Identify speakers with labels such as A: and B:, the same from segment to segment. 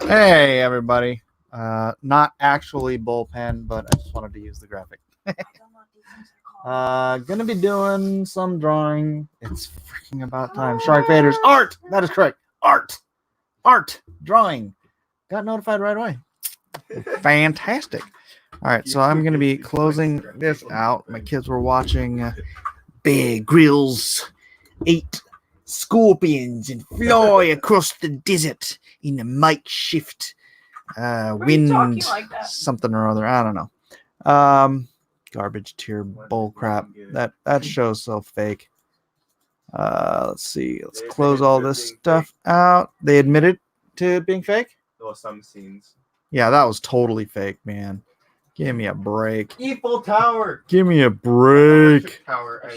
A: Hey, everybody. Not actually bullpen, but I just wanted to use the graphic. Gonna be doing some drawing. It's freaking about time. Shark Vaders. Art! That is correct. Art! Drawing. Got notified right away. Fantastic. All right, so I'm going to be closing this out. My kids were watching Bear Grylls 8 scorpions and fly across the desert in a makeshift wind like something or other. I don't know. Garbage tier bull crap. That show's so fake. Let's see. Let's close all this stuff out. They admitted to being fake?
B: There were some scenes.
A: Yeah, that was totally fake, man. Give me a break.
B: Eiffel Tower.
A: Give me a break.
B: Tower.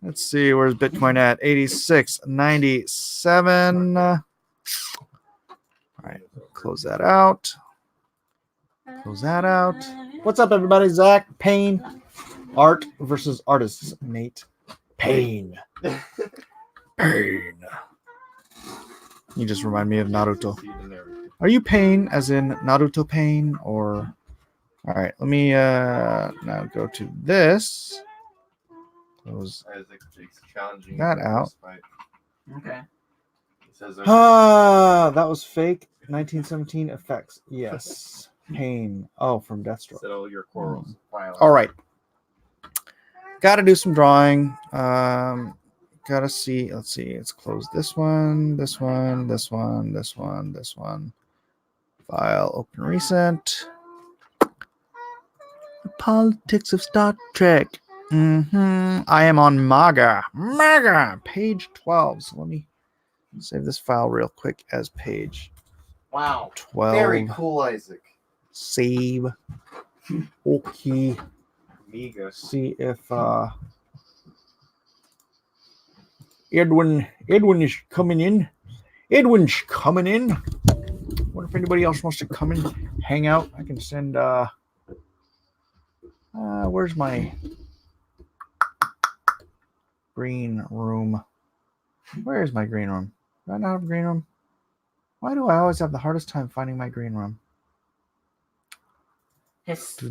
A: Let's see. Where's Bitcoin at? 86.97. All right. Close that out. Close that out. What's up, everybody? Zach Payne. Art versus artists. Nate Payne. Pain. You just remind me of Naruto. Are you Pain as in Naruto Pain or... All right, let me now go to this. Close that out.
C: Okay.
A: That was fake. 1917 effects. Yes. Pain. Oh, from Deathstroke.
B: Settle your quarrels.
A: All right. Got to do some drawing. Gotta see. Let's see. Let's close this one. This one. This one. This one. This one. File. Open recent. The politics of Star Trek. I am on MAGA. Page 12. So let me save this file real quick as page.
B: Wow.
A: 12.
B: Very cool, Isaac.
A: Save. Okay.
B: Amiga.
A: See if Edwin is coming in. Edwin's coming in. Wonder if anybody else wants to come in, hang out. I can send where's my green room? Where is my green room? Do I not have a green room? Why do I always have the hardest time finding my green room?
C: Yes.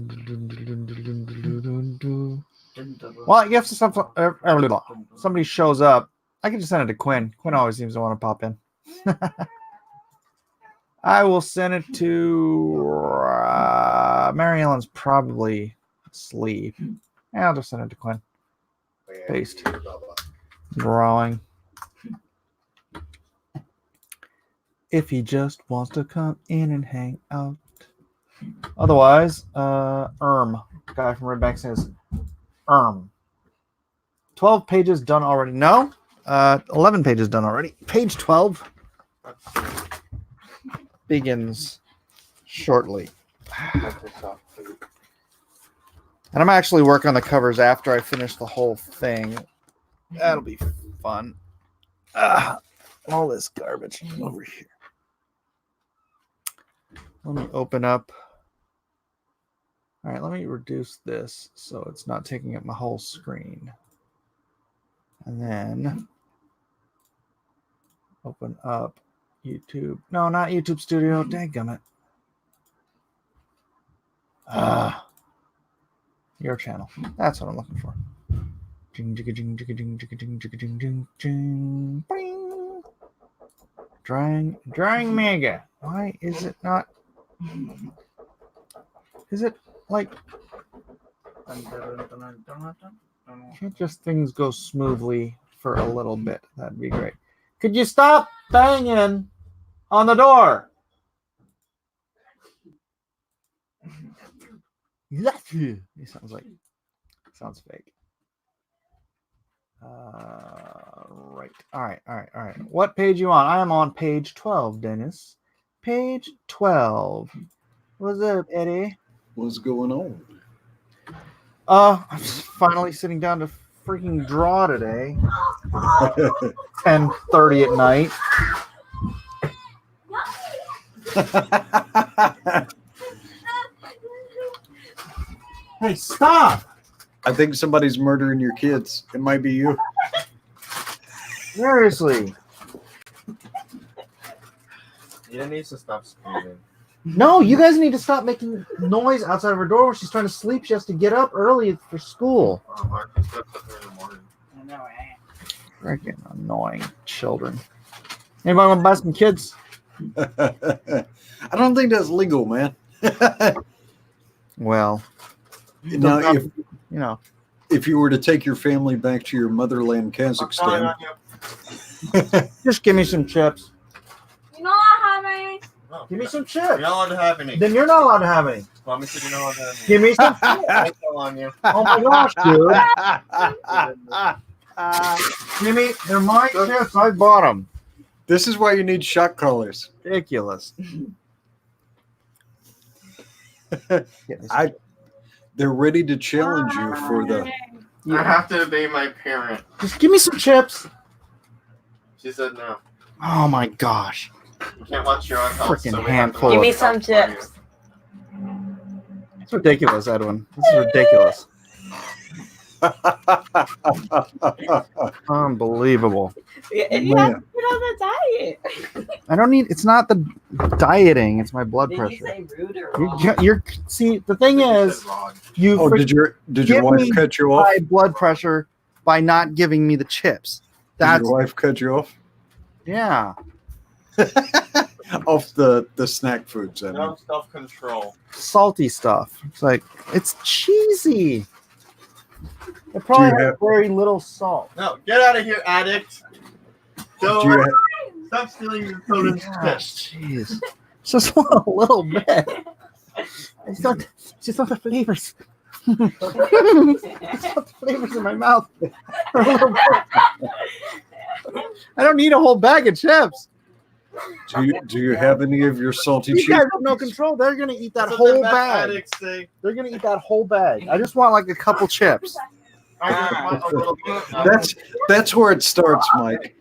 A: Well, you have to stop. Somebody shows up. I can just send it to Quinn. Quinn always seems to want to pop in. I will send it to Mary Ellen's probably asleep. Yeah, I'll just send it to Quinn. Paste. Drawing. If he just wants to come in and hang out. Otherwise, guy from Red Bank says, 12 pages done already. No, 11 pages done already. Page 12 begins shortly. And I'm actually working on the covers after I finish the whole thing. That'll be fun. All this garbage over here. Let me open up. All right, let me reduce this so it's not taking up my whole screen. And then open up YouTube. No, not YouTube Studio. Dadgummit. Your channel. That's what I'm looking for. Jing, jing, jing, jing, jing, jing, jing, jing, jing, jing, bing. Drawing MAGA. Why is it not? Is it like? Can't just things go smoothly for a little bit? That'd be great. Could you stop banging on the door? It sounds fake. Right. All right. What page you on? I am on page 12, Dennis. Page 12. What's up, Eddie?
D: What's going on?
A: I'm finally sitting down to freaking draw today. 10:30 at night. Hey, stop!
C: I think somebody's murdering your kids. It might be you.
A: Seriously.
B: You needs to stop screaming.
A: No, you guys need to stop making noise outside of her door when she's trying to sleep. She has to get up early for school.
B: Oh, Marcus slept up there in the morning.
D: I know, right?
A: Freaking annoying children. Anybody want to buy some kids?
C: I don't think that's legal, man.
A: Well,
C: Now, if you were to take your family back to your motherland, Kazakhstan,
A: just give me some chips.
D: You know I have any?
B: No,
A: Give me some
B: You're
A: chips.
B: not allowed to have any.
A: Then you're not allowed to have any.
B: Promise you, you're not allowed to have any.
A: Give me some chips.
B: I tell on you.
A: Oh my gosh, dude. Give me, they're my chips. I bought them.
C: this is why you need shot callers.
A: Ridiculous.
C: They're ready to challenge you for the.
B: I have to obey my parent.
A: Just give me some chips.
B: She said no.
A: Oh my gosh.
B: You can't watch your own house.
A: Frickin'
B: So we have to
A: handful
B: watch
D: Give me
B: your
D: some
B: house for you.
D: chips.
A: It's ridiculous, Edwin. This is ridiculous. Unbelievable.
D: And you have to get on the diet.
A: I don't need. It's not the dieting. It's my blood
D: Did you
A: pressure.
D: say rude or wrong?
A: You're. See, the thing
B: You
A: is,
B: said wrong.
A: you
C: Oh, did your
A: Give
C: wife
A: me
C: cut you off?
A: high blood pressure by not giving me the chips.
C: Did
A: That's
C: your wife cut you off?
A: yeah.
C: Off the snack foods, I mean.
B: No self-control.
A: Salty stuff. It's like it's cheesy. It probably
C: Do you
A: has
C: have-
A: very little salt.
B: No, get out of here, addict. Go
C: Do you
B: away.
C: ha-
B: Stop stealing your children's chips.
A: Gosh, jeez. Just want a little bit. I just want the flavors. I just want the flavors in my mouth. A little bit. I don't need a whole bag of chips.
C: do you have any of your salty
A: These
C: chips?
A: guys have no control. They're gonna eat that
B: That's
A: whole
B: what the
A: bag.
B: addicts say.
A: They're gonna eat that whole bag. I just want like a couple chips.
B: I just want a little bit.
C: That's where it starts, Mike.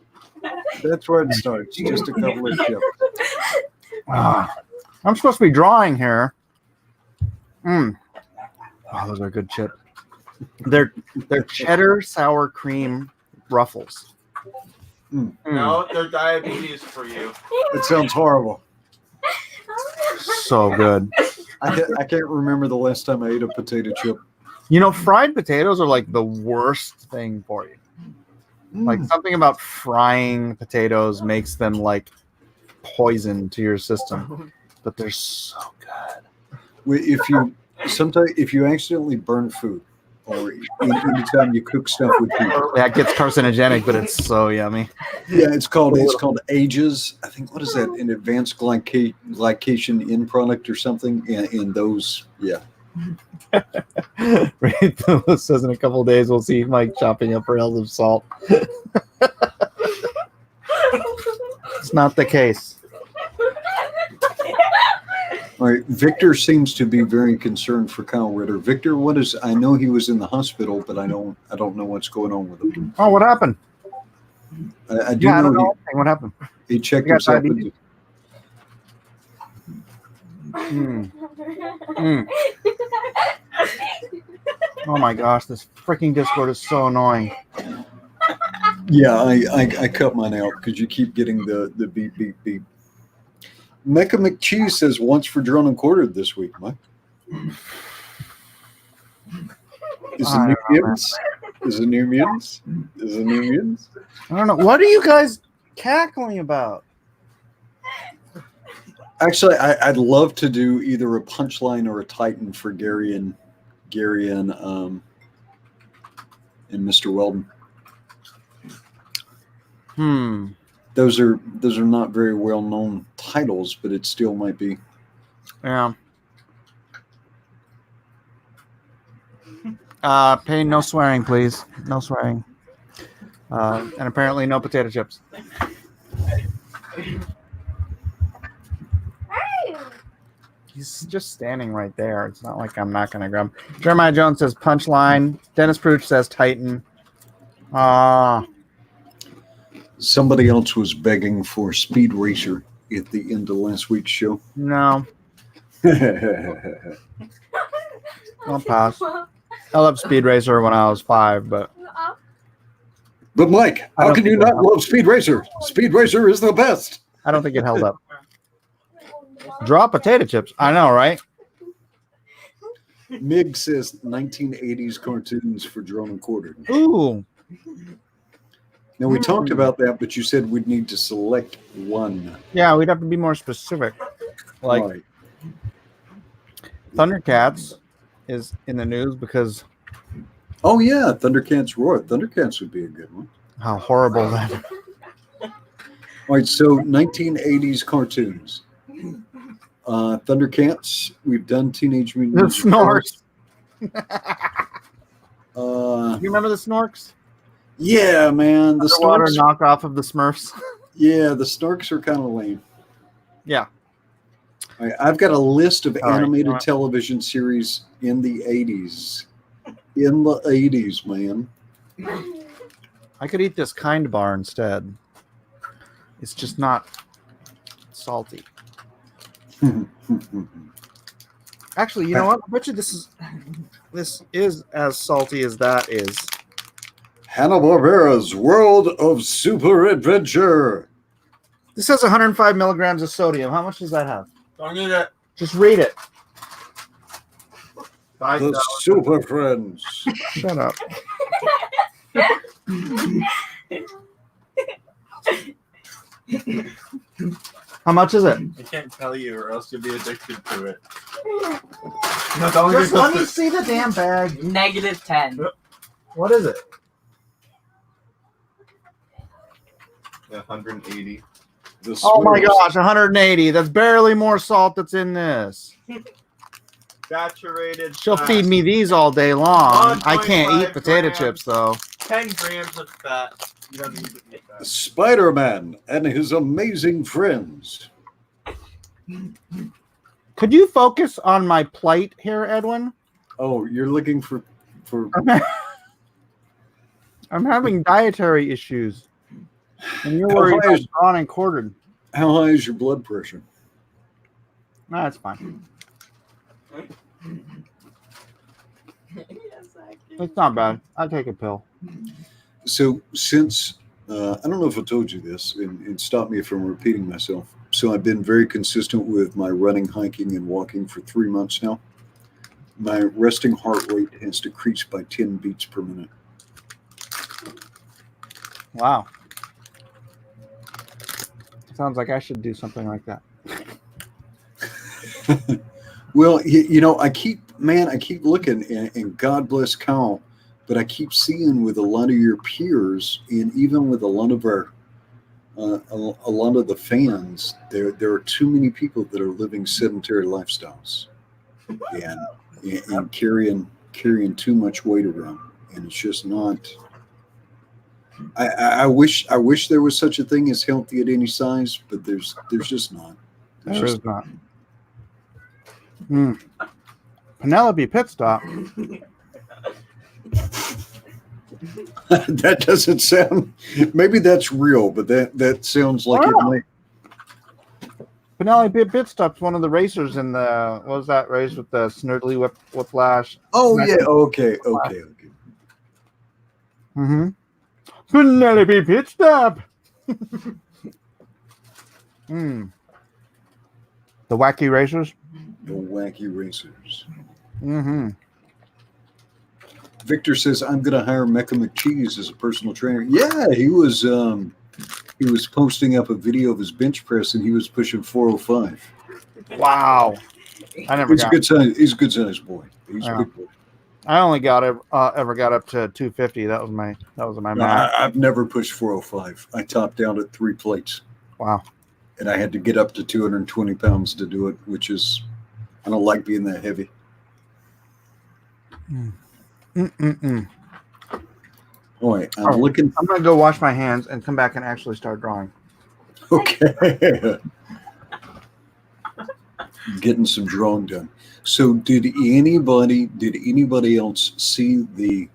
C: That's where it starts. Just a couple of chips.
A: Ah, I'm supposed to be drawing here. Oh, those are good chips. They're cheddar sour cream ruffles.
B: No, they're diabetes for you.
C: It sounds horrible.
A: So good.
C: I can't remember the last time I ate a potato chip.
A: You know, fried potatoes are like the worst thing for you. Like something about frying potatoes makes them like poison to your system. But they're so good.
C: If you accidentally burn food, or anytime you cook stuff with people,
A: That gets carcinogenic, but it's so yummy.
C: yeah, it's called AGEs. I think, what is that? An advanced glycation end product or something? And those, yeah.
A: Right. Says in a couple of days we'll see Mike chopping up rails of salt. It's not the case.
C: All right, Victor seems to be very concerned for Kyle Ritter. Victor, I know he was in the hospital, but I don't know what's going on with him.
A: Oh, what happened?
C: I do
A: I don't
C: know
A: know. What happened?
C: he checked
A: He got
C: himself
A: diabetes.
C: into.
A: Oh my gosh, this freaking Discord is so annoying.
C: Yeah, I cut mine out because you keep getting the beep beep beep. Mecca McCheese says once for drawn and quartered this week, Mike. Is it New Mutants? Is it New Mutants? Is it New Mutants?
A: I don't know. What are you guys cackling about?
C: Actually, I'd love to do either a punchline or a Titan for Gary and Mr. Weldon. Those are not very well known titles, but it still might be.
A: Yeah. Pay no swearing, please. No swearing. And apparently no potato chips. He's just standing right there. It's not like I'm not going to grab him. Jeremiah Jones says punchline. Dennis Pruch says Titan.
C: Somebody else was begging for Speed Racer at the end of last week's show.
A: No. I'll pass. I loved Speed Racer when I was 5, but
C: But Mike,
A: I
C: how
A: don't
C: can you
A: think it
C: not love Speed Racer? Speed Racer is the best.
A: I don't think it held up. Draw potato chips. I know, right?
C: Mig says 1980s cartoons for drawn and quartered.
A: Ooh.
C: Now we talked about that, but you said we'd need to select one.
A: Yeah, we'd have to be more specific. Like
C: Right.
A: Thundercats is in the news because
C: Oh yeah, Thundercats Roar. Thundercats would be a good one.
A: how horrible that.
C: All right, so 1980s cartoons. Thundercats. We've done Teenage Mutant
A: The
C: Ninja Turtles.
A: Snorks. You remember the Snorks?
C: Yeah, man. The
A: Underwater
C: Snorks.
A: knockoff of the Smurfs.
C: Yeah, the Snorks are kind of lame.
A: Yeah.
C: All right, I've got a list of
A: All right,
C: animated
A: you know what?
C: television series in the 80s. In the 80s, man.
A: I could eat this Kind Bar instead. It's just not salty. Actually, you know what? I bet you this is as salty as that is.
C: Hanna-Barbera's World of Super Adventure.
A: This has 105 milligrams of sodium. How much does that have?
B: Don't need it.
A: Just read it.
C: The Super Friends.
A: Shut up. How much is it?
B: I can't tell you, or else you'll be addicted to it.
A: Just let me see the damn bag.
D: -10.
A: What is it?
B: 180.
C: The
A: Oh my
C: Smurfs.
A: gosh, 180. That's barely more salt that's in this.
B: Saturated.
A: She'll
B: fat.
A: feed me these all day long. I can't
B: 1.5
A: eat potato
B: grams.
A: chips though.
B: 10 grams of fat. You don't need to eat that.
C: Spider-Man and his amazing friends.
A: Could you focus on my plate here, Edwin?
C: Oh, you're looking for
A: I'm having dietary issues. And you're
C: How
A: worried
C: high
A: about
C: is-
A: drawn and quartered.
C: how high is your blood pressure?
A: No, that's fine. It's not bad. I take a pill.
C: So since I don't know if I told you this, and stop me if I'm repeating myself. So I've been very consistent with my running, hiking, and walking for 3 months now. My resting heart rate has decreased by 10 beats per minute.
A: Wow. Sounds like I should do something like that.
C: Well, you know, I keep looking, and God bless Kyle, but I keep seeing with a lot of your peers, and even with a lot of our, a lot of the fans, there are too many people that are living sedentary lifestyles, and carrying too much weight around, and it's just not. I wish there was such a thing as healthy at any size, but there's just not. There's
A: There
C: just
A: is not. Penelope Pit Stop.
C: That doesn't sound. Maybe that's real, but that sounds like it
A: Wow.
C: might.
A: Penelope Pit Stop's one of the racers in the what was that race with the Snurdly Whiplash?
C: Oh yeah. Okay.
A: Mm-hmm. Penelope Pit Stop. The wacky racers.
C: The wacky racers.
A: Mm-hmm.
C: Victor says I'm going to hire Mecca McCheese as a personal trainer. Yeah, he was posting up a video of his bench press, and he was pushing 405.
A: Wow. I never
C: He's a
A: got.
C: good size. He's a good sized boy. He's a
A: Yeah.
C: big boy.
A: I only got ever got up to 250. That was my
C: No,
A: max.
C: I've never pushed 405. I topped out at 3 plates,
A: Wow.
C: and I had to get up to 220 pounds to do it, which is I don't like being that heavy. All right, I'm looking.
A: I'm gonna go wash my hands and come back and actually start drawing.
C: Okay. Getting some drawing done. So did anybody else see the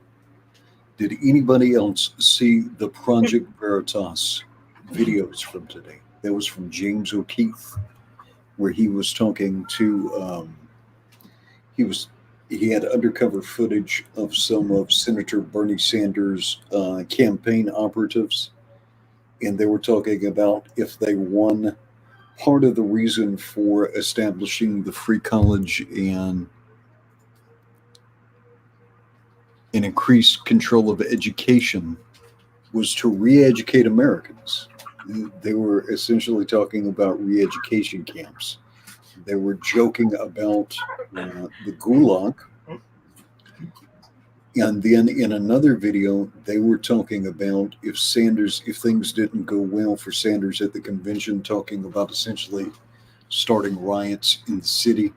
C: Project Veritas videos from today? That was from James O'Keefe, where he was talking to he he had undercover footage of some of Senator Bernie Sanders' campaign operatives, and they were talking about if they won, part of the reason for establishing the free college and an increased control of education was to re-educate Americans. They were essentially talking about re-education camps. They were joking about the Gulag. And then in another video, they were talking about if things didn't go well for Sanders at the convention, talking about essentially starting riots in the city.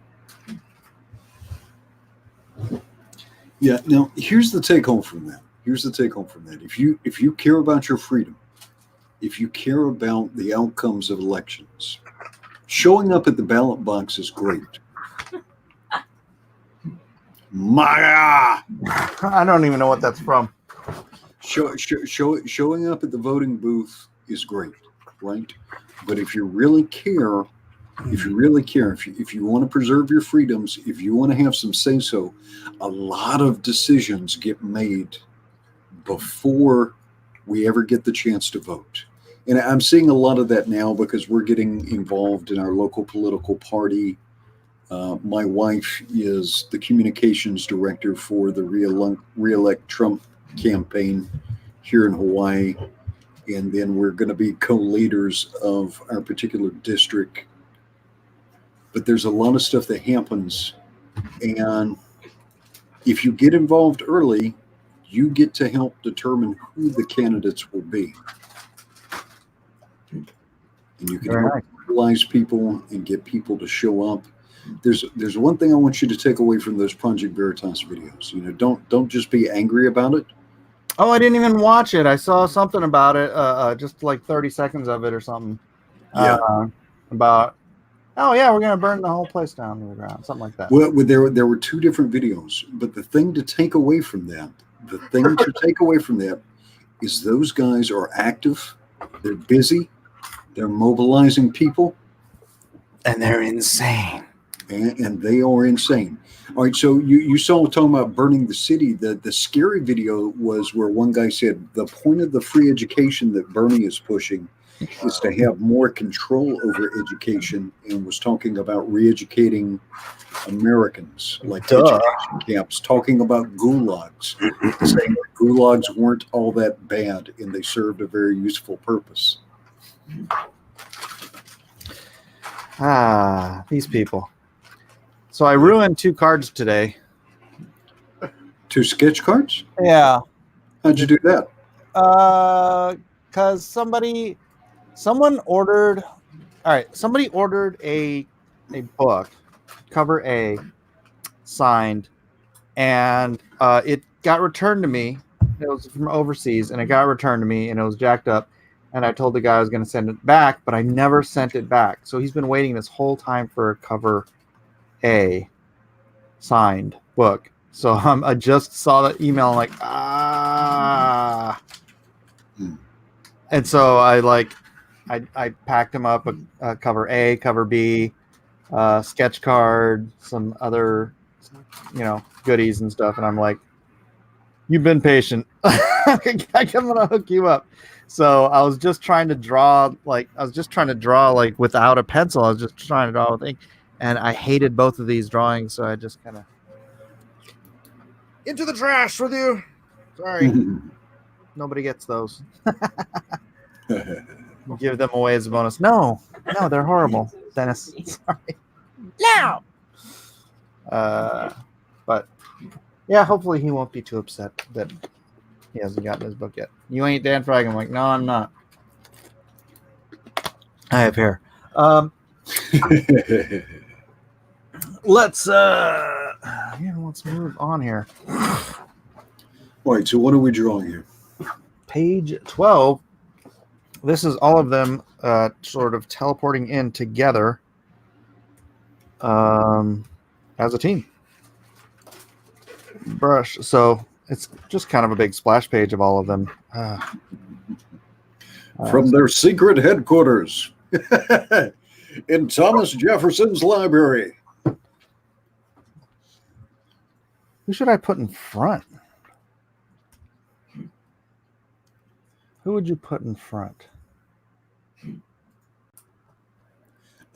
C: Yeah, now here's the take home from that. If you care about your freedom, if you care about the outcomes of elections, showing up at the ballot box is great. MAGA!
A: I don't even know what that's from.
C: Showing up at the voting booth is great, right? But if you really care, if you want to preserve your freedoms, if you want to have some say-so, a lot of decisions get made before we ever get the chance to vote. And I'm seeing a lot of that now because we're getting involved in our local political party. My wife is the communications director for the Re-elect Trump campaign here in Hawaii. And then we're going to be co-leaders of our particular district. But there's a lot of stuff that happens. And if you get involved early, you get to help determine who the candidates will be. And you can mobilize people and get people to show up. There's one thing I want you to take away from those Project Veritas videos. You know, don't just be angry about it.
A: Oh, I didn't even watch it. I saw something about it, just like 30 seconds of it or something.
C: Yeah.
A: About, oh yeah, we're gonna burn the whole place down to the ground, something like that.
C: Well, there were two different videos, but the thing to take away from that, is those guys are active, they're busy, they're mobilizing people,
A: and they're insane.
C: And they are insane. All right, so you saw talking about burning the city. The scary video was where one guy said the point of the free education that Bernie is pushing is to have more control over education, and was talking about re-educating Americans, like education camps, talking about gulags, saying that gulags weren't all that bad and they served a very useful purpose.
A: These people. So I ruined 2 cards today.
C: 2 sketch cards?
A: Yeah.
C: How'd you do that?
A: Because someone ordered. All right, somebody ordered a book, cover A, signed, and it got returned to me. It was from overseas, and it got returned to me, and it was jacked up. And I told the guy I was going to send it back, but I never sent it back. So he's been waiting this whole time for a cover A signed book. So I just saw the email. I'm like, And so I packed him up a cover A, cover B, sketch card, some other, goodies and stuff. And I'm like, you've been patient. I'm gonna hook you up. So I was just trying to draw without a pencil. I was just trying to draw with ink, and I hated both of these drawings. So I just kind of into the trash with you. Sorry, nobody gets those. Give them away as a bonus. No, they're horrible, Dennis. Sorry. No. But yeah, hopefully he won't be too upset that he hasn't gotten his book yet. You ain't Dan Frag. I'm like, no, I'm not. I have hair. Let's move on here.
C: All right, so what are we drawing here?
A: Page 12. This is all of them sort of teleporting in together as a team. Brush. So it's just kind of a big splash page of all of them.
C: From their secret headquarters in Thomas Jefferson's library.
A: Who should I put in front? Who would you put in front?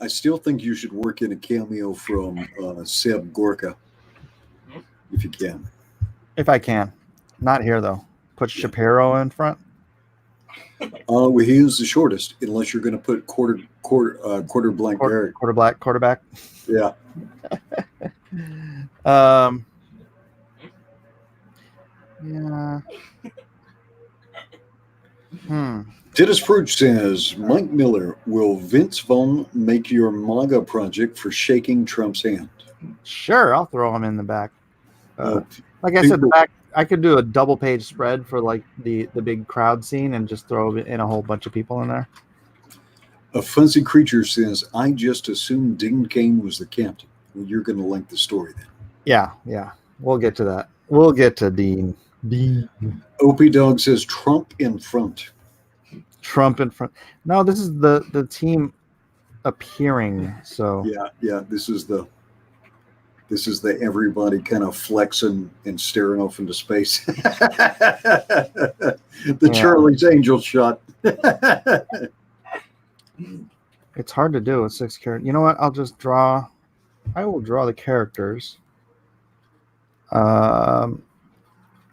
C: I still think you should work in a cameo from Seb Gorka, if you can.
A: If I can. Not here, though. Put Shapiro in front.
C: Well, he is the shortest, unless you're going to put quarter blank Barrett.
A: Quarterback.
C: Yeah.
A: Yeah.
C: Dennis Fruch says, Mike Miller, will Vince Vaughn make your MAGA project for shaking Trump's hand?
A: Sure, I'll throw him in the back. Like I
C: people-
A: said, the back. I could do a double page spread for like the big crowd scene and just throw in a whole bunch of people in there.
C: A Fuzzy Creature says, I just assumed Dean Cain was the captain. Well, you're going to link the story then.
A: Yeah. We'll get to that. We'll get to Dean.
C: Opie Dog says, Trump in front.
A: Trump in front. No, this is the team appearing. So
C: Yeah. This is the everybody kind of flexing and staring off into space. Charlie's Angel shot.
A: It's hard to do with 6 characters. You know what? I will draw the characters.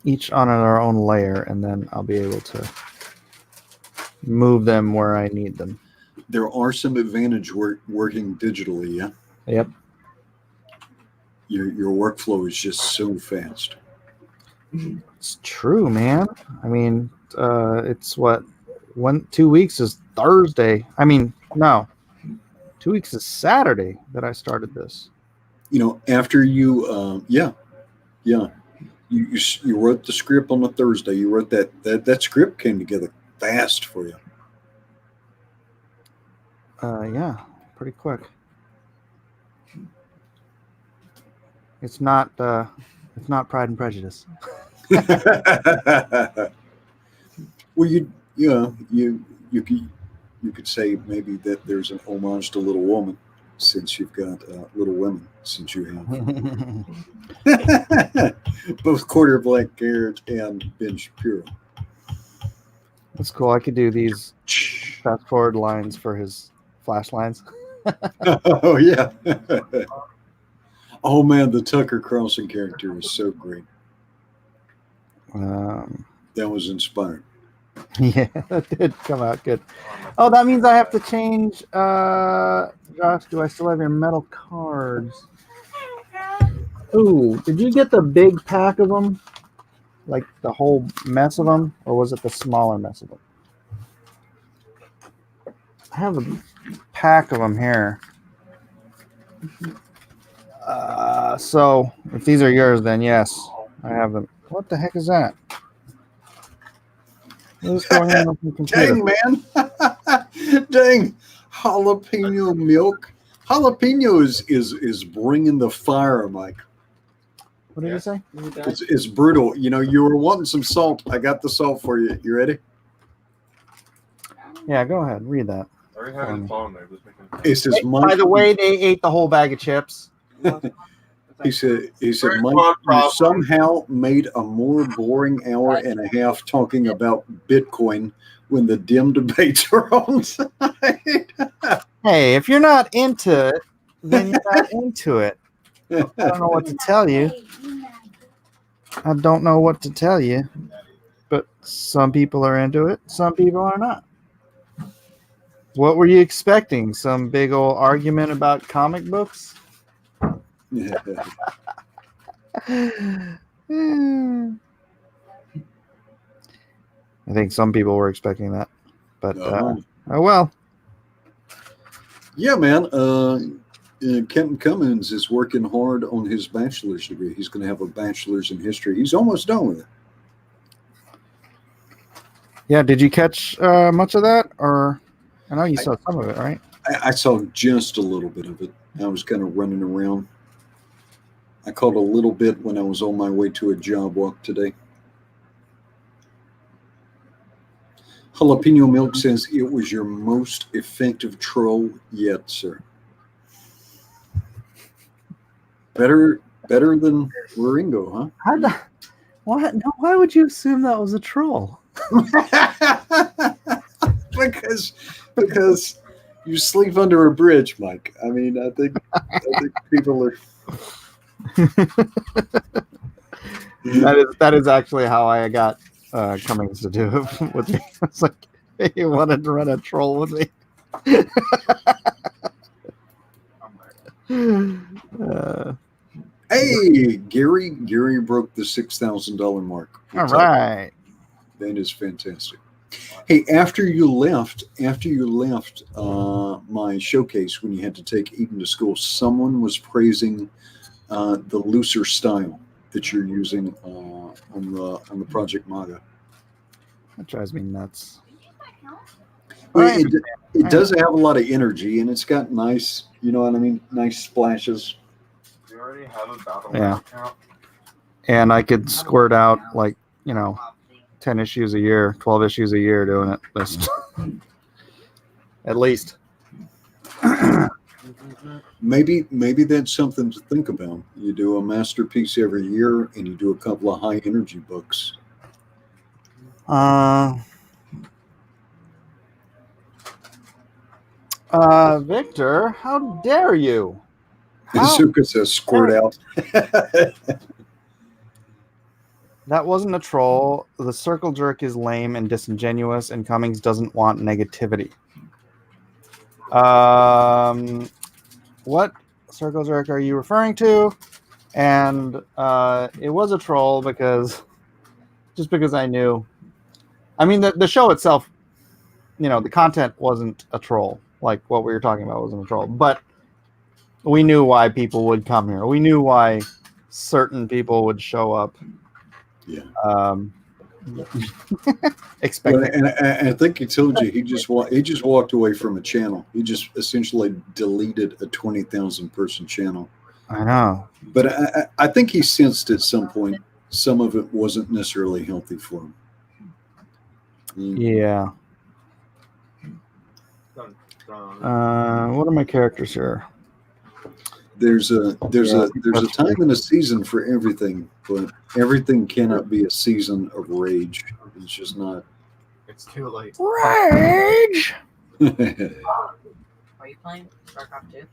A: Each on their own layer, and then I'll be able to move them where I need them.
C: There are some advantage working digitally, yeah?
A: Yep.
C: Your workflow is just so fast.
A: It's true, man. I mean, it's 2 weeks is Thursday. I mean, no. 2 weeks is Saturday that I started this.
C: After you, you wrote the script on a Thursday. You wrote that script came together fast for you.
A: Yeah, pretty quick. It's not Pride and Prejudice.
C: Well, you could say maybe that there's an homage to Little Woman, since you've got Little Women, since you have both Quarter Black Garrett and Ben Shapiro.
A: That's cool. I could do these fast forward lines for his flash lines.
C: Oh yeah. Oh man, the Tucker Carlson character is so great. That was inspired.
A: Yeah, that did come out good. Oh, that means I have to change. Josh, do I still have your metal cards? Ooh, did you get the big pack of them? Like the whole mess of them? Or was it the smaller mess of them? I have a pack of them here. So if these are yours, then yes, I have them. What the heck is that? What's going on with the computer?
C: Dang, man. Dang. Jalapeno milk. Jalapeno is bringing the fire, Mike.
A: What did you say?
C: It's brutal. You were wanting some salt. I got the salt for you. You ready?
A: Yeah, go ahead. Read that.
B: I already have his phone there. Just making
C: It says, Mike.
A: By the way, they ate the whole bag of chips.
C: He said,
B: Very
C: Mike,
B: fun
C: you
B: problem.
C: somehow made a more boring hour and a half talking about Bitcoin when the dim debates are on site.
A: Hey, if you're not into it, then you're not into it. I don't know what to tell you. I don't know what to tell you. But some people are into it. Some people are not. What were you expecting? Some big old argument about comic books? I think some people were expecting that. But, oh well.
C: Yeah, man. Kenton Cummins is working hard on his bachelor's degree. He's going to have a bachelor's in history. He's almost done with it.
A: Yeah, did you catch much of that? Or I know you saw some of it, right?
C: I saw just a little bit of it. I was kind of running around. I caught a little bit when I was on my way to a job walk today. Jalapeno Milk says it was your most effective troll yet, sir. Better Better than Ringo, huh?
A: What? No, why would you assume that was a troll?
C: because you sleep under a bridge, Mike. I mean, I think people are.
A: That is actually how I got Cummings to do it with me. It's like he wanted to run a troll with me.
C: Hey, Gary broke the $6,000 mark.
A: All right.
C: That is fantastic. Hey, after you left my showcase when you had to take Eden to school, someone was praising the looser style that you're using on the Project MAGA.
A: That drives me nuts.
C: Well, it does have a lot of energy, and it's got nice, you know what I mean, nice splashes.
B: We already have a battle
A: Yeah.
B: account.
A: And I could squirt out 10 issues a year, 12 issues a year doing it. At least.
C: Maybe that's something to think about. You do a masterpiece every year, and you do a couple of high energy books.
A: Victor, how dare you?
C: Zuka says squirt out.
A: That wasn't a troll. The circle jerk is lame and disingenuous, and Cummings doesn't want negativity. What circle jerk are you referring to? And it was a troll because I knew. I mean, the show itself, the content wasn't a troll. Like what we were talking about wasn't a troll, but we knew why people would come here. We knew why certain people would show up.
C: Yeah.
A: Expecting.
C: Well, and I think he told you he just walked away from a channel. He just essentially deleted a 20,000 person channel.
A: I know.
C: But I think he sensed at some point some of it wasn't necessarily healthy for him.
A: Yeah. What are my characters here?
C: There's a time and a season for everything, but everything cannot be a season of rage. It's just not.
B: It's too late.
A: Rage.
D: Are you playing StarCraft 2?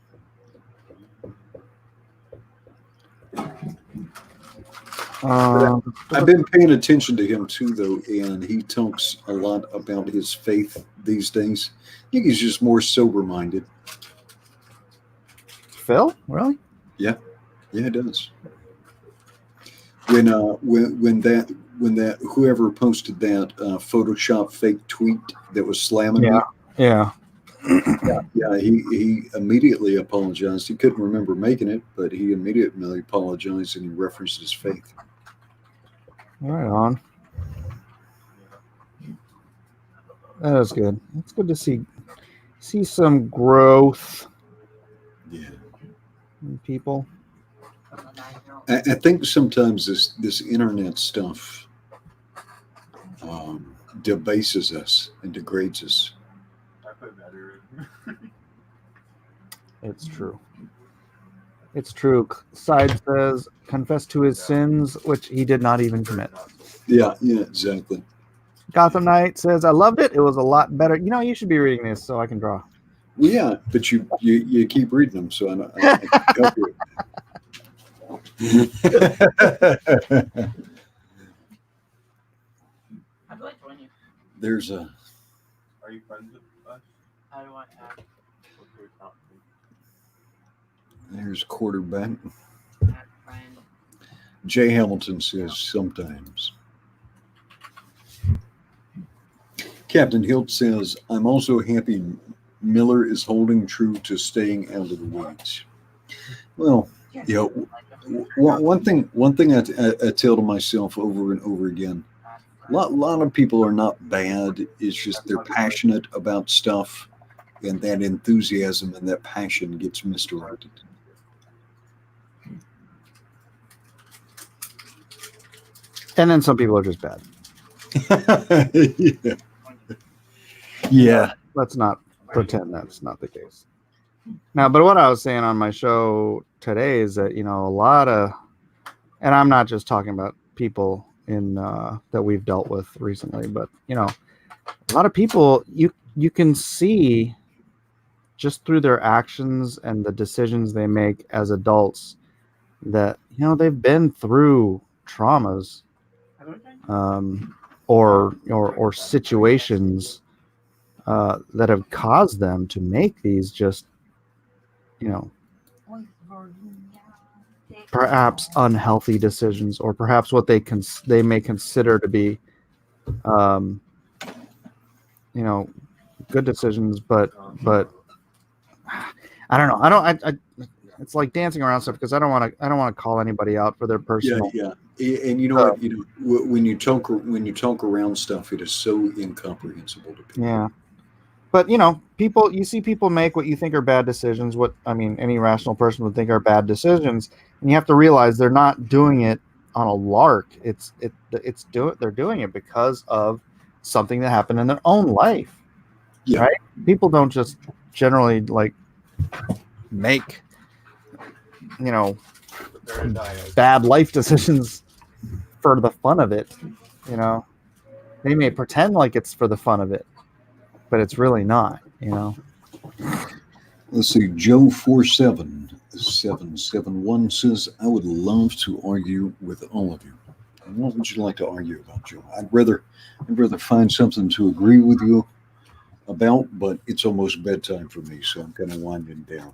C: I've been paying attention to him too, though, and he talks a lot about his faith these days. I think he's just more sober-minded.
A: Phil, really?
C: Yeah, it does. When that whoever posted that Photoshop fake tweet that was slamming me,
A: yeah,
C: he immediately apologized. He couldn't remember making it, but he immediately apologized and he referenced his faith.
A: Right on. That is good. It's good to see some growth.
C: Yeah.
A: In people.
C: I think sometimes this internet stuff debases us and degrades us.
A: It's true. It's true. Side says, confess to his sins, which he did not even commit.
C: Yeah, exactly.
A: Gotham Knight says, I loved it. It was a lot better. You should be reading this so I can draw.
C: Well, yeah, but you keep reading them, so I can help you.
D: How do I join you?
C: There's a.
B: Are you friends with us?
D: How do I add?
C: There's quarterback.
D: Add friend?
C: Jay Hamilton says sometimes. Captain Hilt says, I'm also happy Miller is holding true to staying out of the weeds. Well, one thing I tell to myself over and over again, a lot of people are not bad. It's just they're passionate about stuff, and that enthusiasm and that passion gets misdirected.
A: And then some people are just bad.
C: Yeah.
A: Let's not pretend that's not the case. Now, but what I was saying on my show today is that, a lot of and I'm not just talking about people in that we've dealt with recently, but you know, a lot of people you can see just through their actions and the decisions they make as adults that you know they've been through traumas or situations that have caused them to make these just you know perhaps unhealthy decisions or perhaps what they may consider to be um, you know good decisions but I don't know I it's like dancing around stuff because I don't want to call anybody out for their personal
C: Yeah. And you know what? You know, when you talk around stuff, it is so incomprehensible to people.
A: yeah. But you know, you see people make what you think are bad decisions. What I mean, any rational person would think are bad decisions, and you have to realize they're not doing it on a lark. They're doing it because of something that happened in their own life.
C: Yeah.
A: Right? People don't just generally like make you know bad life decisions for the fun of it. You know, they may pretend like it's for the fun of it, but it's really not. You know.
C: Let's see. Joe 47771 says, "I would love to argue with all of you. And what would you like to argue about, Joe? I'd rather find something to agree with you about, but it's almost bedtime for me, so I'm kind of winding down."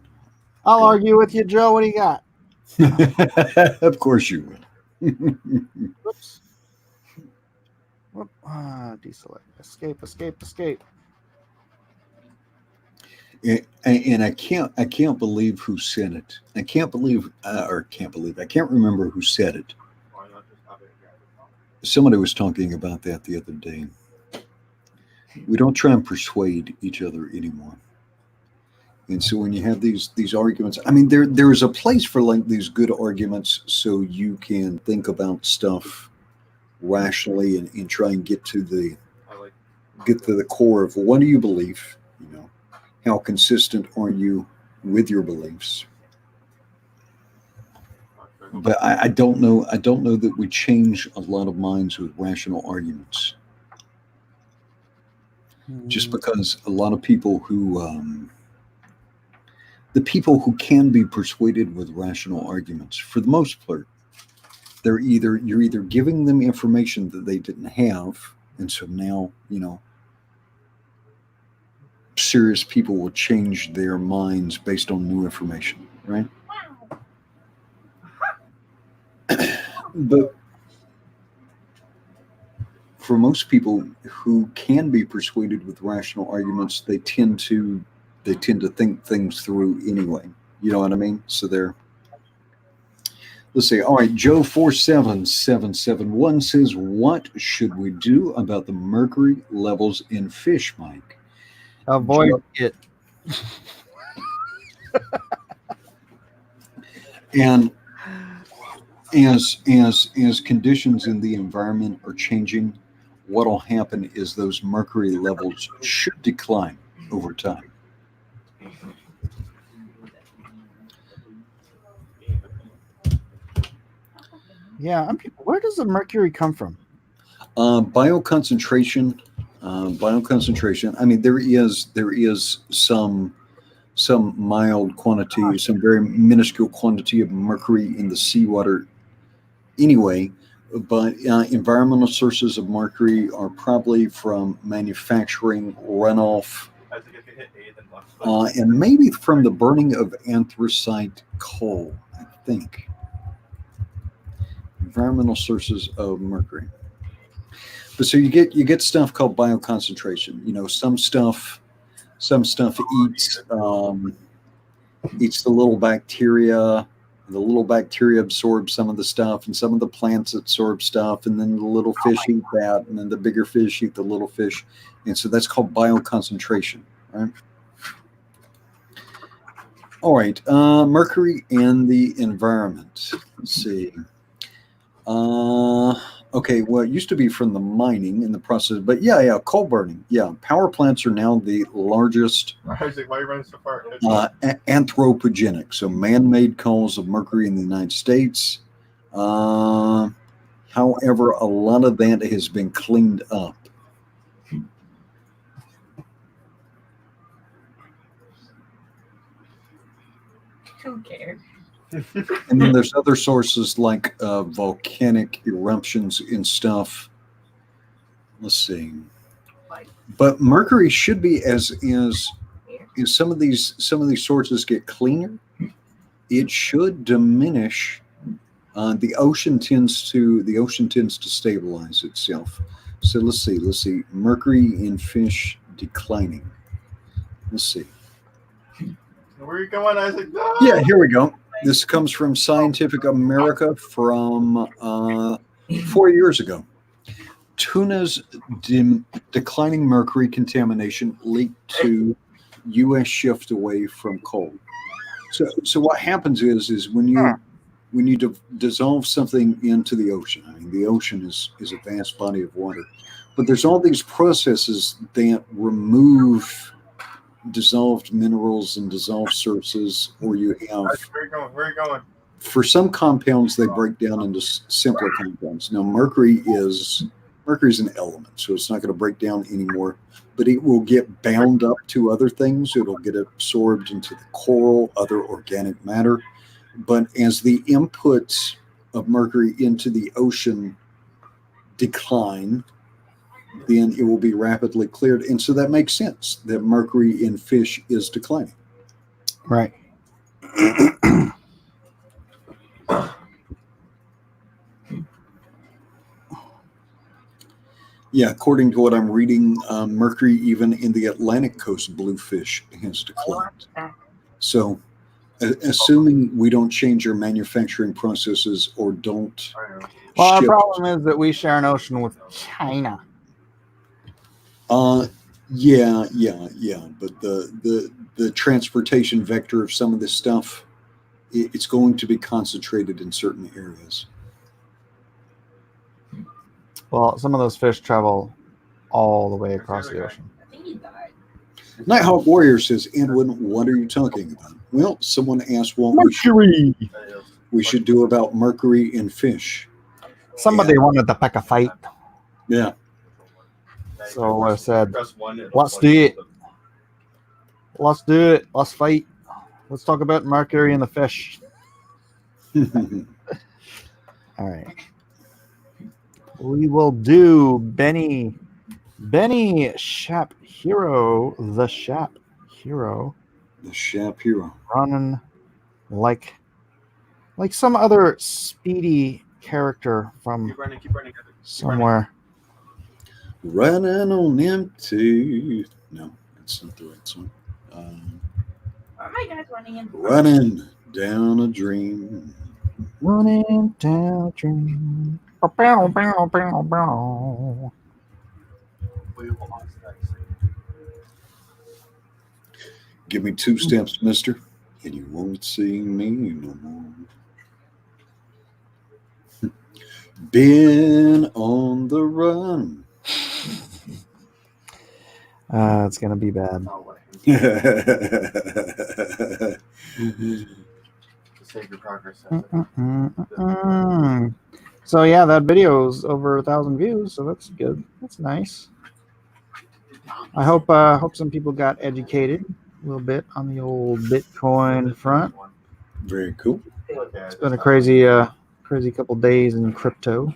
A: I'll argue with you, Joe. What do you got?
C: Of course you will.
A: Whoops. Whoop. Deselect. Escape.
C: And I can't believe who said it. I can't remember who said it. Somebody was talking about that the other day. We don't try and persuade each other anymore. And so when you have these arguments, I mean, there is a place for like these good arguments, so you can think about stuff rationally and try and get to the core of what do you believe, you know, how consistent are you with your beliefs. But I don't know that we change a lot of minds with rational arguments. Just because a lot of people who the people who can be persuaded with rational arguments, for the most part, you're either giving them information that they didn't have, and so now, you know, serious people will change their minds based on new information, right? But for most people who can be persuaded with rational arguments, they tend to think things through anyway. You know what I mean? So let's see. All right, Joe 47771 says, "What should we do about the mercury levels in fish, Mike?"
A: Avoid it.
C: And as conditions in the environment are changing, what'll happen is those mercury levels should decline over time.
A: Yeah, where does the mercury come from?
C: Bioconcentration. I mean, there is some mild quantity, some very minuscule quantity of mercury in the seawater anyway, but environmental sources of mercury are probably from manufacturing runoff, and maybe from the burning of anthracite coal, I think. Environmental sources of mercury. But so you get stuff called bioconcentration. You know, some stuff eats the little bacteria. The little bacteria absorb some of the stuff, and some of the plants absorb stuff, and then the little fish eat that, and then the bigger fish eat the little fish, and so that's called bioconcentration, right? All right, mercury and the environment. Let's see. Okay, well, it used to be from the mining in the process, but yeah, coal burning. Yeah, power plants are now the largest
B: Isaac, why are you running so far?
C: anthropogenic, so man-made causes of mercury in the United States. However, a lot of that has been cleaned up.
D: Who cares?
C: And then there's other sources like volcanic eruptions and stuff. Let's see. But Mercury should be as some of these sources get cleaner, it should diminish. The ocean tends to stabilize itself. So let's see. Mercury in fish declining. Let's see.
B: Where are you going, Isaac? No!
C: Yeah, here we go. This comes from Scientific America from 4 years ago. Tuna's declining mercury contamination linked to U.S. shift away from coal. So what happens is when you dissolve something into the ocean. I mean, the ocean is a vast body of water, but there's all these processes that remove dissolved minerals and dissolved surfaces, or you have.
B: Where are you going?
C: For some compounds, they break down into simpler compounds. Now, mercury is an element, so it's not going to break down anymore, but it will get bound up to other things. It'll get absorbed into the coral, other organic matter. But as the inputs of mercury into the ocean decline, then it will be rapidly cleared. And so that makes sense that mercury in fish is declining.
A: Right.
C: Yeah, according to what I'm reading, mercury even in the Atlantic coast bluefish has declined. So assuming we don't change our manufacturing processes or don't.
A: Well, our problem is that we share an ocean with China.
C: Yeah. But the transportation vector of some of this stuff, it's going to be concentrated in certain areas.
A: Well, some of those fish travel all the way across the ocean.
D: I think he died.
C: Nighthawk Warrior says, Edwin, what are you talking about? Well, someone asked what
A: Mercury.
C: we should do about mercury in fish.
A: Somebody wanted to pick a fight.
C: Yeah.
A: So I said, let's do it. Let's do it. Let's fight. Let's talk about mercury in the fish. All right. We will do Benny Shap Hero, the Shap Hero.
C: The Shap Hero.
A: Running like some other speedy character from
B: Keep running.
A: somewhere.
C: Running on empty. No, that's not the right song.
D: Why am I guys running in?
C: Running down a dream.
A: Running down a dream. Bow, bow, bow, bow.
C: Give me 2 steps, mister, and you won't see me no more. Been on the run.
A: It's gonna be bad.
B: Save your progress.
A: So yeah, that video is over 1,000 views, so that's good. That's nice. I hope some people got educated a little bit on the old Bitcoin front.
C: Very cool.
A: It's been a crazy couple days in crypto.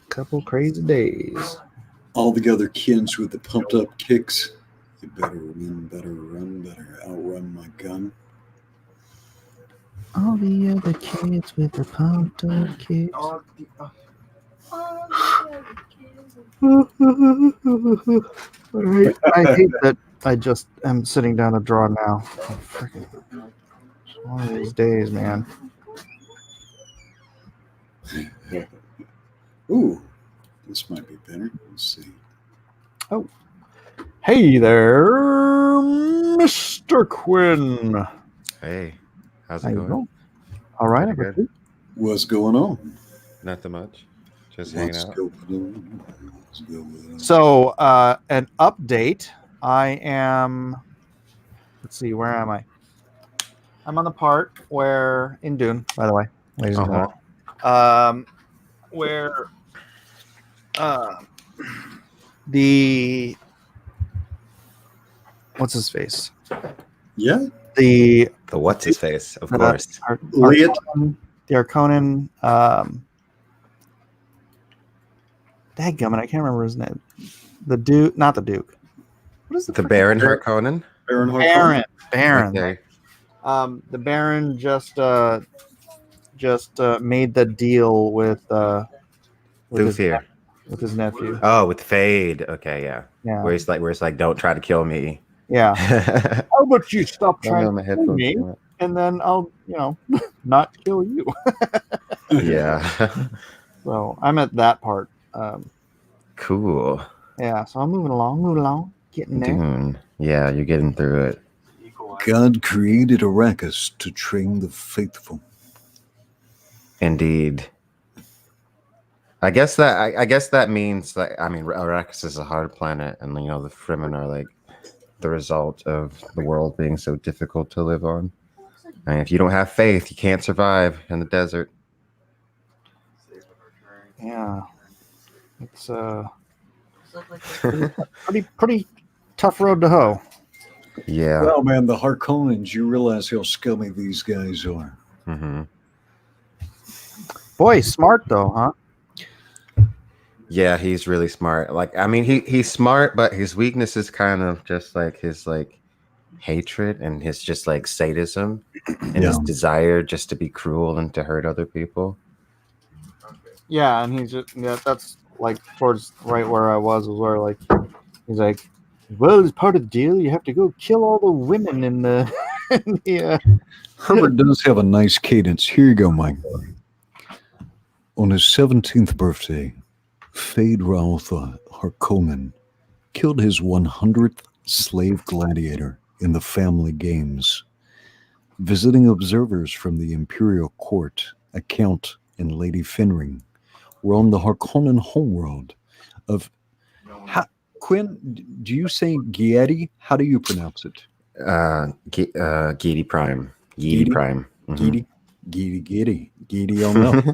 A: Couple crazy days.
C: All the other kids with the pumped up kicks. You better win, better run, better outrun my gun.
A: All the other kids with the pumped up kicks. I hate that I just am sitting down to draw now. Freaking one of these days, man.
C: Ooh, this might be better. Let's see.
A: Oh, hey there, Mr. Quinn.
E: Hey, how's
A: How
E: it
A: you
E: going?
A: doing? All right, I
E: Pretty
A: got
E: good.
A: you.
C: What's going on?
E: Nothing much. Just hanging
C: What's
E: out.
C: going on? What's going on?
A: So, an update. I am. Let's see, where am I? I'm on the part where in Dune, by the way, ladies and
E: Uh-huh.
A: gentlemen, where the what's his face?
C: Yeah.
A: The
E: What's his face? Of course.
C: Elliot.
A: The Harkonnen. Dadgummit, I can't remember his name. The Duke, not the Duke. What is
E: The Baron Harkonnen.
C: Baron Harkonnen.
A: Baron.
E: Okay.
A: The Baron just made the deal with
E: Thufir.
A: with his nephew.
E: Oh, with Fade. Okay, yeah.
A: Yeah.
E: Where it's like, don't try to kill me.
A: Yeah. How about you stop
E: Let me
A: trying
E: on my
A: to kill
E: headphones.
A: me,
E: damn it.
A: and then I'll, not kill you.
E: Yeah.
A: So I'm at that part.
E: Cool.
A: Yeah. So I'm moving along, getting there.
E: Dune. Yeah, you're getting through it.
C: God created Arrakis to train the faithful.
E: Indeed. I guess that means that Arrakis is a hard planet, and the Fremen are like the result of the world being so difficult to live on. And if you don't have faith, you can't survive in the desert.
A: Yeah. It's pretty tough road to hoe.
E: Yeah.
C: Well, man, the Harkonnens, you realize how scummy these guys are.
E: Mm-hmm.
A: Boy, smart though, huh?
E: Yeah, he's really smart. He's smart, but his weakness is kind of just like his hatred and his just like sadism and his desire just to be cruel and to hurt other people.
A: Yeah, and that's like towards right where I was where like he's like, well, as part of the deal, you have to go kill all the women in the.
C: Herbert does have a nice cadence. Here you go, Mike. On his 17th birthday, Fade Ralph Harkonnen killed his 100th slave gladiator in the family games. Visiting observers from the Imperial Court, a count and Lady Finring, were on the Harkonnen homeworld of... Quinn, do you say Giedi? How do you pronounce it?
E: Giedi Prime.
C: Giedi
E: Prime. Mm-hmm.
C: Giedi on up.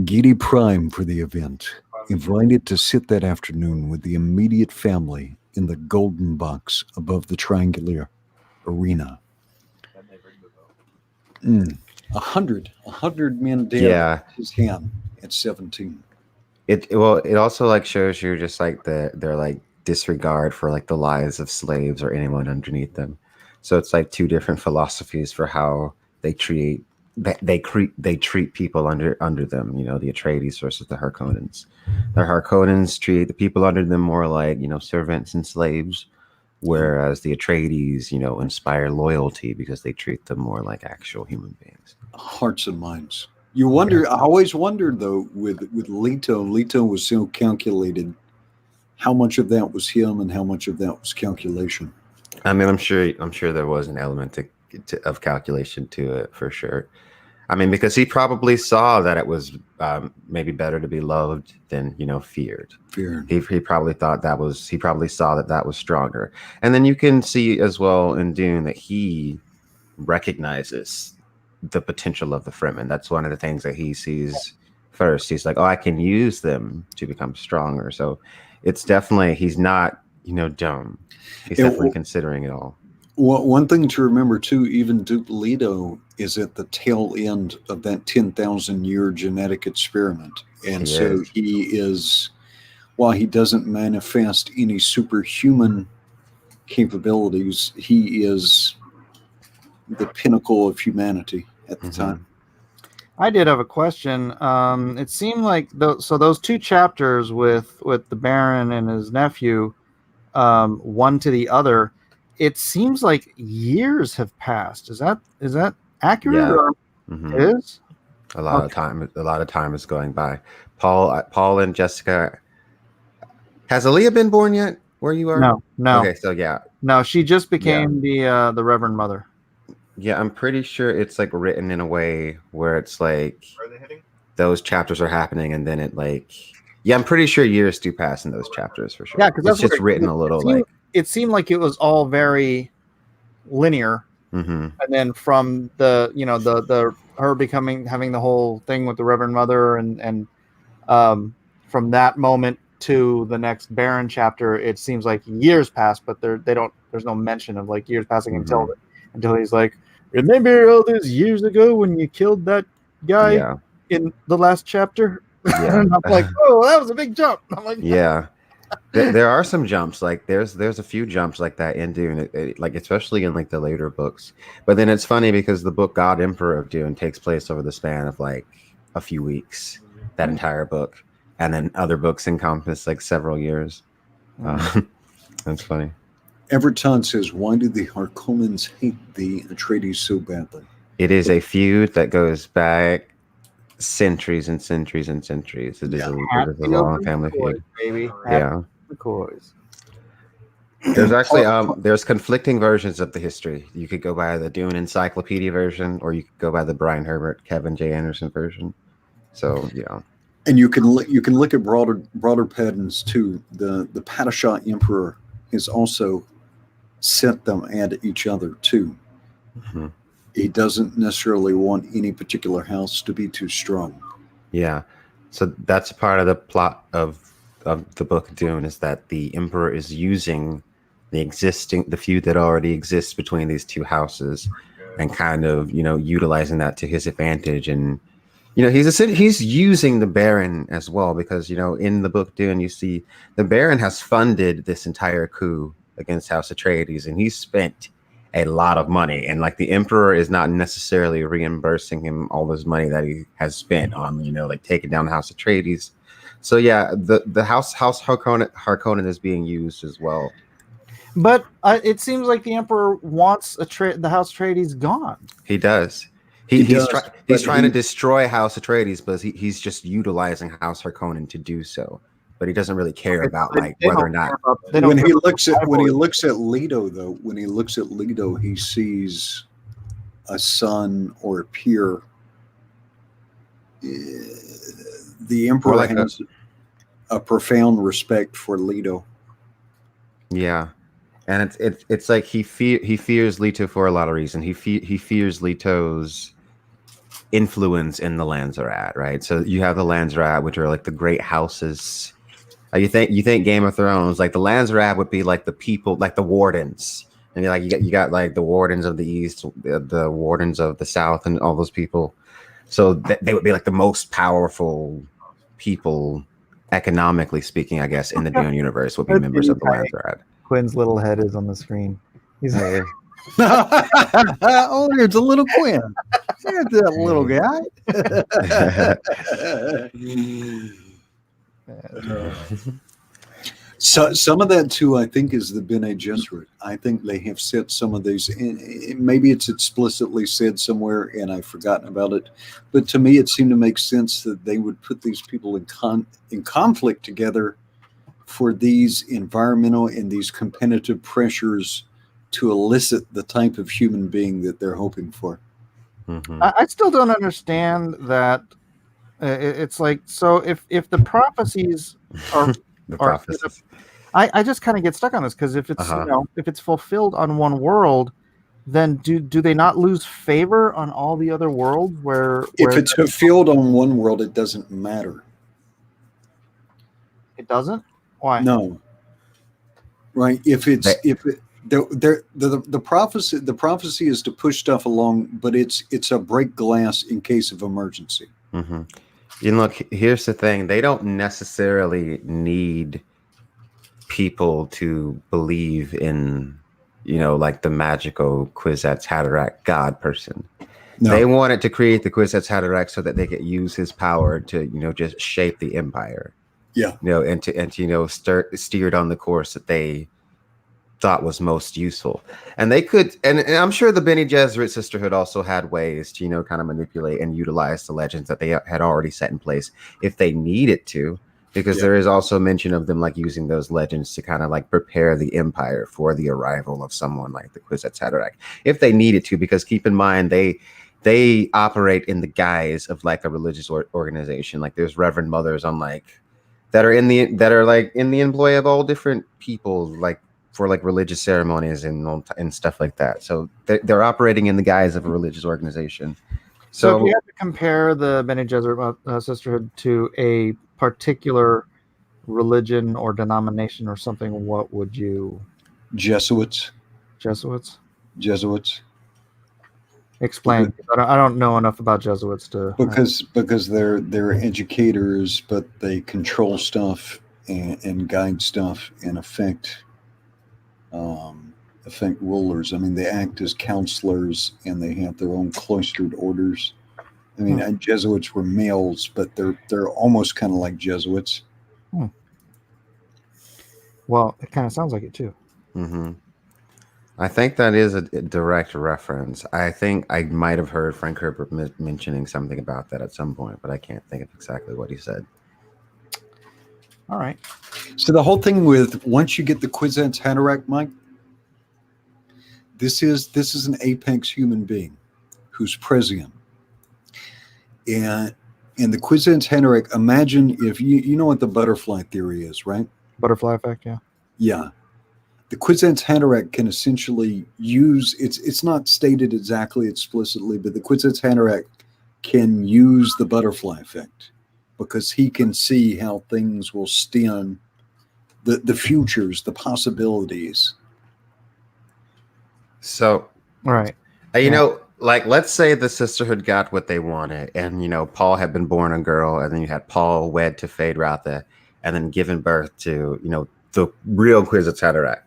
C: Giedi Prime for the event. Invited to sit that afternoon with the immediate family in the golden box above the triangular arena. 100 men dead.
E: Yeah.
C: His hand at 17.
E: It also like shows you just like their like disregard for like the lives of slaves or anyone underneath them. So it's like two different philosophies for how they treat people under them. The Atreides versus the Harkonnens. The Harkonnens treat the people under them more like servants and slaves, whereas the Atreides inspire loyalty because they treat them more like actual human beings.
C: Hearts and minds. You wonder. I always wondered though with Leto. Leto was so calculated. How much of that was him, and how much of that was calculation?
E: I mean, I'm sure there was an element of calculation to it for sure. I mean, because he probably saw that it was maybe better to be loved than feared. He probably thought that was. He probably saw that was stronger. And then you can see as well in Dune that he recognizes the potential of the Fremen. That's one of the things that he sees first. He's like, oh, I can use them to become stronger. So it's definitely, he's not, dumb. He's definitely considering it all.
C: Well, one thing to remember too, even Duke Leto is at the tail end of that 10,000 year genetic experiment. And he is, while he doesn't manifest any superhuman capabilities, he is the pinnacle of humanity at the time.
A: I did have a question. It seemed like those two chapters with the Baron and his nephew, one to the other, it seems like years have passed. Is that accurate?
E: Yeah.
A: Or it is?
E: A lot of time is going by. Paul and Jessica. Has Aaliyah been born yet? Where you are?
A: No.
E: Okay, so yeah.
A: No, she just became the Reverend Mother.
E: Yeah, I'm pretty sure it's like written in a way where it's like those chapters are happening, and then it like I'm pretty sure years do pass in those chapters for sure.
A: Yeah, because
E: it's just written a little like
A: it seemed like it was all very linear,
E: Mm-hmm.
A: and then from the the her having the whole thing with the Reverend Mother, and from that moment to the next Baron chapter, it seems like years pass, but there's no mention of like years passing
E: Mm-hmm.
A: until he's like, remember all those years ago when you killed that guy
E: Yeah.
A: in the last chapter?
E: Yeah.
A: And I'm like, oh, that was a big jump. I'm like,
E: Yeah. There are some jumps, like there's a few jumps like that in Dune, like especially in like the later books. But then it's funny because the book God Emperor of Dune takes place over the span of like a few weeks, that entire book, and then other books encompass like several years. That's funny.
C: Everton says, "Why do the Harkonnens hate the Atreides so badly?"
E: It is a feud that goes back centuries and centuries and centuries. It is
C: Yeah.
E: it is a long family feud.
A: baby.
E: Yeah.
A: McCoys.
E: There's actually there's conflicting versions of the history. You could go by the Dune Encyclopedia version, or you could go by the Brian Herbert, Kevin J. Anderson version. So yeah,
C: And you can look at broader patterns too. The Padishah Emperor has also sent them at each other too.
E: Mhm.
C: He doesn't necessarily want any particular house to be too strong.
E: Yeah. So that's part of the plot of the book Dune, is that the Emperor is using the feud that already exists between these two houses, and kind of utilizing that to his advantage. And he's using the Baron as well, because in the book Dune you see the Baron has funded this entire coup against House Atreides, and he's spent a lot of money, and like the Emperor is not necessarily reimbursing him all this money that he has spent on like taking down House Atreides. So yeah, the House Harkonnen is being used as well.
A: But it seems like the Emperor wants the House Atreides gone.
E: He does. He's trying to destroy House Atreides, but he's just utilizing House Harkonnen to do so. But he doesn't really care about like whether or not.
C: When he looks at Leto, though, when he looks at Leto, he sees a son or a peer. The Emperor
E: like
C: has a profound respect for Leto.
E: Yeah, and it's like he fears Leto for a lot of reasons. He fears Leto's influence in the Lanzarat, right? So you have the Lanzarat, which are like the great houses. You think Game of Thrones, like the Lanzarat would be like the people, like the wardens, and you got like the wardens of the east, the wardens of the south, and all those people. So they would be like the most powerful people, economically speaking, I guess, in the Dune universe, would be members of the Lanzarat.
A: Quinn's little head is on the screen. He's like,
C: Oh, there's a little Quinn. There's that little guy. So some of that too, I think, is the Bene Gesserit. I think they have set some of these, and maybe it's explicitly said somewhere and I've forgotten about it. But to me, it seemed to make sense that they would put these people in conflict together for these environmental and these competitive pressures to elicit the type of human being that they're hoping for.
E: Mm-hmm.
A: I still don't understand that. It's like, so if the prophecies are
E: The prophecies.
A: I just kind of get stuck on this, because if it's if it's fulfilled on one world, then do they not lose favor on all the other worlds where
C: If it's fulfilled on one world, it doesn't matter.
A: it doesn't? Why?
C: No. Right. The prophecy is to push stuff along, but it's a break glass in case of emergency.
E: Mm-hmm. And look, here's the thing: they don't necessarily need people to believe in, like the magical Kwisatz Haderach God person. No. They wanted to create the Kwisatz Haderach so that they could use his power to, just shape the empire.
C: Yeah.
E: And to steer it on the course that they thought was most useful. And they could, and I'm sure the Bene Gesserit Sisterhood also had ways to, kind of manipulate and utilize the legends that they had already set in place if they needed to, because there is also mention of them like using those legends to kind of like prepare the empire for the arrival of someone like the Kwisatz Haderach if they needed to, because keep in mind they operate in the guise of like a religious organization. Like there's Reverend Mothers on like that are in the employ of all different people, like for like religious ceremonies and stuff like that. So they're operating in the guise of a religious organization.
A: So if you had to compare the Bene Gesserit Sisterhood to a particular religion or denomination or something, what would you?
C: Jesuits.
A: Jesuits. Explain. I don't know enough about Jesuits to.
C: Because they're educators, but they control stuff and guide stuff and affect rulers. I mean, they act as counselors and they have their own cloistered orders. I mean, Jesuits were males, but they're almost kind of like Jesuits.
A: Well, it kind of sounds like it too.
E: Mm-hmm. I think that is a direct reference. I think I might have heard Frank Herbert mentioning something about that at some point, but I can't think of exactly what he said.
A: All right.
C: So the whole thing with once you get the Kwisatz Haderach, Mike, this is an apex human being who's prescient. And the Kwisatz Haderach, imagine if you know what the butterfly theory is, right?
A: Butterfly effect, yeah.
C: Yeah. The Kwisatz Haderach can essentially use, it's not stated exactly explicitly, but the Kwisatz Haderach can use the butterfly effect because he can see how things will stem the futures, the possibilities.
E: So,
A: all right.
E: You know, like let's say the sisterhood got what they wanted, and you know, Paul had been born a girl, and then you had Paul wed to Feyd-Rautha, and then given birth to, you know, the real Kwisatz Haderach.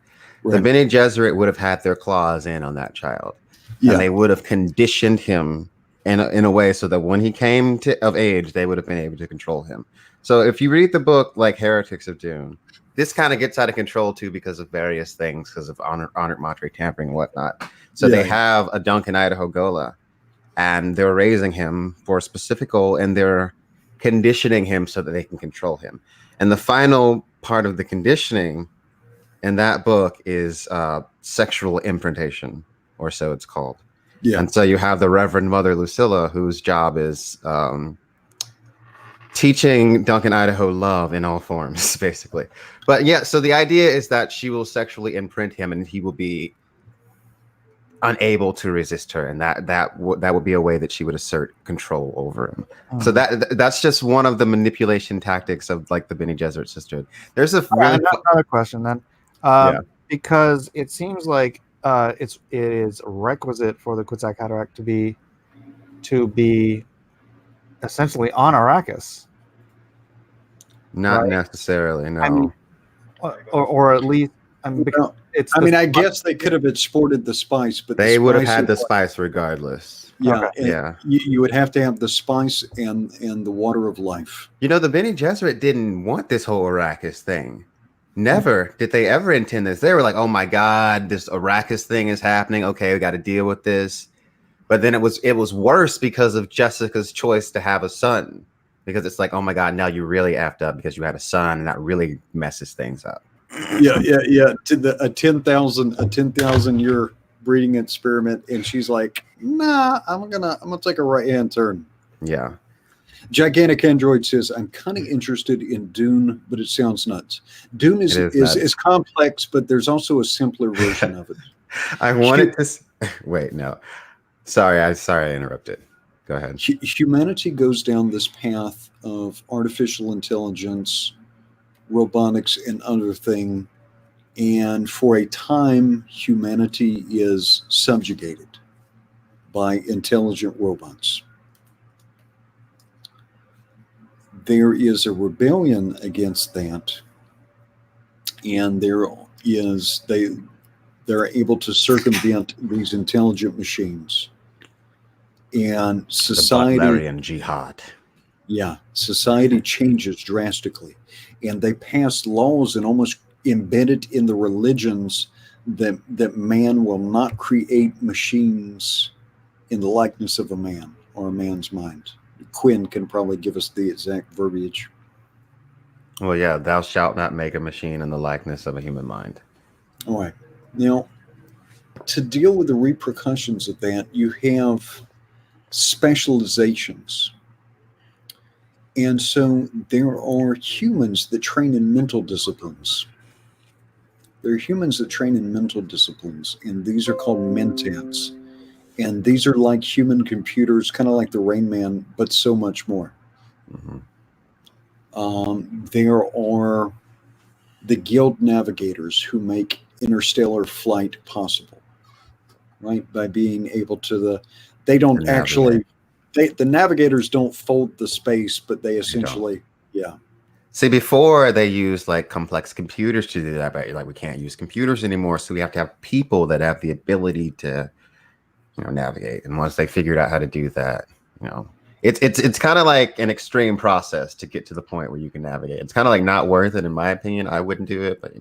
E: Right. The Bene Gesserit would have had their claws in on that child, and they would have conditioned him in a way so that when he came of age, they would have been able to control him. So if you read the book like Heretics of Dune, this kind of gets out of control too because of various things, because of honored Matre tampering and whatnot. So they have a Duncan Idaho Gola, and they're raising him for a specific goal, and they're conditioning him so that they can control him. And the final part of the conditioning in that book is sexual imprintation, or so it's called. Yeah. And so you have the Reverend Mother Lucilla, whose job is teaching Duncan Idaho love in all forms, basically. But yeah, so the idea is that she will sexually imprint him, and he will be unable to resist her, and that would be a way that she would assert control over him. So that's just one of the manipulation tactics of like the Bene Gesserit sisterhood. There's a really
A: another question then, because it seems like it is requisite for the Kwisatz Haderach to be essentially on Arrakis.
E: Not necessarily, no.
A: I mean, or at least
C: I guess they could have exported the spice, but
E: they would have had the spice regardless.
C: Yeah, you would have to have the spice and the water of life.
E: You know, the Bene Gesserit didn't want this whole Arrakis thing. Never did they ever intend this. They were like, "Oh my God, this Arrakis thing is happening. Okay, we got to deal with this." But then it was worse because of Jessica's choice to have a son. Because it's like, oh my God, now you really effed up because you had a son, and that really messes things up.
C: Yeah. To a 10,000 year breeding experiment, and she's like, "Nah, I'm gonna take a right hand turn."
E: Yeah.
C: Gigantic Android says, "I'm kind of interested in Dune, but it sounds nuts." Dune is complex, but there's also a simpler version of it.
E: I wanted to wait. No, sorry, I interrupted. Go ahead.
C: Humanity goes down this path of artificial intelligence, robotics, and other thing, and for a time, humanity is subjugated by intelligent robots. There is a rebellion against that, and they're able to circumvent these intelligent machines. And society,
E: the Butlerian jihad.
C: Yeah, society changes drastically, and they pass laws and almost embed it in the religions that man will not create machines in the likeness of a man or a man's mind. Quinn can probably give us the exact verbiage.
E: Well, yeah, thou shalt not make a machine in the likeness of a human mind.
C: All right. Now, to deal with the repercussions of that, you have specializations. And so there are humans that train in mental disciplines. They're humans that train in mental disciplines, and these are called mentats. And these are like human computers, kind of like the Rain Man, but so much more.
E: Mhm.
C: There are the guild navigators who make interstellar flight possible, right? By being able to they don't
E: To
C: actually, the navigators don't fold the space, but they
E: don't.
C: essentially, yeah.
E: See, before they used like complex computers to do that, but like we can't use computers anymore, so we have to have people that have the ability to, navigate. And once they figured out how to do that, it's kind of like an extreme process to get to the point where you can navigate. It's kind of like not worth it, in my opinion. I wouldn't do it, but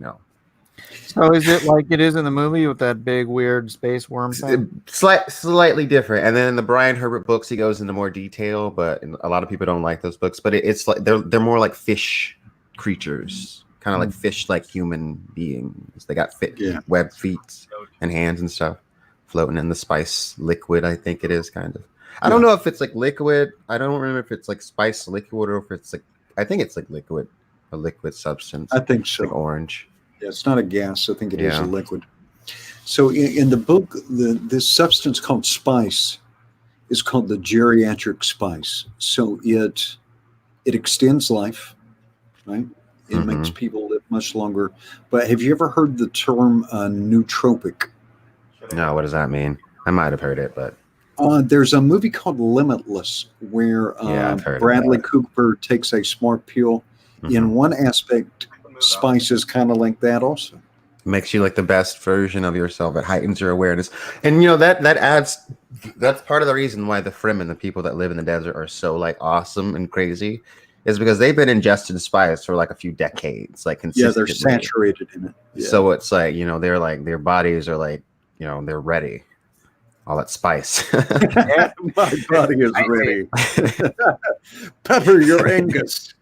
A: So is it like it is in the movie with that big weird space worm thing?
E: slightly different. And then in the Brian Herbert books, he goes into more detail, but a lot of people don't like those books. But it's like they're more like fish creatures, kind of like fish, like human beings. They got webbed feet and hands and stuff floating in the spice liquid. I think it is kind of. I don't know if it's like liquid. I don't remember if it's like spice liquid or if it's like. I think it's like liquid, a liquid substance.
C: I think so.
E: Like orange.
C: Yeah, it's not a gas. I think it is a liquid. So in the book, this substance called spice is called the geriatric spice. So it extends life, right? It makes people live much longer. But have you ever heard the term nootropic?
E: No, what does that mean? I might have heard it, but
C: there's a movie called Limitless where Bradley Cooper takes a smart pill. In one aspect, spice is kind of like that also.
E: Makes you like the best version of yourself. It heightens your awareness. And that adds, that's part of the reason why the Fremen, the people that live in the desert, are so like awesome and crazy, is because they've been ingesting spice for like a few decades, like consistently.
C: Yeah, they're saturated in it. Yeah.
E: So it's like, they're like, their bodies are like, they're ready. All that spice.
C: Yeah, my body is ready. Pepper your Angus.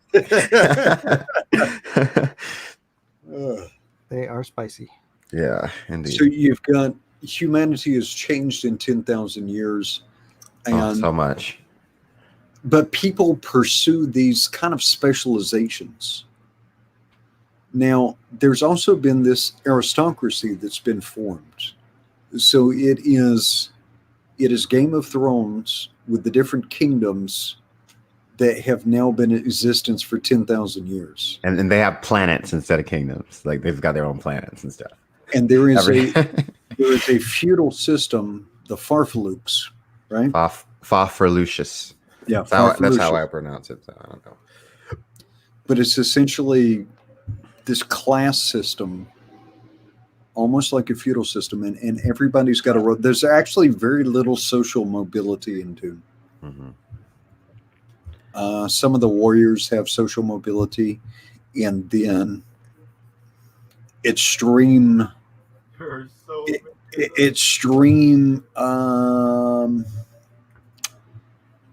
A: They are spicy.
E: Yeah, indeed.
C: So you've got humanity has changed in 10,000 years. And,
E: so much.
C: But people pursue these kind of specializations. Now, there's also been this aristocracy that's been formed. So it is Game of Thrones with the different kingdoms that have now been in existence for 10,000 years.
E: And they have planets instead of kingdoms. Like they've got their own planets and stuff.
C: And there is a feudal system, the Farfaluks, right?
E: Farfalucius.
C: Yeah,
E: that's how I pronounce it. So I don't know.
C: But it's essentially this class system, almost like a feudal system, and everybody's got a role. There's actually very little social mobility in Dune. Some of the warriors have social mobility, and then extreme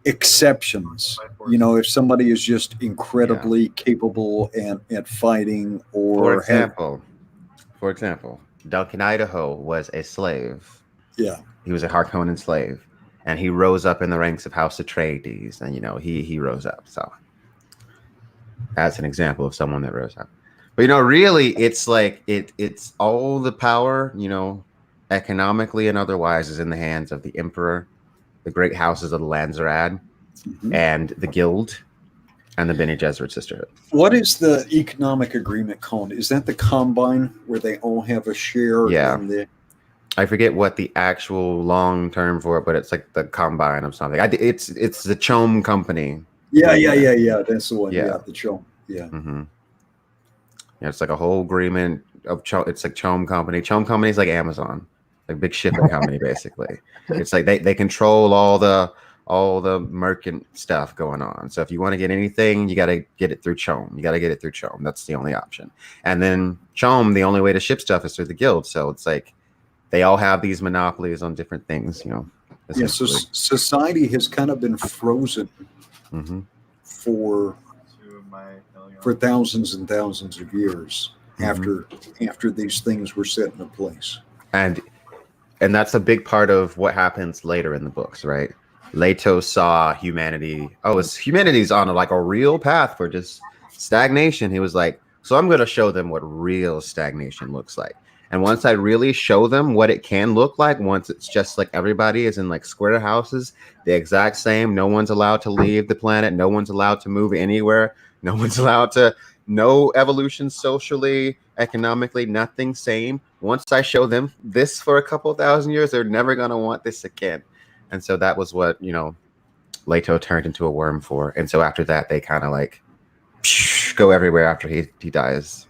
C: exceptions. If somebody is just incredibly capable at fighting, or
E: for example, Duncan Idaho was a slave.
C: Yeah,
E: he was a Harkonnen slave, and he rose up in the ranks of House Atreides, and he rose up. So that's an example of someone that rose up. But really, it's like it's all the power, economically and otherwise, is in the hands of the Emperor, the great houses of the Lanzarad, and the Guild, and the Bene Gesserit Sisterhood.
C: What is the economic agreement called? Is that the Combine, where they all have a share?
E: Yeah.
C: In
E: I forget what the actual long term for it, but it's like the Combine of something. It's the Chom Company.
C: Yeah. That's the one. Yeah, the Chom. Yeah.
E: Yeah, it's like a whole agreement of it's like Chom Company. Chom Company is like Amazon, like big shipping company, basically. It's like they control all the merchant stuff going on. So if you want to get anything, you got to get it through Chom. You got to get it through Chom. That's the only option. And then Chom, the only way to ship stuff is through the Guild. So it's like they all have these monopolies on different things,
C: Yeah, so society has kind of been frozen for thousands and thousands of years after these things were set into place.
E: And that's a big part of what happens later in the books, right? Leto saw humanity. Humanity's on a real path for just stagnation. He was like, So I'm going to show them what real stagnation looks like. And once I really show them what it can look like, once it's just like everybody is in like square houses, the exact same, no one's allowed to leave the planet, no one's allowed to move anywhere, no one's allowed to, no evolution socially, economically, nothing same. Once I show them this for a couple thousand years, they're never going to want this again. And so that was what, Leto turned into a worm for. And so after that, they kind of like go everywhere after he dies.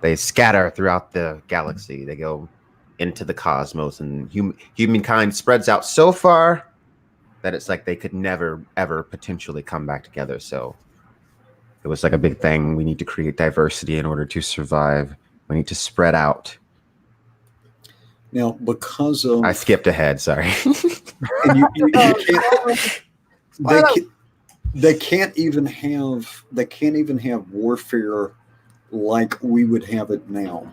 E: They scatter throughout the galaxy. They go into the cosmos, and humankind spreads out so far that it's like they could never, ever potentially come back together. So it was like a big thing. We need to create diversity in order to survive. We need to spread out.
C: Now, because of...
E: I skipped ahead, sorry.
C: And you can't, they can't even have warfare like we would have it now.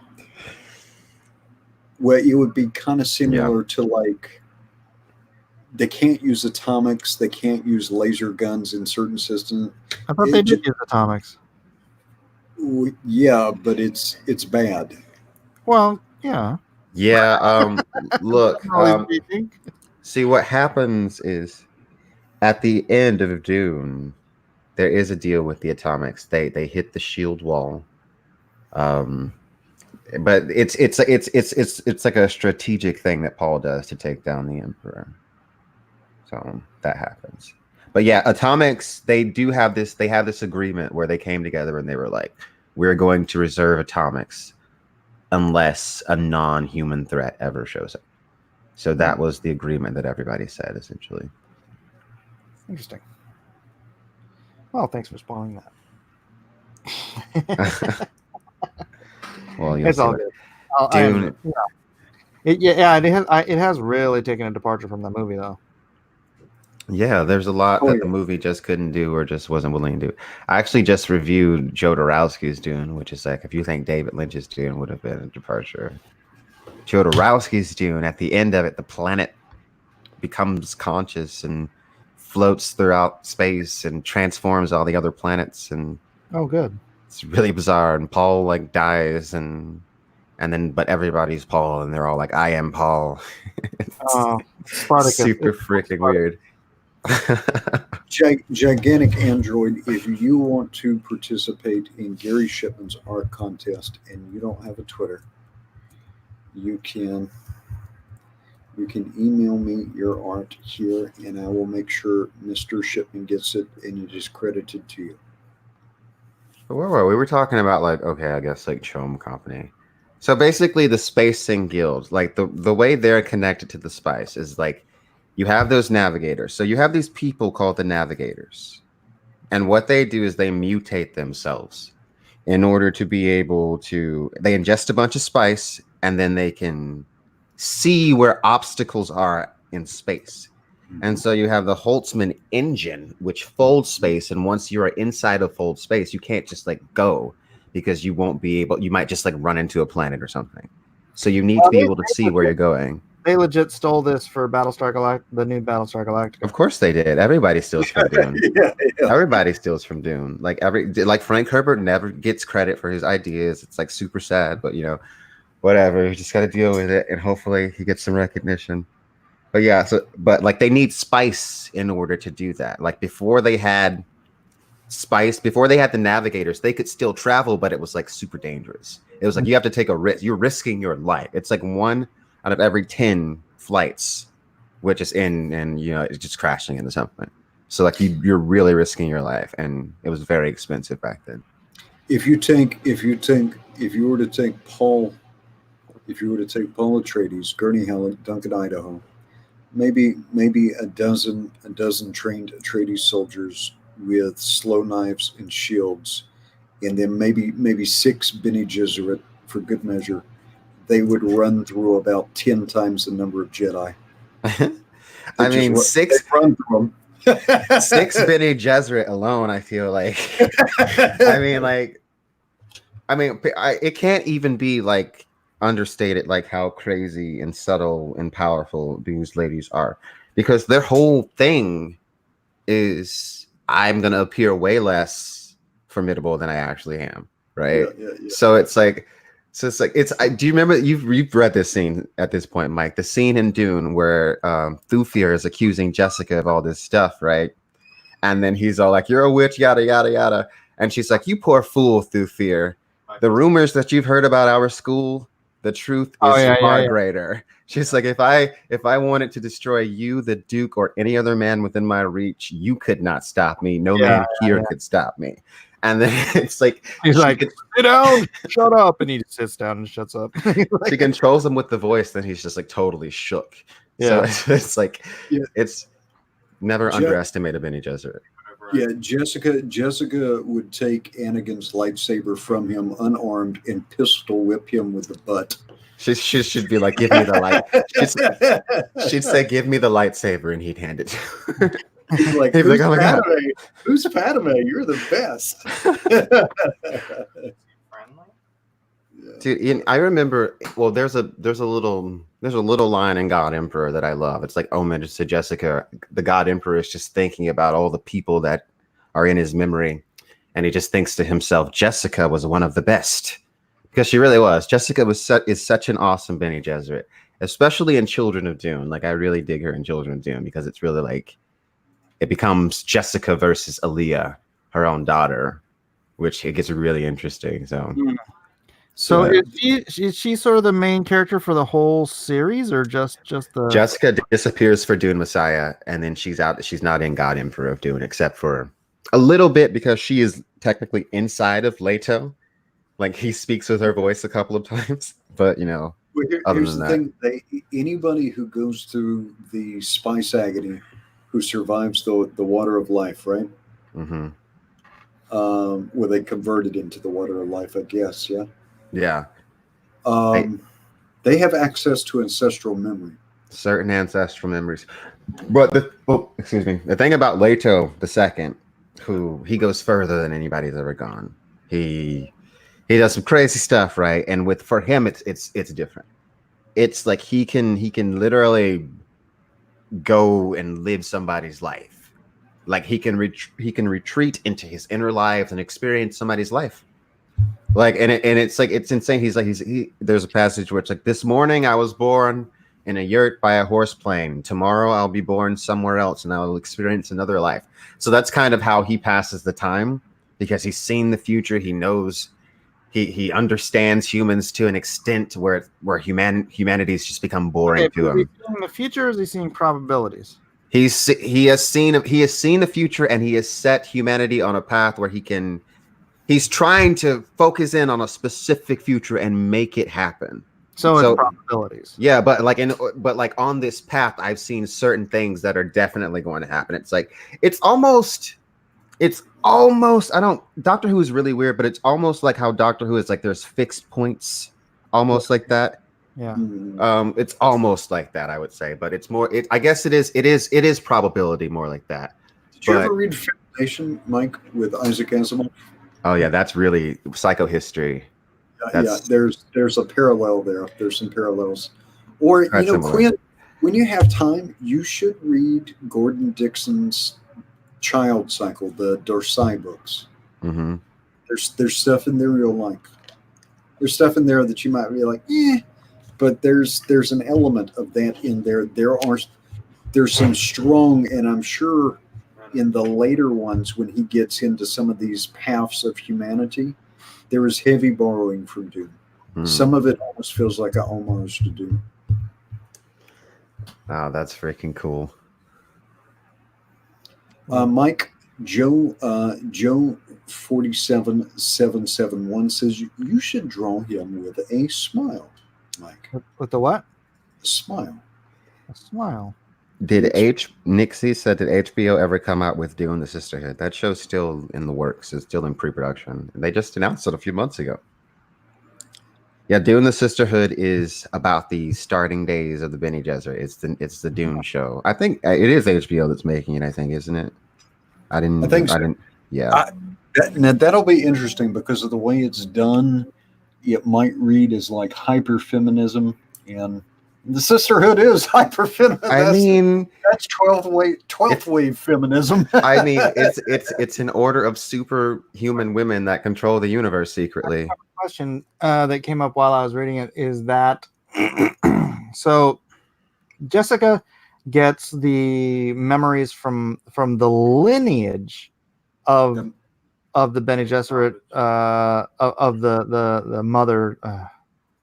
C: Where it would be kind of similar to like, they can't use atomics, they can't use laser guns in certain systems.
A: I thought they did use atomics.
C: Yeah, but it's bad.
A: Well, yeah.
E: Yeah, look, see what happens is at the end of Dune, there is a deal with the atomics. They hit the shield wall. But it's like a strategic thing that Paul does to take down the Emperor. So that happens. But yeah, atomics, they have this agreement where they came together and they were like, we're going to reserve atomics unless a non-human threat ever shows up. So that was the agreement that everybody said, essentially.
A: Interesting. Well, thanks for spoiling that.
E: Well,
A: it's all good.
E: Dune.
A: It has really taken a departure from that movie, though.
E: Yeah, there's a lot that the movie just couldn't do or just wasn't willing to do. I actually just reviewed Jodorowsky's Dune, which is like, if you think David Lynch's Dune would have been a departure, Jodorowsky's Dune, at the end of it, the planet becomes conscious and floats throughout space and transforms all the other planets, and
A: oh, good.
E: It's really bizarre. And Paul like dies, and then but everybody's Paul, and they're all like, "I am Paul."
A: Spartacus.
E: Super freaking weird.
C: Gigantic Android, if you want to participate in Gary Shipman's art contest and you don't have a Twitter, you can email me your art here, and I will make sure Mr. Shipman gets it, and it is credited to you.
E: Where were we? We were talking about like, okay, I guess like Chom Company. So basically the Spacing Guild, like the way they're connected to the spice is like, you have those navigators. So you have these people called the navigators. And what they do is they mutate themselves in order to be able to, they ingest a bunch of spice, and then they can see where obstacles are in space. And so you have the Holtzman engine, which folds space. And once you are inside of fold space, you can't just like go, because you won't be able, you might just like run into a planet or something. So you need to be able to see where you're going.
A: They legit stole this for Battlestar Galactica, the new Battlestar Galactica.
E: Of course they did. Everybody steals from Dune.
C: Yeah.
E: Everybody steals from Dune. Like Frank Herbert never gets credit for his ideas. It's like super sad, but whatever. You just got to deal with it, and hopefully he gets some recognition. But yeah, but like they need spice in order to do that. Like before they had spice, before they had the navigators, they could still travel, but it was like super dangerous. It was like you have to take a risk. You're risking your life. It's like 1 out of every 10 flights, which is it's just crashing into something. So like you're really risking your life, and it was very expensive back then.
C: If you were to take Paul Atreides, Gurney Helen, Duncan, Idaho, maybe a dozen trained Atreides soldiers with slow knives and shields, and then maybe 6 Bene Gesserit for good measure, they would run through about 10 times the number of Jedi.
E: I mean, 6
C: run through them.
E: 6 Bene Gesserit alone, I feel like. It can't even be like understated like how crazy and subtle and powerful these ladies are, because their whole thing is, I'm gonna appear way less formidable than I actually am, right?
C: Yeah.
E: So it's like do you remember you've read this scene at this point, Mike? The scene in Dune where Thufir is accusing Jessica of all this stuff, right? And then he's all like, "You're a witch, yada yada yada," and she's like, "You poor fool, Thufir. The rumors that you've heard about our school, the truth is far greater." She's like, if I wanted to destroy you, the Duke, or any other man within my reach, you could not stop me. No man here could stop me. And then it's like
A: he's like, sit down, shut up, and he just sits down and shuts up.
E: She controls him with the voice, then he's just like totally shook. So it's like it's never underestimate a Bene Gesserit.
C: Yeah, Jessica would take Anakin's lightsaber from him unarmed and pistol whip him with the butt.
E: She should be like, "Give me the light." She'd say, "Give me the lightsaber," and he'd hand it to her.
C: Like,
E: he'd be like, "Oh my God,
C: who's Padme? You're the best."
E: Dude, I remember. Well, there's a little line in God Emperor that I love. It's like homage to Jessica. The God Emperor is just thinking about all the people that are in his memory, and he just thinks to himself, Jessica was one of the best, because she really was. Jessica is such an awesome Bene Gesserit, especially in Children of Dune. Like, I really dig her in Children of Dune because it's really like it becomes Jessica versus Aaliyah, her own daughter, which it gets really interesting. So
A: is she sort of the main character for the whole series, or just the
E: Jessica disappears for Dune Messiah, and then she's not in God Emperor of Dune, except for a little bit because she is technically inside of Leto. Like, he speaks with her voice a couple of times, but
C: here's the thing: anybody who goes through the spice agony, who survives the water of life, right?
E: Mm-hmm.
C: Where they converted into the water of life, I guess. Yeah.
E: Yeah.
C: They have access to ancestral memory.
E: Certain ancestral memories. But the thing about Leto II, who he goes further than anybody's ever gone. He does some crazy stuff, right? And for him it's different. It's like he can literally go and live somebody's life. Like, he can retreat into his inner life and experience somebody's life. Like, and it's like, it's insane. There's a passage where it's like, this morning I was born in a yurt by a horse plane. Tomorrow I'll be born somewhere else and I will experience another life. So that's kind of how he passes the time, because he's seen the future. He knows, he understands humans to an extent where humanity's just become boring to him.
A: Is he seeing the future, or is he seeing probabilities?
E: He has seen the future, and he has set humanity on a path where he's trying to focus in on a specific future and make it happen.
A: So it's probabilities.
E: Yeah, but on this path, I've seen certain things that are definitely going to happen. It's like it's almost Doctor Who is really weird, but it's almost like how Doctor Who is like there's fixed points, almost like that.
A: Yeah.
E: It's almost like that, I would say, but it's more. I guess it is probability more like that.
C: Did you ever read Foundation, Mike, with Isaac Asimov?
E: Oh yeah, that's really psychohistory.
C: Yeah, there's a parallel there. There's some parallels. Or Quinn, when you have time, you should read Gordon Dixon's Child Cycle, the Dorsai books.
E: Mm-hmm.
C: There's stuff in there you'll like. There's stuff in there that you might be like, but there's an element of that in there. There's some strong, and I'm sure in the later ones, when he gets into some of these paths of humanity, there is heavy borrowing from Dune. Some of it almost feels like a homage to Dune.
E: Wow, that's freaking cool.
C: Mike, Joe 47771 says you should draw him with a smile, Mike.
A: With the what?
C: A smile.
A: A smile.
E: Nixie said, did HBO ever come out with Dune the Sisterhood? That show's still in the works. It's still in pre-production. They just announced it a few months ago. Yeah, Dune the Sisterhood is about the starting days of the Bene Gesserit. It's the Dune show. I think it is HBO that's making it, I think, isn't it? I think so. Yeah.
C: Now that'll be interesting because of the way it's done. It might read as like hyper feminism, and The sisterhood is hyperfeminism.
E: I mean,
C: that's 12th wave feminism.
E: I mean, it's an order of superhuman women that control the universe secretly.
A: Question that came up while I was reading it is that so Jessica gets the memories from the lineage of the Bene Gesserit, of the mother,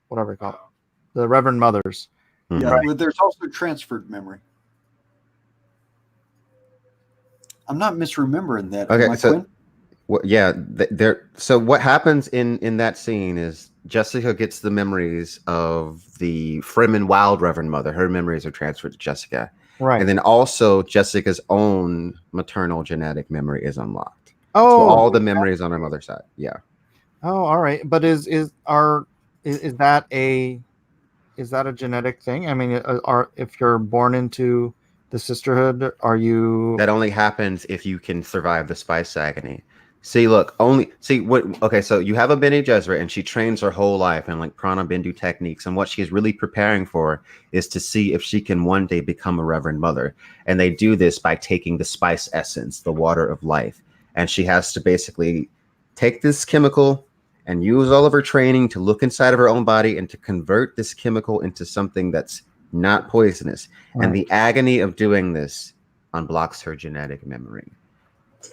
A: whatever you call it, the Reverend Mothers.
C: Yeah,
A: Right.
C: but there's also transferred memory. I'm not misremembering that.
E: Okay,
C: Am I,
E: so
C: Quinn?
E: So what happens in that scene is Jessica gets the memories of the Fremen Wild Reverend Mother. Her memories are transferred to Jessica,
A: Right.
E: and then also Jessica's own maternal genetic memory is unlocked.
A: Oh,
E: so all the memories on her mother's side. Yeah.
A: Oh, all right. But is that a genetic thing? I mean, if you're born into the sisterhood, are you?
E: That only happens if you can survive the spice agony. Okay, so you have a Bene Gesserit and she trains her whole life in like prana bindu techniques, and what she's really preparing for is to see if she can one day become a Reverend Mother. And they do this by taking the spice essence, the water of life, and she has to basically take this chemical and use all of her training to look inside of her own body and to convert this chemical into something that's not poisonous. Right. And the agony of doing this unblocks her genetic memory.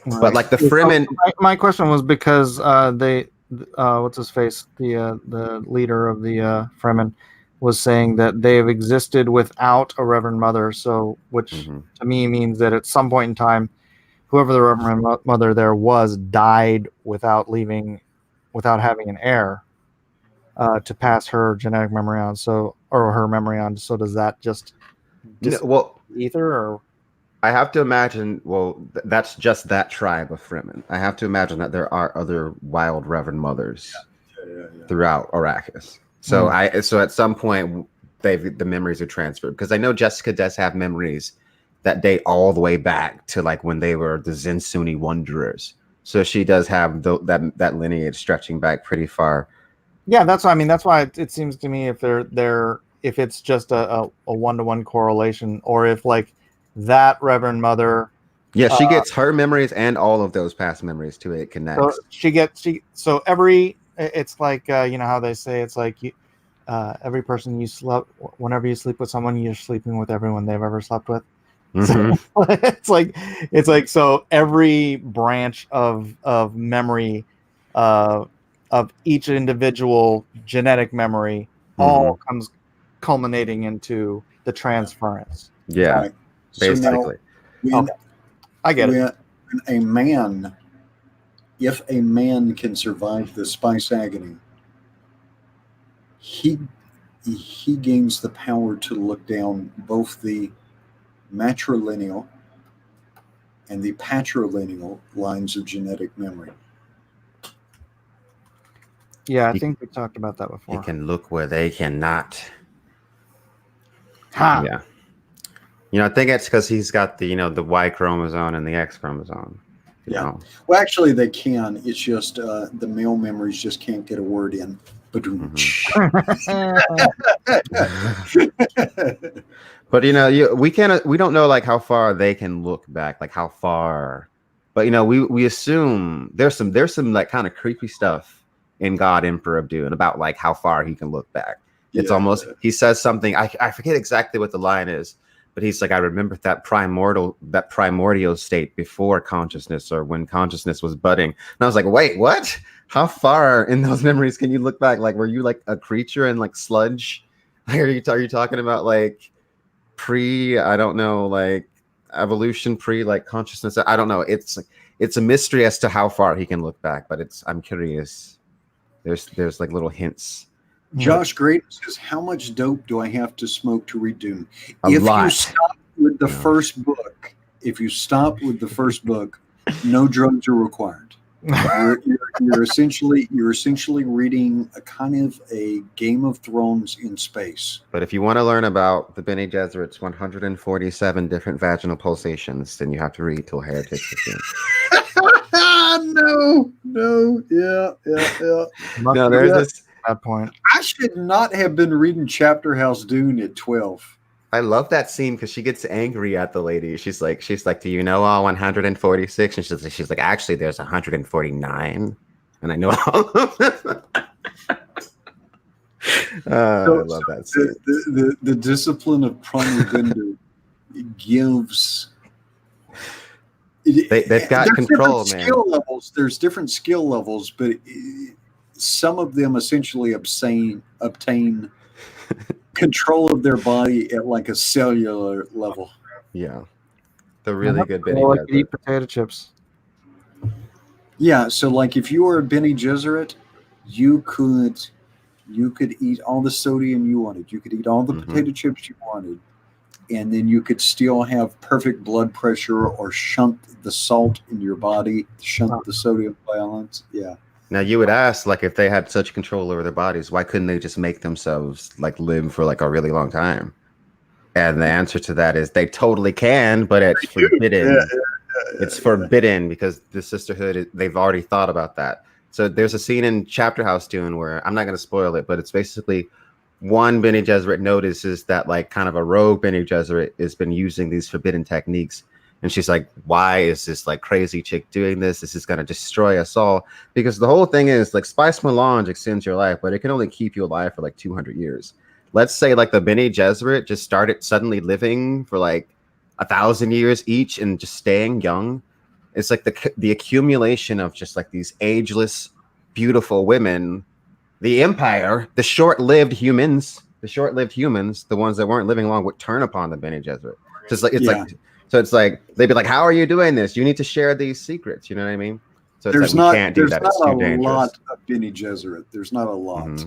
E: Right. But like the Fremen,
A: my question was because what's his face, the leader of the Fremen was saying that they have existed without a Reverend Mother. So, which to me means that at some point in time, whoever the Reverend Mother there was died without having an heir to pass her genetic memory on. So, or her memory on. So, does that just ether or?
E: I have to imagine, that's just that tribe of Fremen. I have to imagine that there are other wild Reverend Mothers throughout Arrakis. So so at some point the memories are transferred, because I know Jessica does have memories that date all the way back to like when they were the Zinsuni Wanderers. So she does have that lineage stretching back pretty far.
A: Yeah, that's what I mean. That's why it seems to me if if it's just a 1-to-1 correlation, or if like that Reverend Mother,
E: she gets her memories and all of those past memories to it connects.
A: So it's like you know how they say it's like every person whenever you sleep with someone, you're sleeping with everyone they've ever slept with. So it's like so every branch of memory of each individual genetic memory all comes culminating into the transference.
E: Yeah.
C: Right.
E: Basically.
C: So now,
A: I get it.
C: If a man can survive the spice agony, he gains the power to look down both the matrilineal and the patrilineal lines of genetic memory.
A: Yeah, I think we talked about that before.
E: He can look where they cannot.
A: Yeah.
E: You know, I think it's because he's got the Y chromosome and the X chromosome. You know?
C: Well, actually, they can. It's just the male memories just can't get a word in.
E: But we don't know like how far they can look back, like how far. But we assume there's some like kind of creepy stuff in God Emperor of Dune about like how far he can look back. It's almost he says something. I forget exactly what the line is. But he's like, I remember that primordial state before consciousness, or when consciousness was budding. And I was like, wait, what? How far in those memories can you look back? Like, were you like a creature in like sludge? Like, are you talking about like I don't know, like evolution, like consciousness? I don't know. It's a mystery as to how far he can look back, but I'm curious. There's like little hints.
C: Josh Graydon says, how much dope do I have to smoke to read Dune?
E: If you
C: stop with the first book, no drugs are required. You're essentially reading a kind of a Game of Thrones in space.
E: But if you want to learn about the Bene Gesserit's 147 different vaginal pulsations, then you have to read Till Heretic 15.
C: No. Yeah.
E: No, there's this.
A: that point.
C: I should not have been reading Chapter House Dune at 12.
E: I love that scene because she gets angry at the lady. She's like, do you know all 146? And she's like, actually, there's 149, and I know all of them. I love that scene.
C: The discipline of Prime Bender gives.
E: They've got control, man.
C: Skill levels. There's different skill levels, but some of them essentially obtain control of their body at like a cellular level.
E: Yeah, they're really good. Benny
A: Like
E: Gesserit.
A: eat potato chips.
C: Yeah, so like if you were a Benny Gesserit, you could eat all the sodium you wanted. You could eat all the potato chips you wanted. And then you could still have perfect blood pressure or shunt the salt in your body, shunt the sodium balance. Yeah.
E: Now you would ask, like, if they had such control over their bodies, why couldn't they just make themselves like live for like a really long time? And the answer to that is they totally can, but it's forbidden. It's forbidden because the sisterhood, they've already thought about that. So there's a scene in Chapter House Dune where I'm not going to spoil it, but it's basically one Bene Gesserit notices that like kind of a rogue Bene Gesserit has been using these forbidden techniques. And she's like, why is this like crazy chick doing this? This is going to destroy us all. Because the whole thing is like spice melange extends your life, but it can only keep you alive for like 200 years. Let's say like the Bene Gesserit just started suddenly living for like 1,000 years each and just staying young. It's like the accumulation of just like these ageless, beautiful women. The Empire, the short-lived humans, the ones that weren't living long, would turn upon the Bene Gesserit. So it's like they'd be like, "How are you doing this? You need to share these secrets." You know what I mean? So it's
C: there's
E: like,
C: not,
E: we can't do that. It's too dangerous.
C: There's not a lot of Bene Gesserit. There's not a lot.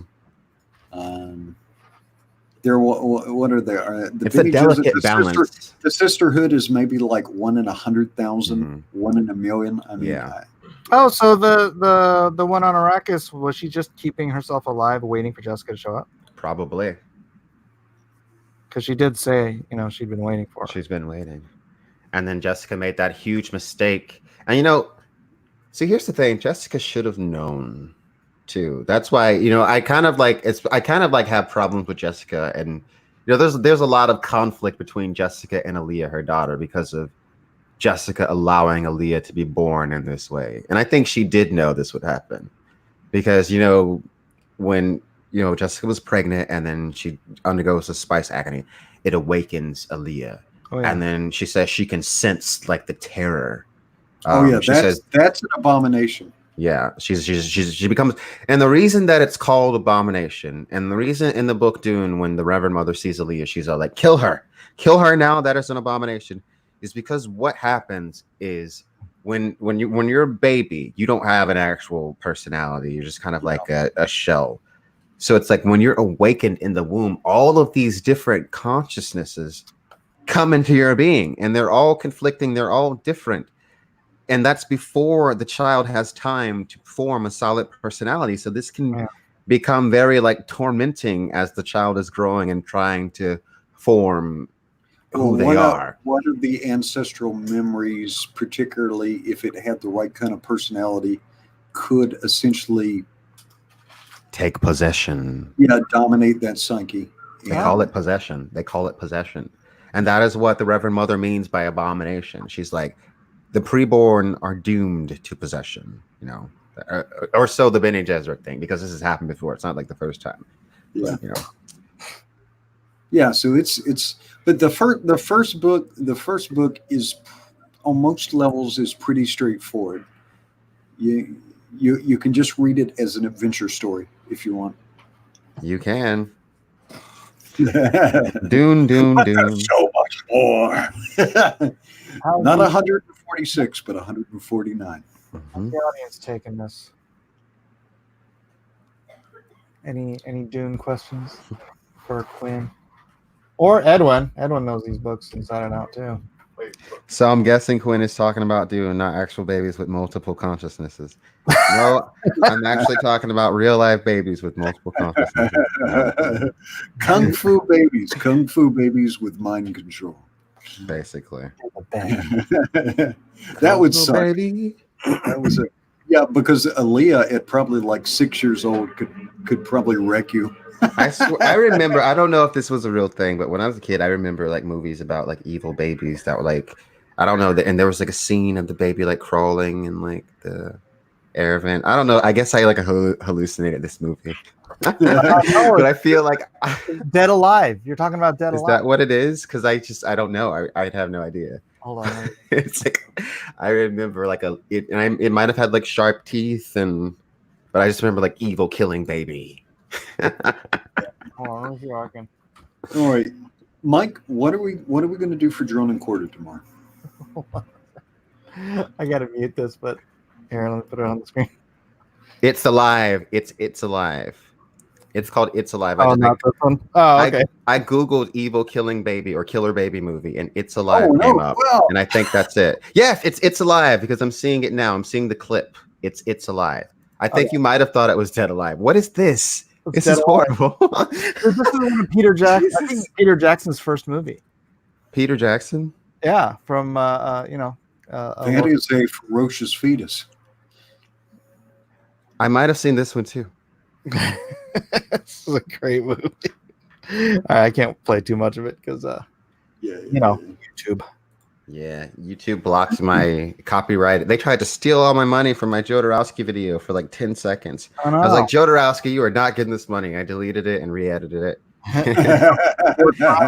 C: What are there?
E: It's a delicate balance.
C: The sisterhood is maybe like 1 in 100,000, 1 in a million. I mean,
E: yeah.
A: Oh, so the one on Arrakis, was she just keeping herself alive, waiting for Jessica to show up?
E: Probably.
A: Because she did say, she'd been waiting for her.
E: She's been waiting. And then Jessica made that huge mistake. And, see, here's the thing. Jessica should have known, too. That's why, I kind of have problems with Jessica. And, there's a lot of conflict between Jessica and Aaliyah, her daughter, because of Jessica allowing Aaliyah to be born in this way. And I think she did know this would happen because, when, Jessica was pregnant and then she undergoes a spice agony, it awakens Aaliyah. Oh, yeah. And then she says she can sense like the terror.
C: That's an abomination.
E: Yeah, she becomes, and the reason that it's called abomination, and the reason in the book Dune, when the Reverend Mother sees Aaliyah, she's all like, kill her now, that is an abomination. Is because what happens is when you're a baby, you don't have an actual personality. You're just kind of like a shell. So it's like when you're awakened in the womb, all of these different consciousnesses come into your being, and they're all conflicting. They're all different. And that's before the child has time to form a solid personality. So this can become very like tormenting as the child is growing and trying to form who they are.
C: One of the ancestral memories, particularly if it had the right kind of personality, could essentially
E: take possession.
C: Yeah, dominate that psyche.
E: They call it possession. And that is what the Reverend Mother means by abomination. She's like, the preborn are doomed to possession, or so the Bene Gesserit thing, because this has happened before. It's not like the first time.
C: Yeah. Yeah, so it's but the first book is on most levels is pretty straightforward. You can just read it as an adventure story if you want.
E: You can. Dune.
C: So much more. Not 146, but 149.
A: How's the audience taking this? Any Dune questions for Quinn? Or Edwin. Edwin knows these books inside and out too.
E: So I'm guessing Quinn is talking about Dune, not actual babies with multiple consciousnesses. No, I'm actually talking about real life babies with multiple consciousnesses.
C: Kung fu babies with mind control.
E: Basically.
C: That would suck. Baby. That was because Aaliyah at probably like 6 years old could could probably wreck you.
E: I remember. I don't know if this was a real thing, but when I was a kid, I remember like movies about like evil babies that were like, I don't know, and there was like a scene of the baby like crawling in like the air vent. I don't know. I guess I like hallucinated this movie, but I feel like
A: Dead Alive. You're talking about Dead
E: is
A: Alive.
E: that what it is? Because I don't know. I'd have no idea.
A: Hold on.
E: It's like I remember like it might have had like sharp teeth but I just remember like evil killing baby.
A: Hold on. Let me see what I can.
C: All right, Mike. What are we going to do for Drone and Quarter tomorrow?
A: I gotta mute this, but here, let me put it on the screen.
E: It's alive. It's alive. It's called It's Alive.
A: Oh, not this one. Oh, okay.
E: I googled evil killing baby or killer baby movie, and It's Alive
C: Oh,
E: came
C: no,
E: up,
C: well.
E: and I think that's it. Yeah, it's alive because I'm seeing it now. I'm seeing the clip. It's alive. I think you might have thought it was Dead Alive. What is this? This is horrible.
A: This is one of Peter Jackson. I think Peter Jackson's first movie.
E: Peter Jackson?
A: Yeah, from
C: That is a ferocious fetus.
E: I might have seen this one too.
A: This is a great movie. I can't play too much of it because YouTube.
E: Yeah, YouTube blocks my copyright. They tried to steal all my money from my Jodorowsky video for like 10 seconds. I was like, Jodorowsky, you are not getting this money. I deleted it and re-edited it.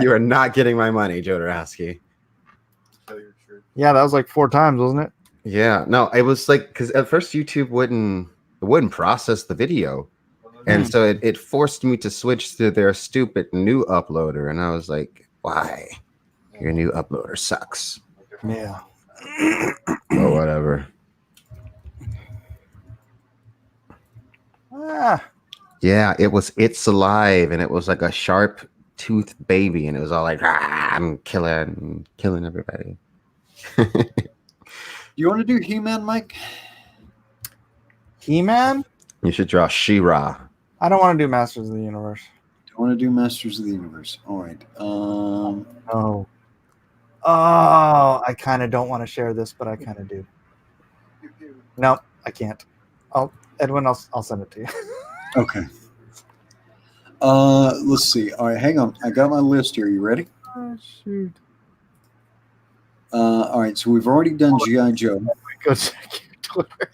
E: You are not getting my money, Jodorowsky.
A: Yeah, that was like 4 times, wasn't it?
E: Yeah, no, it was like because at first YouTube wouldn't process the video, and so it forced me to switch to their stupid new uploader, and I was like, why? Your new uploader sucks.
A: Yeah.
E: Or whatever. Yeah, It's Alive, and it was like a sharp toothed baby, and it was all like, I'm killing everybody.
C: You want to do He-Man, Mike?
A: He-Man?
E: You should draw She-Ra.
A: I don't want to do Masters of the Universe.
C: Don't want to do Masters of the Universe. All right.
A: Oh, I kind of don't want to share this, but I kind of do. No, I can't. Edwin, I'll send it to you.
C: Okay. Let's see. All right, hang on. I got my list here. You ready?
A: Oh, shoot.
C: All right, so we've already done G.I. Joe.
A: Go check your Twitter.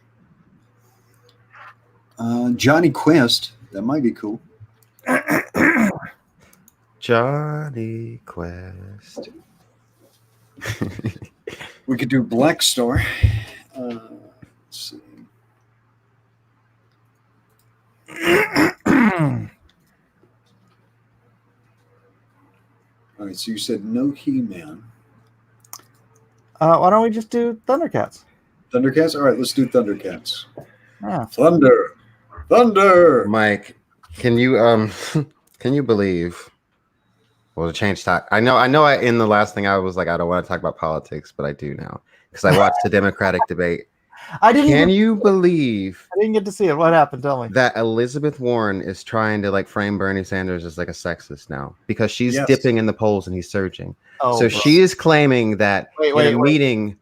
C: Johnny Quest. That might be cool.
E: Johnny Quest.
C: We could do Black Star. Let's see. All right, so you said no He-Man.
A: Why don't we just do Thundercats?
C: Thundercats? All right, let's do Thundercats.
A: Yeah.
C: Thunder!
E: Mike, can you believe? Well, to change talk. I know. In the last thing, I was like, I don't want to talk about politics, but I do now because I watched the Democratic debate. Can you believe?
A: I didn't get to see it. What happened? Tell me.
E: That Elizabeth Warren is trying to like frame Bernie Sanders as like a sexist now because she's dipping in the polls and he's surging. Oh, so she is claiming that in a meeting.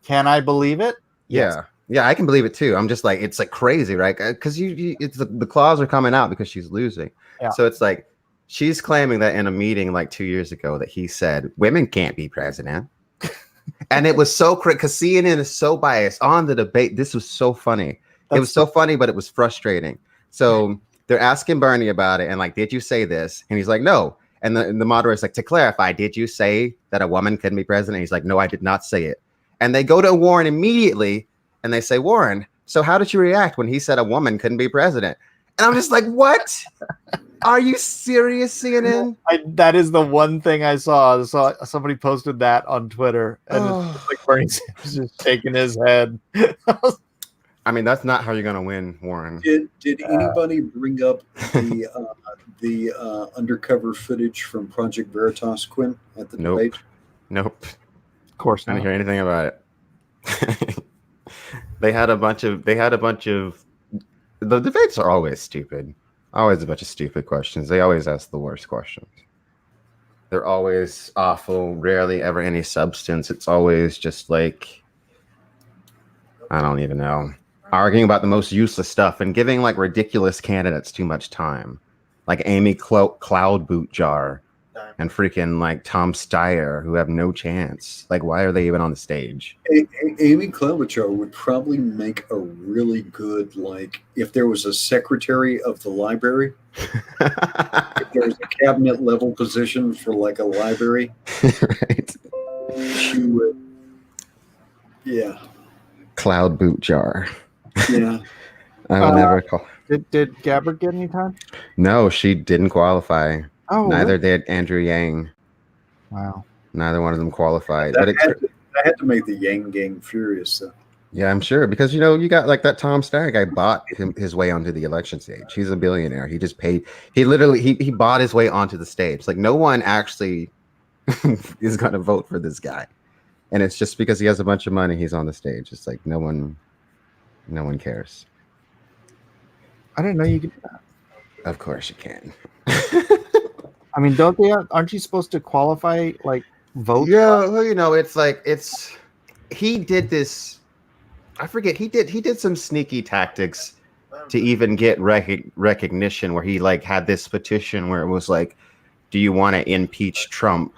A: Can I believe it?
E: Yeah. Yeah, I can believe it too. I'm just like, it's like crazy, right? Because it's the claws are coming out because she's losing. Yeah. So it's like she's claiming that in a meeting like 2 years ago that he said women can't be president, and it was so crazy because CNN is so biased on the debate. This was so funny. It was so funny, but it was frustrating. So they're asking Bernie about it and like, did you say this? And he's like, no. And the moderator's like, to clarify, did you say that a woman couldn't be president? And he's like, no, I did not say it. And they go to Warren immediately. And they say, Warren, so how did you react when he said a woman couldn't be president? And I'm just like, what? Are you serious, CNN?
A: That is the one thing I saw. Somebody posted that on Twitter. And it's like Bernie Sanders just shaking his head.
E: I mean, that's not how you're going to win, Warren.
C: Did anybody bring up the undercover footage from Project Veritas, Quinn, at the debate?
E: Nope.
A: Of course not.
E: I didn't hear anything about it. They had a bunch of the debates are always stupid. Always a bunch of stupid questions. They always ask the worst questions. They're always awful, rarely ever any substance. It's always just like, I don't even know. arguing about the most useless stuff and giving like ridiculous candidates too much time, like Amy Cloud Boot Jar and freaking like Tom Steyer, who have no chance. Like, why are they even on the stage?
C: Amy Klobuchar would probably make a really good, like, if there was a secretary of the library, if there was a cabinet level position for like a library,
E: Right.
C: she would. Yeah.
E: Cloud Boot Jar.
C: Yeah.
E: I would never call.
A: Did Gabbard get any time?
E: No, she didn't qualify.
A: Oh,
E: Neither
A: really?
E: did Andrew Yang.
A: Wow.
E: Neither one of them qualified.
C: That
E: But
C: had to make the Yang gang furious, though.
E: yeah, I'm sure, because you got like that Tom Steyer guy bought his way onto the election stage. He's a billionaire. He just paid. He literally he bought his way onto the stage. Like, no one actually is going to vote for this guy, and it's just because he has a bunch of money. He's on the stage. It's like no one cares.
A: I didn't know you could do that.
E: Of course you can.
A: I mean, don't they? Aren't you supposed to qualify, like, vote?
E: Yeah, well, it's like he did this. I forget. He did some sneaky tactics to even get recognition, where he like had this petition where it was like, do you want to impeach Trump?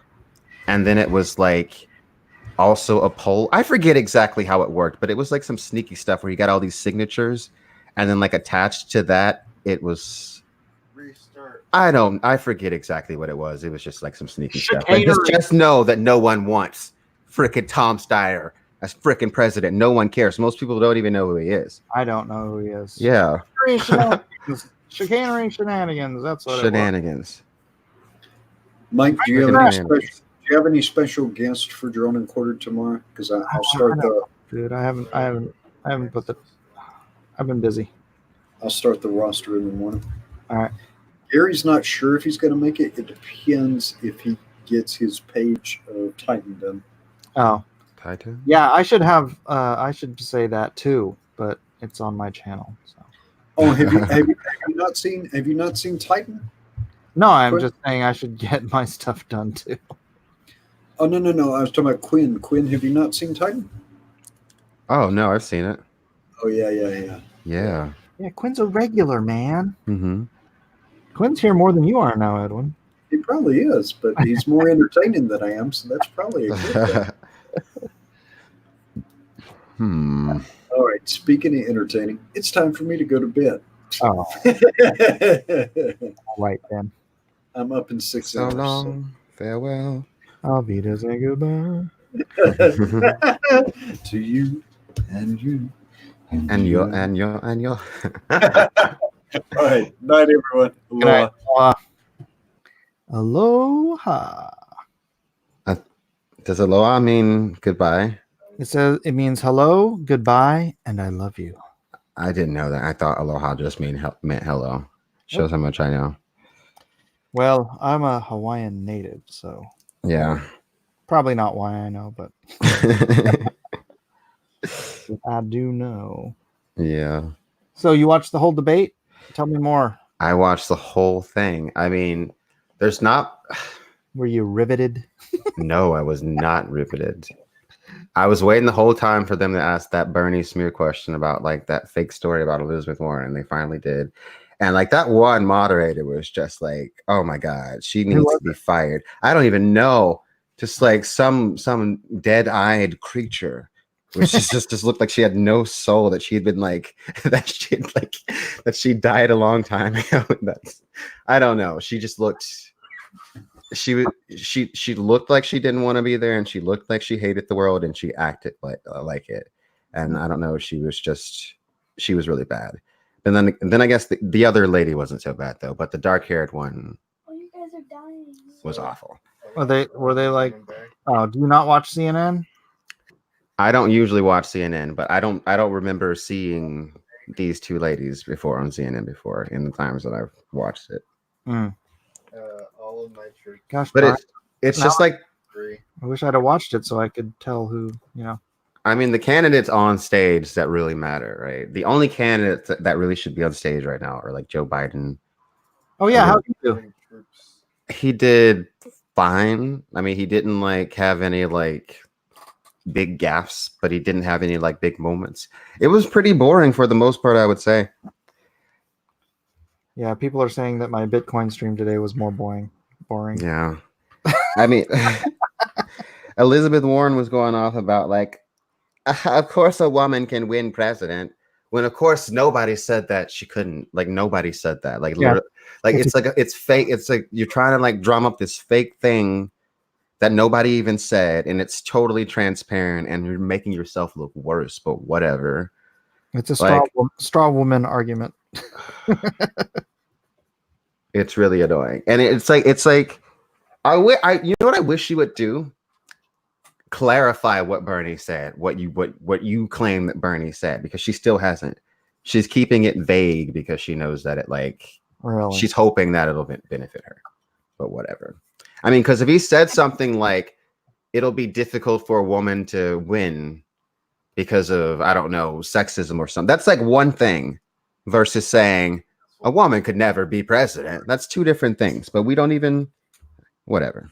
E: And then it was like also a poll. I forget exactly how it worked, but it was like some sneaky stuff where he got all these signatures, and then like attached to that it was. I forget exactly what it was. It was just like some sneaky stuff. But just know that no one wants frickin' Tom Steyer as frickin' president. No one cares. Most people don't even know who he is.
A: I don't know who he is.
E: Yeah.
A: Chicanery shenanigans. That's what
E: Shenanigans.
C: Mike, do you have any special guests for Drone and Quarter tomorrow? Because I'll start the.
A: Dude, I haven't put the. I've been busy.
C: I'll start the roster in the morning.
A: All right.
C: Gary's not sure if he's going to make it. It depends if he gets his page of Titan done.
A: Oh.
E: Titan?
A: Yeah, I should have. I should say that too, but it's on my channel. So.
C: Oh, have you not seen? Have you not seen Titan?
A: No, I'm
C: Quinn?
A: just saying I should get my stuff done too.
C: Oh no! I was talking about Quinn. Quinn, have you not seen Titan?
E: Oh no, I've seen it.
C: Oh yeah.
E: Yeah.
A: Yeah, Quinn's a regular, man.
E: Mm-hmm.
A: Quinn's here more than you are now, Edwin.
C: He probably is, but he's more entertaining than I am, so that's probably a good thing. All right. Speaking of entertaining, it's time for me to go to bed.
A: Oh, all right then.
C: I'm up in 6
E: So
C: hours.
E: long. Farewell.
A: I'll be to say goodbye.
C: To you and you.
E: And your.
C: All right. Night, everyone.
A: Good night. Aloha.
E: Does aloha mean goodbye?
A: It means hello, goodbye, and I love you.
E: I didn't know that. I thought aloha just meant hello. Shows how much I know.
A: Well, I'm a Hawaiian native, so
E: Yeah.
A: probably not why I know, but I do know.
E: Yeah.
A: So you watched the whole debate? Tell me more.
E: I watched the whole thing. I mean, there's not.
A: Were you riveted?
E: No, I was not riveted. I was waiting the whole time for them to ask that Bernie smear question about like that fake story about Elizabeth Warren, and they finally did. And like that one moderator was just like, oh my God, she needs to be fired. I don't even know. Just like some dead-eyed creature, which just looked like she had no soul, that she had been like that she died a long time ago. I don't know. She just looked. She looked like she didn't want to be there, and she looked like she hated the world, and she acted like it. And I don't know. She was really bad. And then I guess the other lady wasn't so bad though, but the dark-haired one
D: you guys are dying.
E: was awful.
A: Were they like? Oh, do you not watch CNN?
E: I don't usually watch CNN, but I don't remember seeing these two ladies before on CNN before in the times that I've watched it.
B: All of my church.
A: Gosh,
E: But it's just like,
A: I wish I'd have watched it so I could tell who,
E: I mean, the candidates on stage that really matter, right? The only candidates that really should be on stage right now are like Joe Biden.
A: Oh yeah, how do you do?
E: He did fine. I mean, he didn't like have any like big gaffes, but he didn't have any like big moments. It was pretty boring for the most part, I would say.
A: Yeah, people are saying that my Bitcoin stream today was more boring.
E: Yeah. I mean, Elizabeth Warren was going off about like, of course a woman can win president, when of course nobody said that she couldn't. Like nobody said that. Like literally, like it's fake. It's like you're trying to like drum up this fake thing that nobody even said, and it's totally transparent, and you're making yourself look worse. But whatever.
A: It's a straw woman argument.
E: It's really annoying, and it's like you know what I wish she would do? Clarify what Bernie said, what you claim that Bernie said, because she still hasn't. She's keeping it vague because she knows that it like
A: really?
E: She's hoping that it'll benefit her. But whatever. I mean, because if he said something like it'll be difficult for a woman to win because of, I don't know, sexism or something, that's like one thing versus saying a woman could never be president. That's two different things, but we don't even, whatever.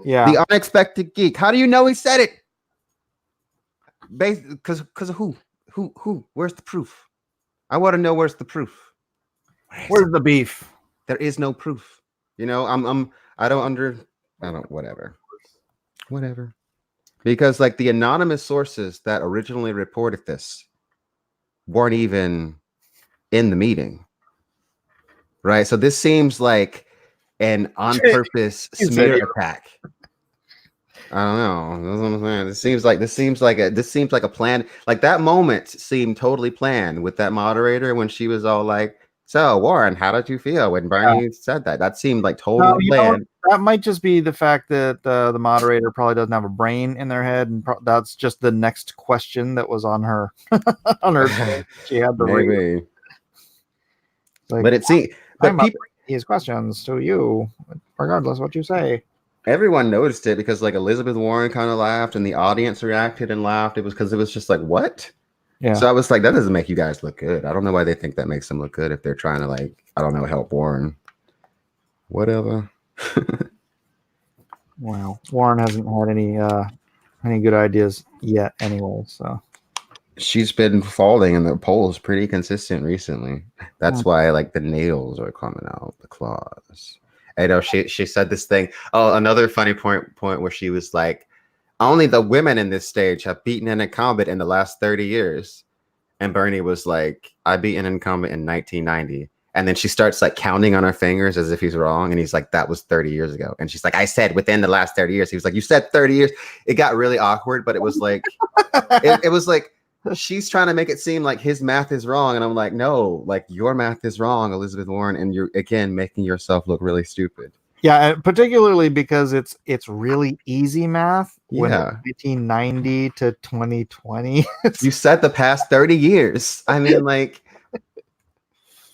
A: Yeah.
E: The unexpected geek. How do you know he said it? Because of who? Who? Where's the proof? I want to know where's the proof.
A: Where's the beef?
E: There is no proof. You know, whatever. Because like the anonymous sources that originally reported this weren't even in the meeting. Right? So this seems like an on purpose smear attack. I don't know. That's what I'm saying. This seems like a plan. Like that moment seemed totally planned with that moderator when she was all like, "So Warren, how did you feel when Bernie said that?" That seemed like totally planned.
A: That might just be the fact that the moderator probably doesn't have a brain in their head, and that's just the next question that was on her on her. She had the
E: maybe.
A: Like,
E: but it seemed. But people,
A: these questions to you, regardless what you say.
E: Everyone noticed it because like Elizabeth Warren kind of laughed and the audience reacted and laughed. It was because it was just like, what?
A: Yeah.
E: So I was like, that doesn't make you guys look good. I don't know why they think that makes them look good if they're trying to like, I don't know, help Warren. Whatever.
A: Wow. Warren hasn't had any good ideas yet anyway, so
E: she's been falling in the polls pretty consistent recently. That's why like the nails are coming out, the claws. I know she said this thing. Oh, another funny point where she was like, only the women in this stage have beaten an incumbent in the last 30 years. And Bernie was like, I beat an incumbent in 1990. And then she starts like counting on her fingers as if he's wrong. And he's like, that was 30 years ago. And she's like, I said within the last 30 years. He was like, you said 30 years. It got really awkward, but it was like, it was like, she's trying to make it seem like his math is wrong. And I'm like, no, like your math is wrong, Elizabeth Warren. And you're, again, making yourself look really stupid.
A: Yeah, particularly because it's really easy math. When 1990 to 2020.
E: You said the past 30 years. I mean, like,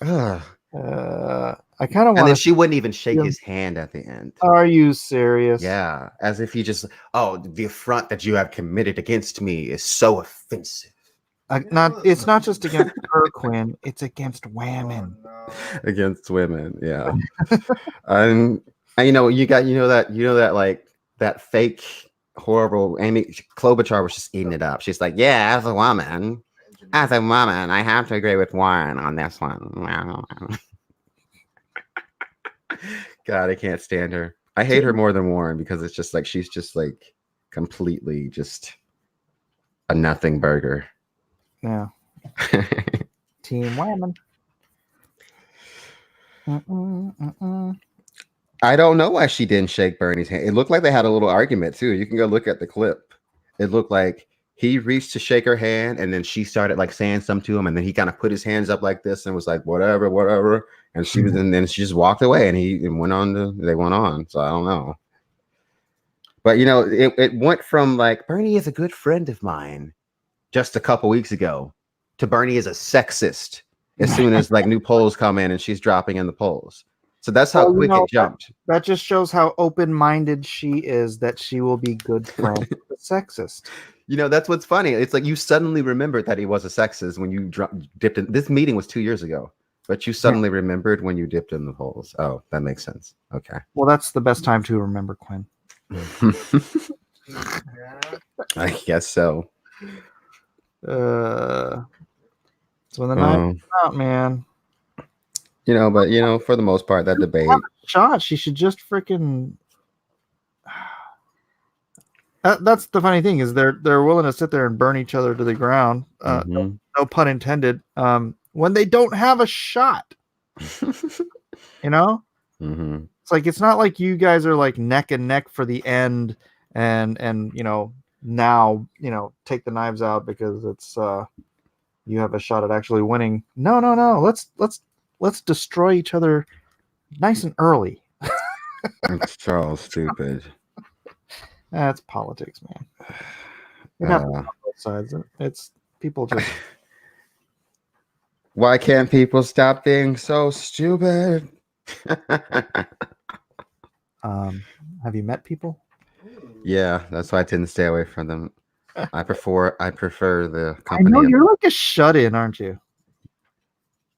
A: I kind of want.
E: And then she wouldn't even shake his hand at the end.
A: Are you serious?
E: Yeah, as if he just, the affront that you have committed against me is so offensive.
A: It's not just against her, Quinn. It's against women.
E: Against women, yeah. And you know that like that fake horrible Amy Klobuchar was just eating it up. She's like, yeah, as a woman, I have to agree with Warren on this one. God, I can't stand her. I hate her more than Warren because it's just like she's just like completely just a nothing burger.
A: Yeah. Team women.
E: I don't know why she didn't shake Bernie's hand. It looked like they had a little argument too. You can go look at the clip. It looked like he reached to shake her hand, and then she started like saying something to him, and then he kind of put his hands up like this and was like, whatever. And she was, and then she just walked away, and they went on. So I don't know. But you know, it went from like Bernie is a good friend of mine just a couple weeks ago to Bernie is a sexist as soon as like new polls come in and she's dropping in the polls. So that's how quick it jumped.
A: That just shows how open-minded she is, that she will be good friends with the sexist.
E: You know, that's what's funny. It's like you suddenly remembered that he was a sexist when you dipped in. This meeting was 2 years ago, but you suddenly remembered when you dipped in the polls. Oh, that makes sense. Okay.
A: Well, that's the best time to remember, Quinn.
E: I guess so.
A: So when the knife out, man.
E: But for the most part, that debate.
A: Shot. She should just freaking. That's the funny thing is they're willing to sit there and burn each other to the ground. No pun intended. When they don't have a shot, you know, it's like it's not like you guys are like neck and neck for the end, and now take the knives out because it's you have a shot at actually winning. No. Let's destroy each other nice and early.
E: It's so stupid.
A: That's politics, man. It happens on both sides. It's people just.
E: Why can't people stop being so stupid?
A: Have you met people?
E: Yeah, that's why I tend to stay away from them. I prefer the
A: I
E: company.
A: know you're like a shut-in, aren't you?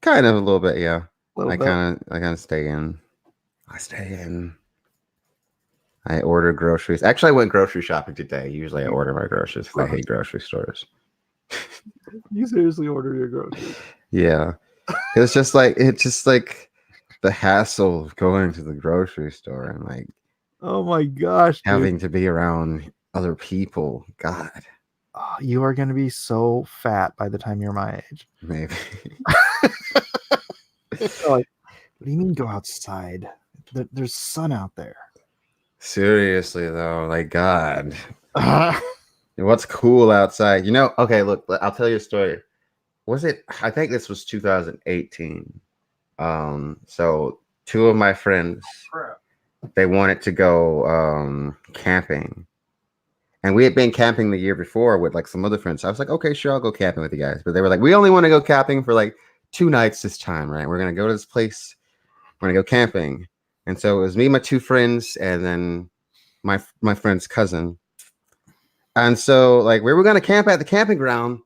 E: Kind of a little bit, yeah.
A: I
E: kind of stay in. I stay in. I order groceries. Actually, I went grocery shopping today. Usually I order my groceries because I hate grocery stores.
A: You seriously order your groceries?
E: Yeah. It's just like the hassle of going to the grocery store and like,
A: oh my gosh,
E: having to be around other people. God.
A: Oh, you are going to be so fat by the time you're my age.
E: Maybe.
A: Like, what do you mean go outside? There's sun out there.
E: Seriously though, like God. What's cool outside? Okay, look, I'll tell you a story. I think this was 2018. So two of my friends, they wanted to go camping. And we had been camping the year before with like some other friends. So I was like, okay, sure, I'll go camping with you guys. But they were like, we only want to go camping for like 2 nights this time, right? We're gonna go to this place. We're gonna go camping. And so it was me, my 2 friends, and then my friend's cousin. And so like we were gonna camp at the camping ground,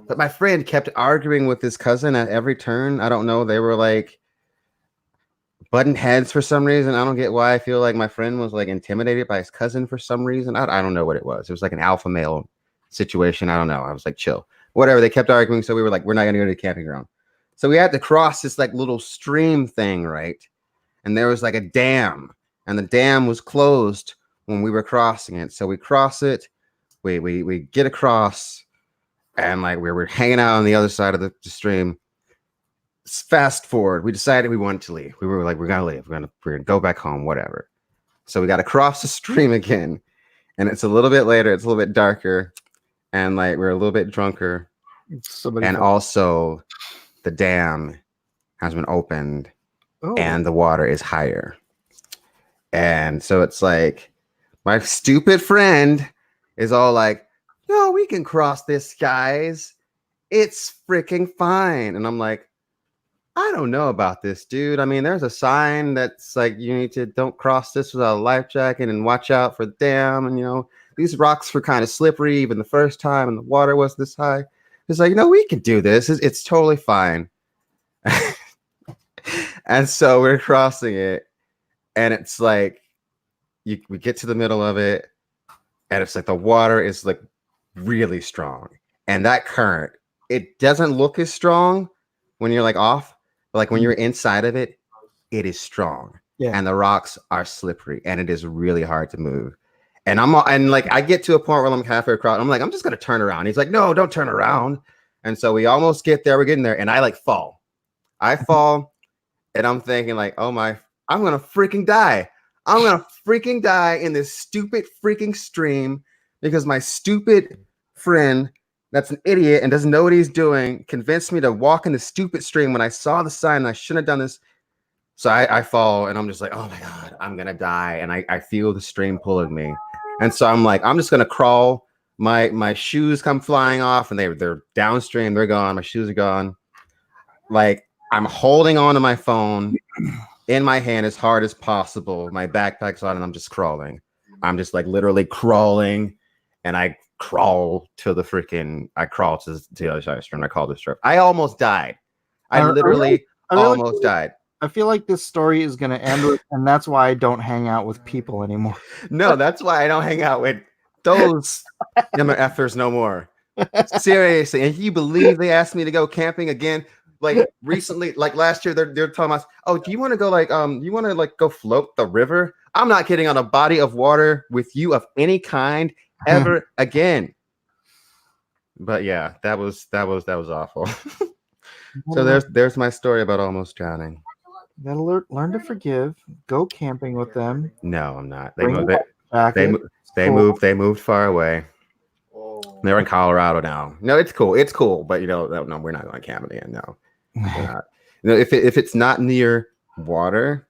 E: but my friend kept arguing with his cousin at every turn. I don't know. They were like butting heads for some reason. I don't get why. I feel like my friend was like intimidated by his cousin for some reason. I don't know what it was. It was like an alpha male situation. I don't know. I was like, chill. Whatever. They kept arguing. So we were like, we're not gonna go to the camping ground. So we had to cross this like little stream thing, right? And there was like a dam, and the dam was closed when we were crossing it. So we cross it, we get across, and like we were hanging out on the other side of the stream. Fast forward, we decided we wanted to leave. We were like, we're gonna leave. We're gonna go back home, whatever. So we got to cross the stream again, and it's a little bit later. It's a little bit darker, and like we're a little bit drunker, also the dam has been opened. Oh. And the water is higher. And so it's like my stupid friend is all like, no, we can cross this, guys. It's freaking fine. And I'm like, I don't know about this, dude. I mean, there's a sign that's like, don't cross this without a life jacket and watch out for the dam. And, these rocks were kind of slippery even the first time and the water was this high. It's like, we can do this. It's totally fine. And so we're crossing it, and it's like we get to the middle of it, and it's like the water is like really strong, and that current, it doesn't look as strong when you're like off, but like when you're inside of it, it is strong. Yeah. And the rocks are slippery, and it is really hard to move. And I get to a point where I'm halfway across. I'm like, I'm just gonna turn around. He's like, no, don't turn around. And so we almost get there. We're getting there, and I like fall. I fall. And I'm thinking like, oh my, I'm going to freaking die. I'm going to freaking die in this stupid freaking stream because my stupid friend that's an idiot and doesn't know what he's doing convinced me to walk in the stupid stream when I saw the sign and I shouldn't have done this. So I fall and I'm just like, oh my God, I'm going to die. And I feel the stream pulling me. And so I'm like, I'm just going to crawl. My shoes come flying off and they're downstream. They're gone. My shoes are gone. Like, I'm holding on to my phone in my hand as hard as possible. My backpack's on and I'm just crawling. I'm just like literally crawling, and I crawl to the the other side of the stream. I call the stream. I almost died. I literally almost died.
A: I feel like this story is going to end with, and that's why I don't hang out with people anymore.
E: No, that's why I don't hang out with those MFers no more. Seriously, and you believe they asked me to go camping again? Like recently, like last year, they're telling us, "Oh, do you want to go you want to go float the river?" I'm not getting on a body of water with you of any kind ever again. But yeah, that was awful. So there's my story about almost drowning.
A: You gotta learn to forgive. Go camping with them.
E: No, I'm not.
A: Bring a jacket.
E: They moved far away. They're in Colorado now. No, it's cool. It's cool, but no, we're not going camping again. No, we're not. If it's not near water,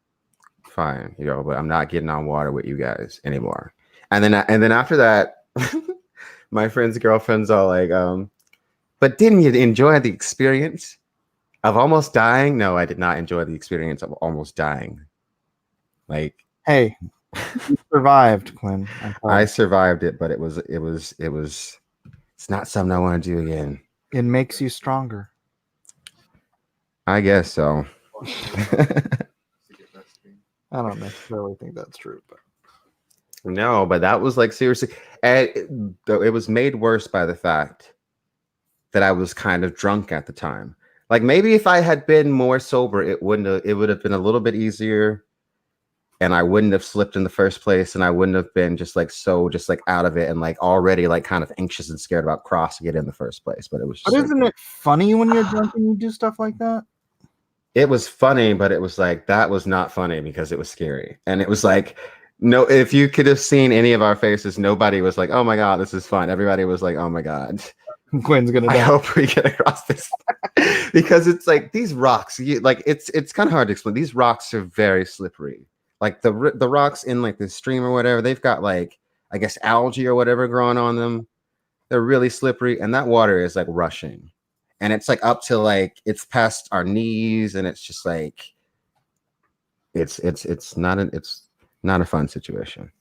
E: fine. But I'm not getting on water with you guys anymore. And then after that, my friend's girlfriend's all like, but didn't you enjoy the experience of almost dying? No, I did not enjoy the experience of almost dying. Like,
A: hey, you survived, Quinn.
E: I survived it, but it was. It's not something I want to do again.
A: It makes you stronger.
E: I guess so.
A: I don't necessarily think that's true, but
E: no, but that was like seriously. And it was made worse by the fact that I was kind of drunk at the time. Like maybe if I had been more sober, it would have been a little bit easier. And I wouldn't have slipped in the first place, and I wouldn't have been just out of it and like already like kind of anxious and scared about crossing it in the first place. But it was. But
A: isn't it funny when you're drunk and you do stuff like that?
E: It was funny, but it was like that was not funny because it was scary, and it was like no. If you could have seen any of our faces, nobody was like, "Oh my god, this is fun." Everybody was like, "Oh my god,
A: Quinn's gonna die."
E: I hope we get across this because it's like these rocks. It's kind of hard to explain. These rocks are very slippery. Like the rocks in like the stream or whatever, they've got like I guess algae or whatever growing on them. They're really slippery, and that water is like rushing, and it's like up to like it's past our knees, and it's just like it's not a fun situation.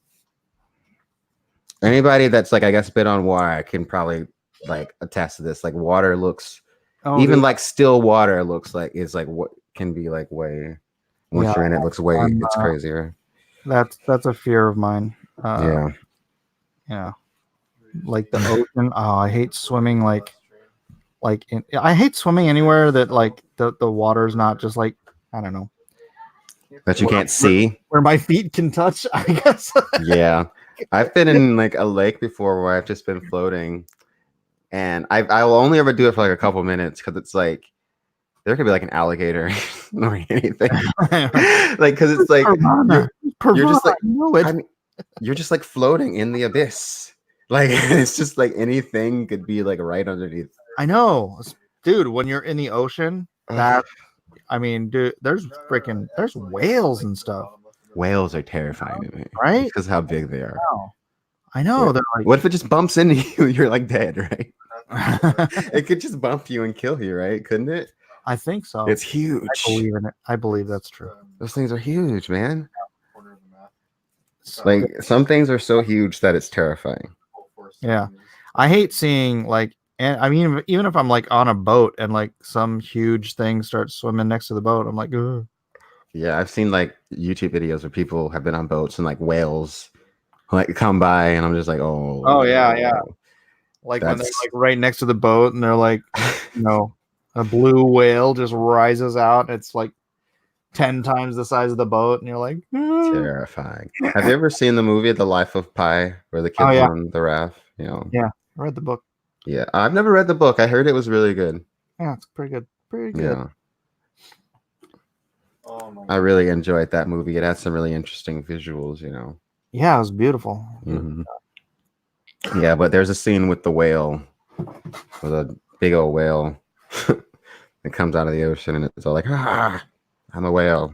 E: Anybody that's like I guess been on water can probably like attest to this. Like water looks like still water looks like is like what can be like way. Once you're in it, looks way it's crazier.
A: That's a fear of mine.
E: Yeah.
A: Like the ocean. Oh, I hate swimming. I hate swimming anywhere that like the water's not just like I don't know
E: that you can't see
A: where my feet can touch. I guess.
E: Yeah, I've been in like a lake before where I've just been floating, and I will only ever do it for like a couple minutes because it's like. There could be like an alligator or anything, like because it's like you're just like you're just like floating in the abyss. Like it's just like anything could be like right underneath.
A: I know, dude. When you're in the ocean, dude, there's whales and stuff.
E: Whales are terrifying to me,
A: right?
E: Because how big they are.
A: I know. They're like,
E: what if it just bumps into you? You're like dead, right? It could just bump you and kill you, right? Couldn't it?
A: I think so.
E: It's huge.
A: I believe in it. I believe that's true.
E: Those things are huge, man. Like some things are so huge that it's terrifying.
A: Yeah, I hate seeing like, and I mean, even if I'm like on a boat and like some huge thing starts swimming next to the boat, I'm like, ugh.
E: Yeah, I've seen like YouTube videos where people have been on boats and like whales like come by, and I'm just like, oh
A: yeah. Like when they're like right next to the boat, and they're like, a blue whale just rises out. It's like 10 times the size of the boat, and you're like,
E: terrifying. Have you ever seen the movie The Life of Pi, where the kids on the raft?
A: Yeah, I read the book.
E: Yeah, I've never read the book. I heard it was really good.
A: Yeah, it's pretty good.
E: Yeah. I really enjoyed that movie. It had some really interesting visuals,
A: Yeah, it was beautiful.
E: Mm-hmm. Yeah, but there's a scene with the whale, with a big old whale. It comes out of the ocean and it's all like, I'm a whale.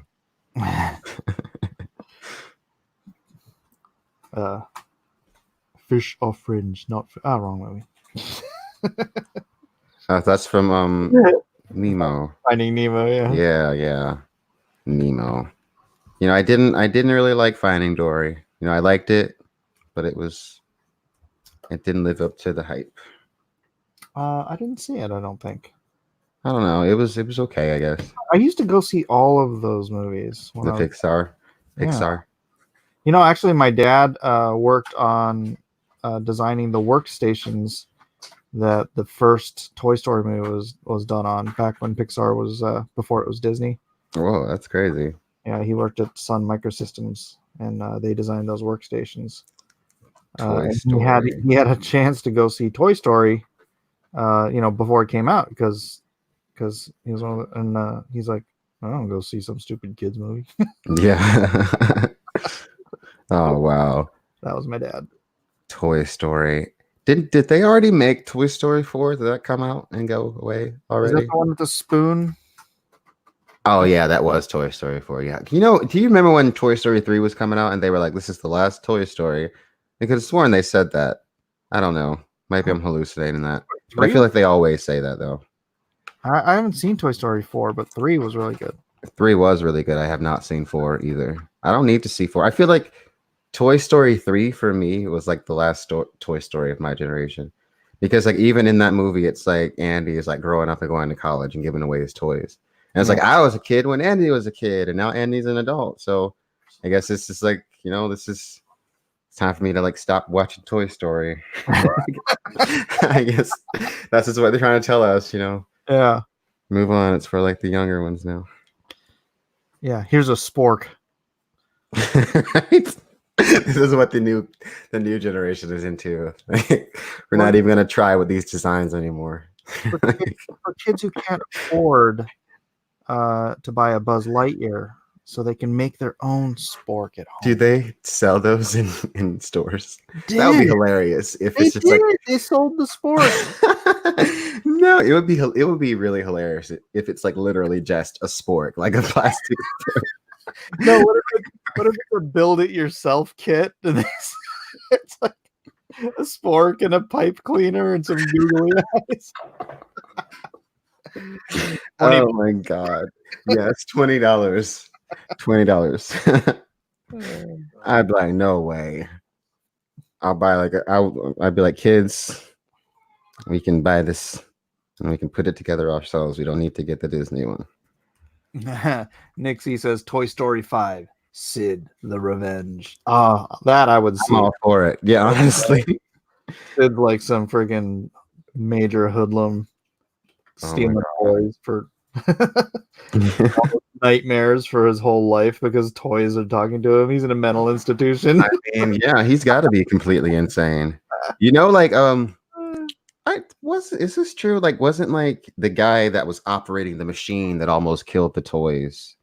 A: Fish are fringe, not wrong movie.
E: That's from Nemo.
A: Finding Nemo,
E: Yeah. Nemo. I didn't really like Finding Dory. I liked it, but it didn't live up to the hype.
A: I didn't see it, I don't think.
E: I don't know. It was okay, I guess.
A: I used to go see all of those movies.
E: Pixar.
A: Actually, my dad worked on designing the workstations that the first Toy Story movie was done on, back when Pixar was before it was Disney.
E: Whoa, that's crazy.
A: Yeah, he worked at Sun Microsystems, and they designed those workstations.
E: Toy
A: And
E: Story.
A: he had a chance to go see Toy Story, before it came out, because he was one of the, and he's like, I don't go see some stupid kids movie.
E: Yeah. Oh wow.
A: That was my dad.
E: Toy Story. Did they already make Toy Story 4? Did that come out and go away
A: Is
E: already?
A: that the one with the spoon?
E: Oh yeah, that was Toy Story 4. Yeah. Do you remember when Toy Story 3 was coming out and they were like, this is the last Toy Story? I could have sworn they said that. I don't know. Maybe I'm hallucinating that. But I feel like they always say that though.
A: I haven't seen Toy Story 4, but 3 was really good.
E: 3 was really good. I have not seen 4 either. I don't need to see 4. I feel like Toy Story 3 for me was like the last Toy Story of my generation. Because like even in that movie, it's like Andy is like growing up and going to college and giving away his toys. And it's like I was a kid when Andy was a kid, and now Andy's an adult. So I guess it's just like, it's time for me to like stop watching Toy Story. I guess that's just what they're trying to tell us,
A: Yeah.
E: Move on. It's for like the younger ones now.
A: Yeah. Here's a spork.
E: Right? This is what the new generation is into. We're not even gonna try with these designs anymore.
A: For kids who can't afford to buy a Buzz Lightyear, so they can make their own spork at home.
E: Do they sell those in stores? That would be hilarious if it's just
A: they sold the spork.
E: No, it would be really hilarious if it's like literally just a spork, like a plastic spork.
A: No, what if it's a build it yourself kit? And it's like a spork and a pipe cleaner and some googly eyes.
E: Oh my god! Yes, $20. $20. I'd be like, no way. I'll buy I'd be like, kids, we can buy this and we can put it together ourselves. We don't need to get the Disney one.
A: Nixie says Toy Story 5, Sid the Revenge. Oh, that I would see.
E: I'm all for it. Yeah, honestly.
A: Sid's like some friggin' major hoodlum stealing toys for nightmares for his whole life because toys are talking to him. He's in a mental institution.
E: I mean, yeah, he's got to be completely insane. Is this true? Like, wasn't like the guy that was operating the machine that almost killed the toys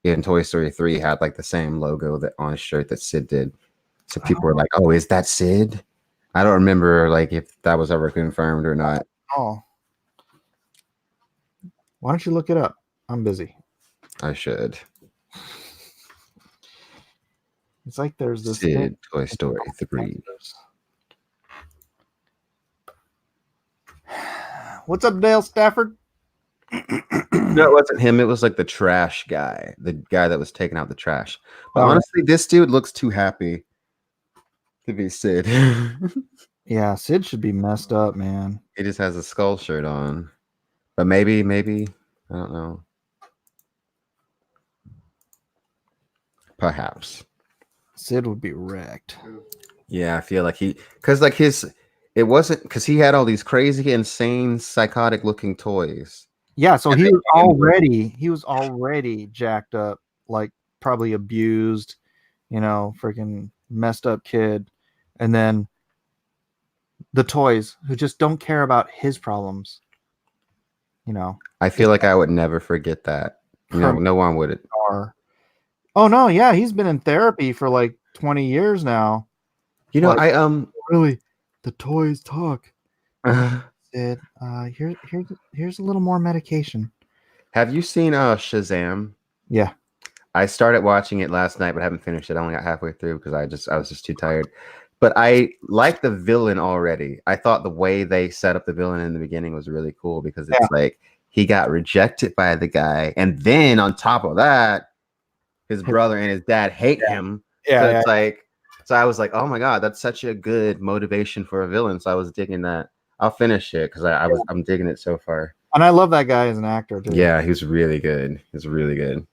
E: in Toy Story 3 had like the same logo that on his shirt that Sid did. So people were like, "Oh, is that Sid?" I don't remember like if that was ever confirmed or not.
A: Oh, why don't you look it up? I'm busy.
E: I should.
A: It's like there's this
E: Sid, Toy Story 3.
A: What's up, Dale Stafford?
E: No, it wasn't him. It was like the trash guy, the guy that was taking out the trash. But honestly, this dude looks too happy to be Sid.
A: Yeah, Sid should be messed up, man.
E: He just has a skull shirt on. But maybe, I don't know. Perhaps.
A: Sid would be wrecked.
E: Yeah, I feel like it wasn't because he had all these crazy, insane, psychotic looking toys.
A: Yeah, so he was already jacked up, like probably abused, freaking messed up kid. And then the toys who just don't care about his problems.
E: I feel like I would never forget that. No one would.
A: Oh no, yeah, he's been in therapy for like 20 years now.
E: Really,
A: the toys talk. Sid, here's a little more medication.
E: Have you seen Shazam?
A: Yeah.
E: I started watching it last night, but I haven't finished it. I only got halfway through because I was just too tired. But I like the villain already. I thought the way they set up the villain in the beginning was really cool because it's like he got rejected by the guy, and then on top of that, his brother and his dad hate him. Yeah, so I was like, oh my god, that's such a good motivation for a villain. So I was digging that. I'll finish it because I'm digging it so far.
A: And I love that guy as an actor too.
E: Yeah, he's really good. He's really good.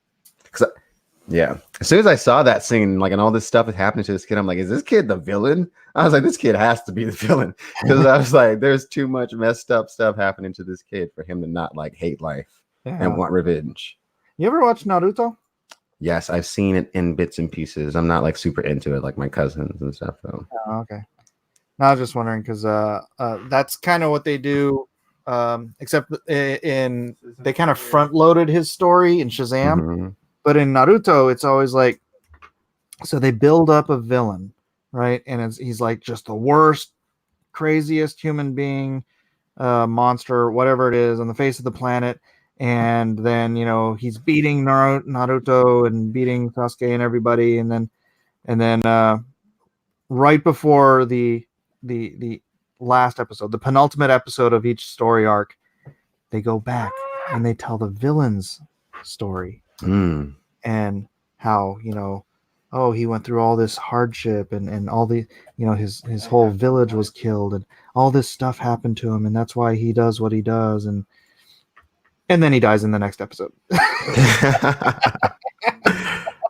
E: Yeah. As soon as I saw that scene, like, and all this stuff is happening to this kid, I'm like, is this kid the villain? I was like, this kid has to be the villain. Because I was like, there's too much messed up stuff happening to this kid for him to not like hate life and want revenge.
A: You ever watch Naruto?
E: Yes, I've seen it in bits and pieces. I'm not like super into it like my cousins and stuff though.
A: Oh, okay. No, I was just wondering because that's kind of what they do. Except in they kind of front loaded his story in Shazam.
E: Mm-hmm.
A: But in Naruto, it's always like, so they build up a villain, right? And he's like just the worst, craziest human being, monster, whatever it is, on the face of the planet. And then, he's beating Naruto and beating Sasuke and everybody. And then right before the last episode, the penultimate episode of each story arc, they go back and they tell the villain's story. And how he went through all this hardship and all the his whole village was killed and all this stuff happened to him, and that's why he does what he does, and then he dies in the next episode.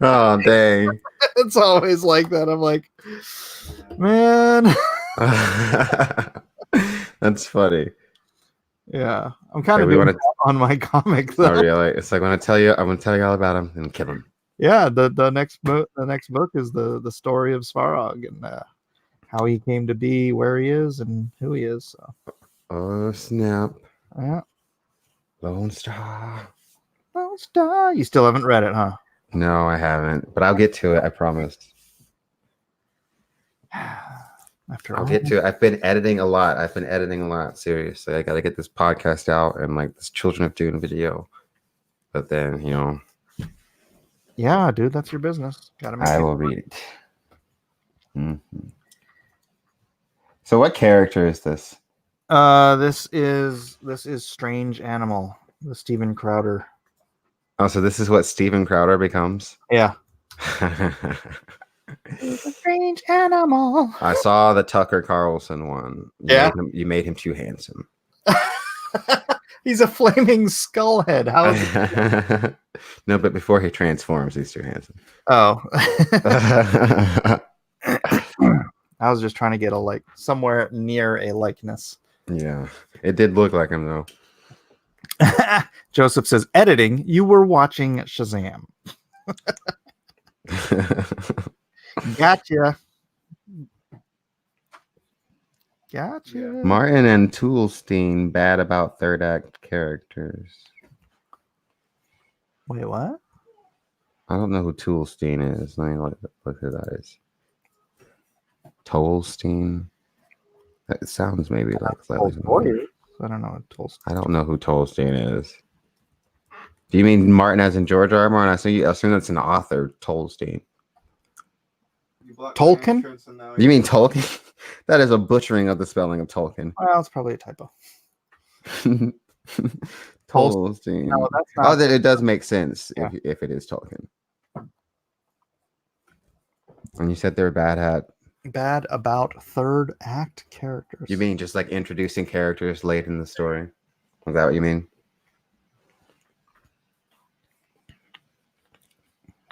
E: Oh dang.
A: It's always like that. I'm like, man.
E: That's funny.
A: Yeah, I'm kind of doing on my comic though.
E: Oh, really? It's like, I'm gonna tell you all about him and kill him.
A: Yeah, the next book is the story of Svarog and how he came to be where he is and who he is. So.
E: Oh snap!
A: Yeah,
E: Lone Star.
A: You still haven't read it, huh?
E: No, I haven't, but I'll get to it. I promise. I'll get to it. I've been editing a lot. Seriously, I got to get this podcast out and like this Children of Dune video. But then,
A: yeah, dude, that's your business.
E: I will read it. Mm-hmm. So, what character is this?
A: This is Strange Animal, the Steven Crowder.
E: Oh, so this is what Steven Crowder becomes?
A: Yeah. He's a strange animal.
E: I saw the Tucker Carlson one. You made him too handsome.
A: He's a flaming skull head. How is
E: it? No, but before he transforms, he's too handsome.
A: Oh. I was just trying to get somewhere near a likeness.
E: Yeah. It did look like him though.
A: Joseph says, editing, you were watching Shazam. Gotcha.
E: Martin and Toolstein bad about third act characters.
A: Wait, what?
E: I don't know who Toolstein is. Let me look who that is. Tolstein. That sounds maybe like
A: I don't know what Tolstein.
E: I don't know who Tolstein is. Do you mean Martin as in George R. R. Martin? I assume that's an author, Tolstein.
A: Tolkien?
E: You mean Tolkien? That is a butchering of the spelling of Tolkien.
A: Well, it's probably a typo.
E: Tolstein.
A: No, that's not.
E: Oh, it does make sense if it is Tolkien. And you said they're bad
A: about third act characters.
E: You mean just like introducing characters late in the story? Is that what you mean?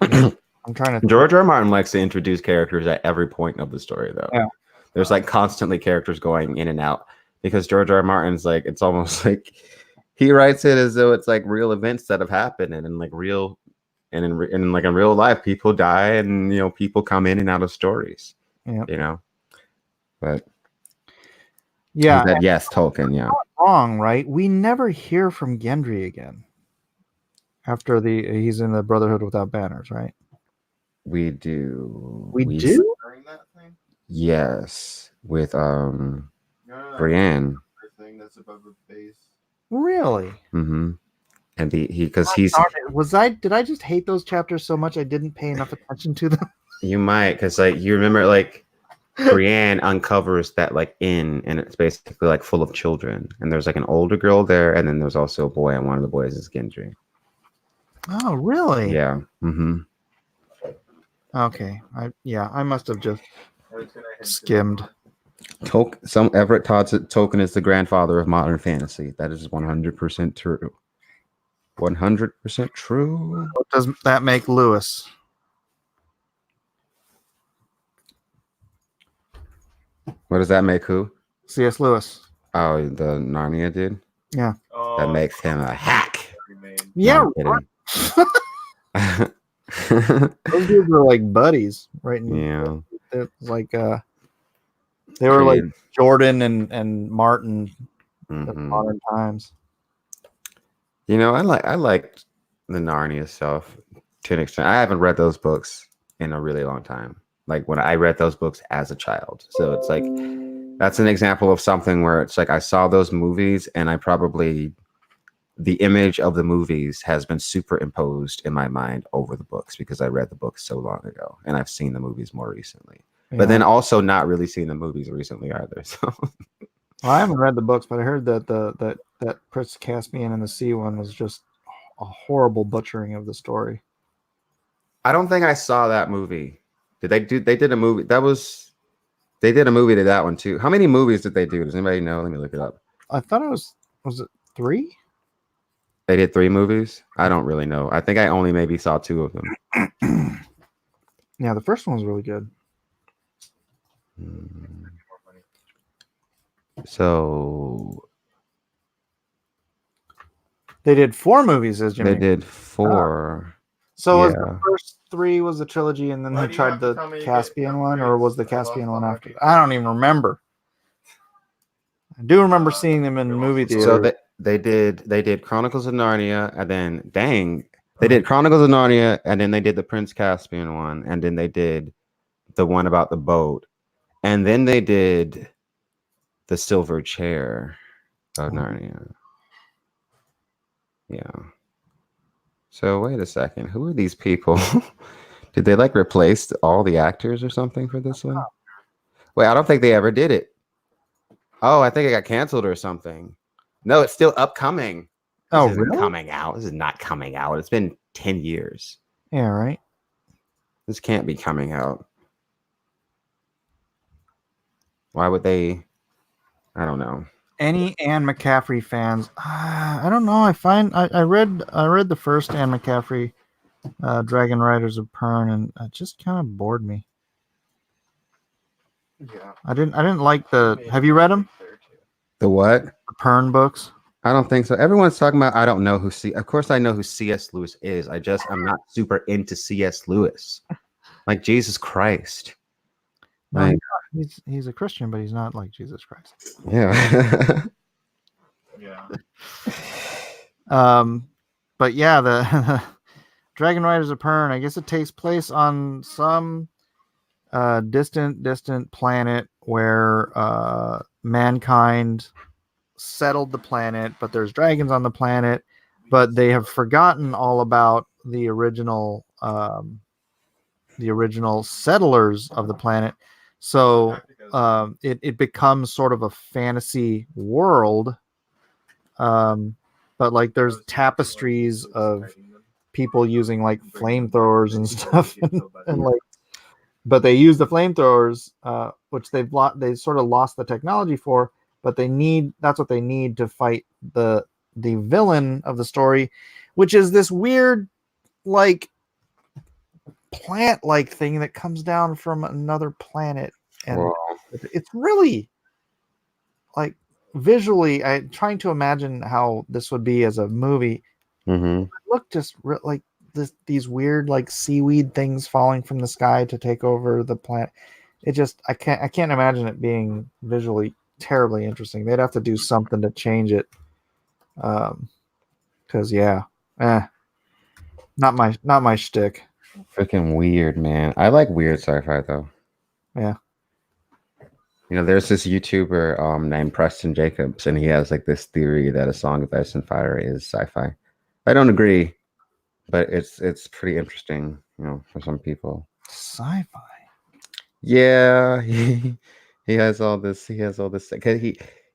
A: I'm trying to.
E: George R. R. Martin likes to introduce characters at every point of the story, though.
A: Yeah.
E: There's like constantly characters going in and out because George R. R. Martin's like, it's almost like he writes it as though it's like real events that have happened and in like real and in real life, people die and people come in and out of stories.
A: Yeah.
E: But
A: yeah,
E: yes, Tolkien. Yeah.
A: Not wrong, right? We never hear from Gendry again after he's in the Brotherhood Without Banners, right?
E: We do.
A: We do?
B: That thing?
E: Yes, with
B: No,
E: Brienne.
B: Thing that's above the base.
A: Really?
E: Mm-hmm. And did
A: I just hate those chapters so much I didn't pay enough attention to them?
E: You might, because you remember Brienne uncovers that inn, and it's basically full of children, and there's an older girl there, and then there's also a boy, and one of the boys is Gendry.
A: Oh, really?
E: Yeah. Mm-hmm.
A: Okay. I must have just skimmed.
E: Some Everett Todd said Tolkien is the grandfather of modern fantasy. That is 100% true. 100% true.
A: What does that make Lewis?
E: What does that make? Who?
A: C.S. Lewis.
E: Oh, the Narnia dude.
B: Oh,
E: That makes him a hack.
B: remade.
A: Yeah,
E: No, I'm
A: those dudes were like buddies, right?
E: yeah.
A: It was like they were like
E: Creed.
A: Jordan and Martin of
E: Mhm.
A: modern times.
E: You know, I liked the Narnia stuff to an extent. I haven't read those books in a really long time. Like when I read those books as a child. So it's like that's an example of something where it's like I saw those movies and I probably the image of the movies has been superimposed in my mind over the books because I read the books so long ago and I've seen the movies more recently. But then also not really seen the movies recently either. So
A: Well, I haven't read the books, but I heard that that Prince Caspian and the Sea one was just a horrible butchering of the story.
E: I don't think I saw that movie. They did a movie they did a movie to that one too. How many movies did they do? Does anybody know? Let me look it up.
A: I thought it was it 3?
E: They did 3 movies. I don't really know. I think I only maybe saw 2 of them.
A: Yeah, the first one was really good.
E: So
A: They did 4 movies, as Jimmy.
E: they did 4.
A: So was
E: yeah.
A: the first 3 was the trilogy, and then
B: Why
A: they
B: do you
A: tried
B: have to
A: the
B: tell me to
A: Caspian
B: get
A: one, or was the
B: upgrades? I love
A: Caspian one after?
B: upgrades.
A: I don't even remember. I do remember seeing them in the movie theater.
E: So they did Chronicles of Narnia, and then they did Chronicles of Narnia, and then they did the Prince Caspian one, and then they did the one about the boat, and then they did the Silver Chair of Narnia. Yeah. So wait a second, who are these people? Did they like replace all the actors or something for this one? Wait, I don't think they ever did it. Oh, I think it got canceled or something. No, it's still upcoming.
A: Oh,
E: This isn't
A: really?
E: coming out. This is not coming out. It's been 10 years.
A: Yeah, right.
E: This can't be coming out. Why would they? I don't know.
A: Any Anne McCaffrey fans? I don't know. I read the first Anne McCaffrey, Dragon Riders of Pern, and it just kind of bored me.
B: Yeah.
A: I didn't like the. Have you read them?
E: The what?
A: The Pern books.
E: I don't think so. Everyone's talking about. I don't know who Of course, I know who C.S. Lewis is. I'm not super into C.S. Lewis. Like Jesus Christ.
A: No,
E: Like,
A: he's a Christian, but he's not like Jesus Christ.
E: yeah.
B: Yeah.
A: But yeah, the Dragon Riders of Pern. I guess it takes place on some distant planet where mankind settled the planet, but there's dragons on the planet, but they have forgotten all about the original settlers of the planet. So it becomes sort of a fantasy world, but like there's tapestries of people using like flamethrowers and stuff, and like, but they use the flamethrowers, which they sort of lost the technology for, but that's what they need to fight the villain of the story, which is this weird like plant-like thing that comes down from another planet, and it's really like visually. I'm trying to imagine how this would be as a movie.
E: Mm-hmm.
A: Look, just like these weird like seaweed things falling from the sky to take over the planet. It just I can't imagine it being visually terribly interesting. They'd have to do something to change it, because not my shtick.
E: Freaking weird, man. I like weird sci-fi though.
A: Yeah.
E: You know, there's this YouTuber named Preston Jacobs, and he has like this theory that A Song of Ice and Fire is sci-fi. I don't agree, but it's pretty interesting, you know, for some people.
A: Sci-fi.
E: Yeah, he has all this. He has all this. Cause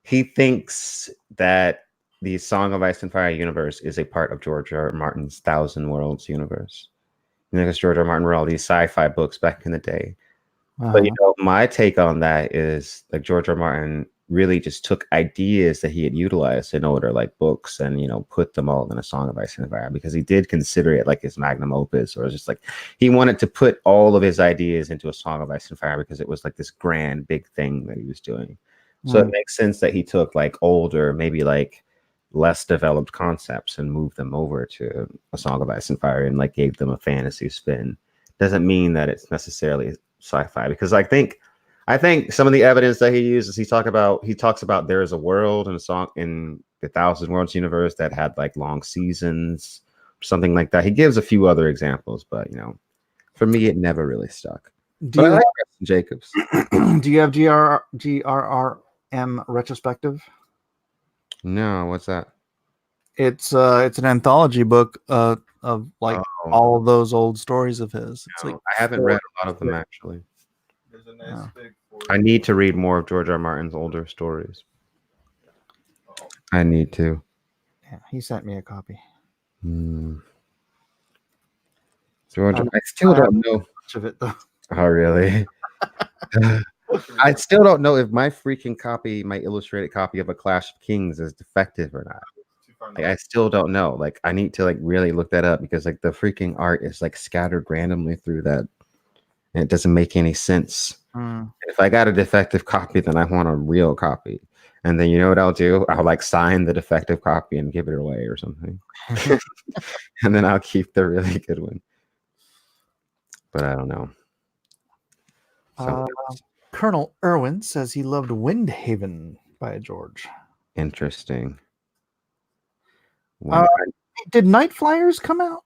E: he thinks that the Song of Ice and Fire universe is a part of George R. R. Martin's Thousand Worlds universe. You know, because George R. R. Martin wrote all these sci-fi books back in the day. But you know, my take on that is like George R. R. Martin really just took ideas that he had utilized in older like books and put them all in a Song of Ice and Fire, because he did consider it like his magnum opus, or just like he wanted to put all of his ideas into a Song of Ice and Fire because it was like this grand big thing that he was doing. So it makes sense that he took like older, maybe like less developed concepts and moved them over to a Song of Ice and Fire and like gave them a fantasy spin. Doesn't mean that it's necessarily sci-fi, because I think some of the evidence that he uses, he talks about there is a world in the Thousand Worlds universe that had like long seasons, something like that. He gives a few other examples, but for me, it never really stuck.
A: Do you,
E: I like Preston Jacobs.
A: do you have GRRM retrospective?
E: No, what's that?
A: It's an anthology book of like all of those old stories of his. It's like
E: I haven't read a lot of them actually.
B: There's a nice big
E: I need to read more of George R. Martin's older stories. I need to.
A: Yeah, he sent me a copy.
E: George, I still don't know
A: Much of it though.
E: Oh, really? I still don't know if my freaking copy, my illustrated copy of A Clash of Kings, is defective or not. Like, I still don't know. Like, I need to like really look that up, because like the freaking art is like scattered randomly through that, and it doesn't make any sense. If I got a defective copy, then I want a real copy. And then you know what I'll do? I'll like sign the defective copy and give it away or something. And then I'll keep the really good one. But I don't know.
A: Colonel Irwin says he loved Windhaven by George.
E: Interesting.
A: Did Night Flyers come out?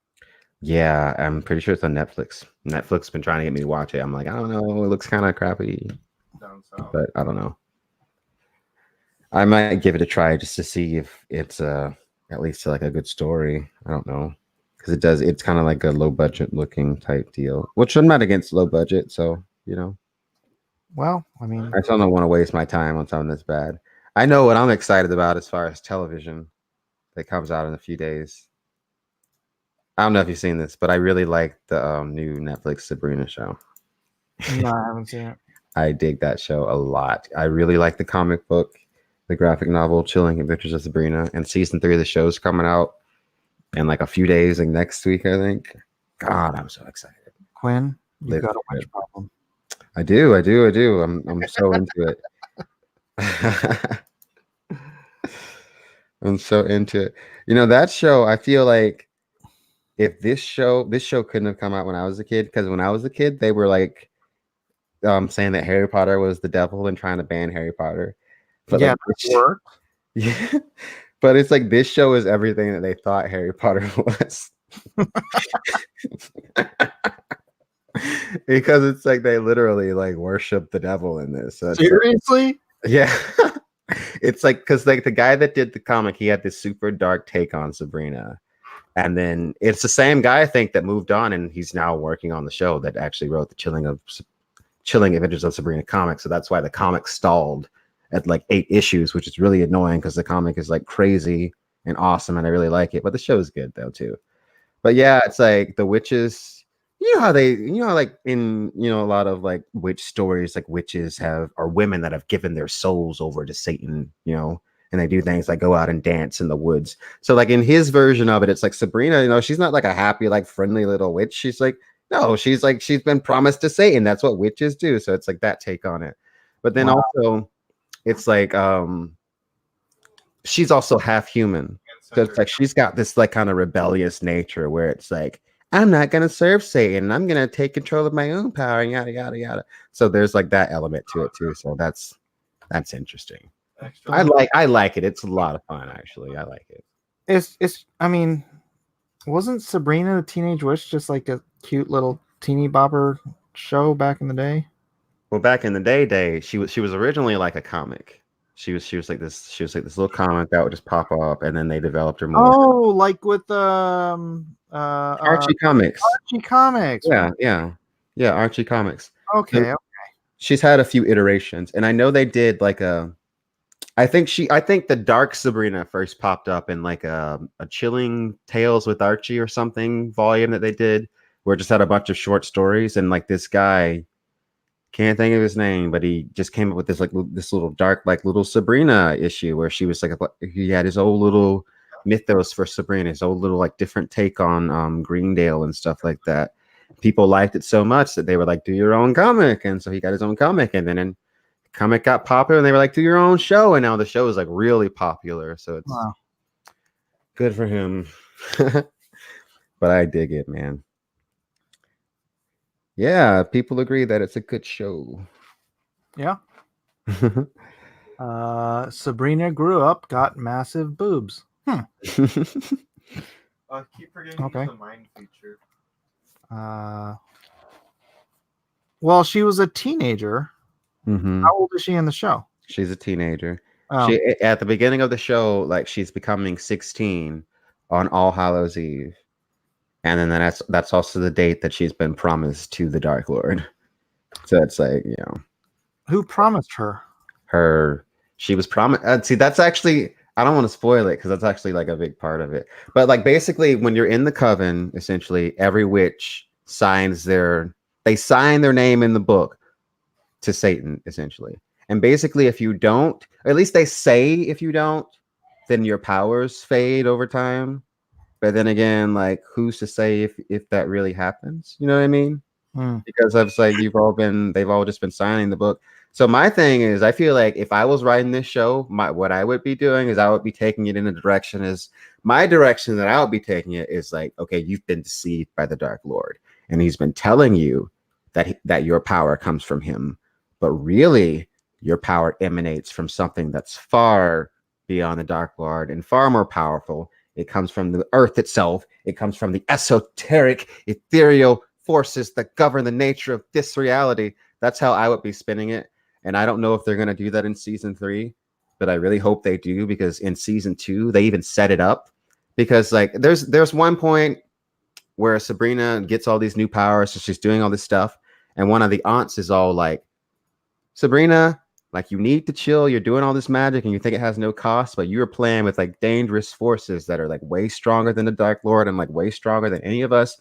E: Yeah, I'm pretty sure it's on Netflix. Netflix been trying to get me to watch it. I'm like, I don't know. It looks kind of crappy. But I don't know. I might give it a try just to see if it's at least like a good story. I don't know. Because it's kind of like a low budget looking type deal. Which I'm not against low budget, so
A: Well, I mean,
E: I still don't want to waste my time on something that's bad. I know what I'm excited about as far as television that comes out in a few days. I don't know if you've seen this, but I really like the new Netflix Sabrina show.
A: No, I haven't seen it.
E: I dig that show a lot. I really like the comic book, the graphic novel, Chilling Adventures of Sabrina, and season 3 of the show's coming out in like a few days, like next week, I think. God, I'm so excited.
A: Quinn, you've got a watch problem.
E: I do. I'm so into it. I'm so into it. That show, I feel like if this show couldn't have come out when I was a kid, because when I was a kid, they were like saying that Harry Potter was the devil and trying to ban Harry Potter. But
A: yeah,
E: yeah. But it's like this show is everything that they thought Harry Potter was. Because it's like they literally like worship the devil in this. So
A: seriously?
E: Yeah. It's like, because like the guy that did the comic, he had this super dark take on Sabrina. And then it's the same guy, I think, that moved on, and he's now working on the show that actually wrote the Chilling Adventures of Sabrina comic. So that's why the comic stalled at like 8 issues, which is really annoying because the comic is like crazy and awesome, and I really like it. But the show is good though too. But yeah, it's like the witches. How like in a lot of like witch stories, like witches are women that have given their souls over to Satan, and they do things like go out and dance in the woods. So like in his version of it, it's like Sabrina, she's not like a happy, like friendly little witch. She's like, no, she's been promised to Satan. That's what witches do. So it's like that take on it. But then also it's like she's also half human. So it's like she's got this like kind of rebellious nature where it's like, I'm not going to serve Satan. I'm going to take control of my own power, and yada, yada, yada. So there's like that element to it too. So that's interesting. I like it. It's a lot of fun, actually. I like it.
A: It's I mean, wasn't Sabrina the Teenage Witch just like a cute little teeny bopper show back in the day?
E: Well, back in the day, she was originally like a comic. She was like this little comic that would just pop up, and then they developed her more.
A: Oh, like with
E: Archie Comics.
A: Archie Comics.
E: Yeah, Archie Comics.
A: Okay,
E: so she's had a few iterations, and I know they did like I think the Dark Sabrina first popped up in like a Chilling Tales with Archie or something volume that they did, where it just had a bunch of short stories, and like this guy can't think of his name, but he just came up with this this little dark, like little Sabrina issue where she was like he had his old little mythos for Sabrina, his old little like different take on Greendale and stuff like that. People liked it so much that they were like, do your own comic. And so he got his own comic, and then the comic got popular and they were like, do your own show. And now the show is like really popular. So it's good for him. But I dig it, man. Yeah, people agree that it's a good show.
A: Yeah. Sabrina grew up, got massive boobs.
B: Keep forgetting
A: Okay.
B: the mind feature.
A: Well, she was a teenager. How old is she in the show?
E: She's a teenager.
A: Oh.
E: She at the beginning of the show, like she's becoming 16 on All Hallows Eve, and then that's also the date that she's been promised to the Dark Lord. So it's like, you know,
A: Who promised her?
E: She was promised. See, that's actually, I don't want to spoil it because that's actually like a big part of it. But like basically, when you're in the coven, essentially every witch signs their name in the book to Satan, essentially. And basically, if you don't, or at least they say if you don't, then your powers fade over time. But then again, like who's to say if that really happens? You know what I mean? Because I was like, they've all just been signing the book. So my thing is, I feel like if I was writing this show, what I would be doing is I would be taking it in a direction my direction that I would be taking it is like, okay, you've been deceived by the Dark Lord, and he's been telling you that your power comes from him, but really your power emanates from something that's far beyond the Dark Lord and far more powerful. It comes from the earth itself. It comes from the esoteric, ethereal forces that govern the nature of this reality. That's how I would be spinning it. And I don't know if they're going to do that in season 3, but I really hope they do, because in season 2, they even set it up. Because like there's one point where Sabrina gets all these new powers, so she's doing all this stuff. And one of the aunts is all like, Sabrina, like you need to chill. You're doing all this magic and you think it has no cost, but you're playing with like dangerous forces that are like way stronger than the Dark Lord and like way stronger than any of us.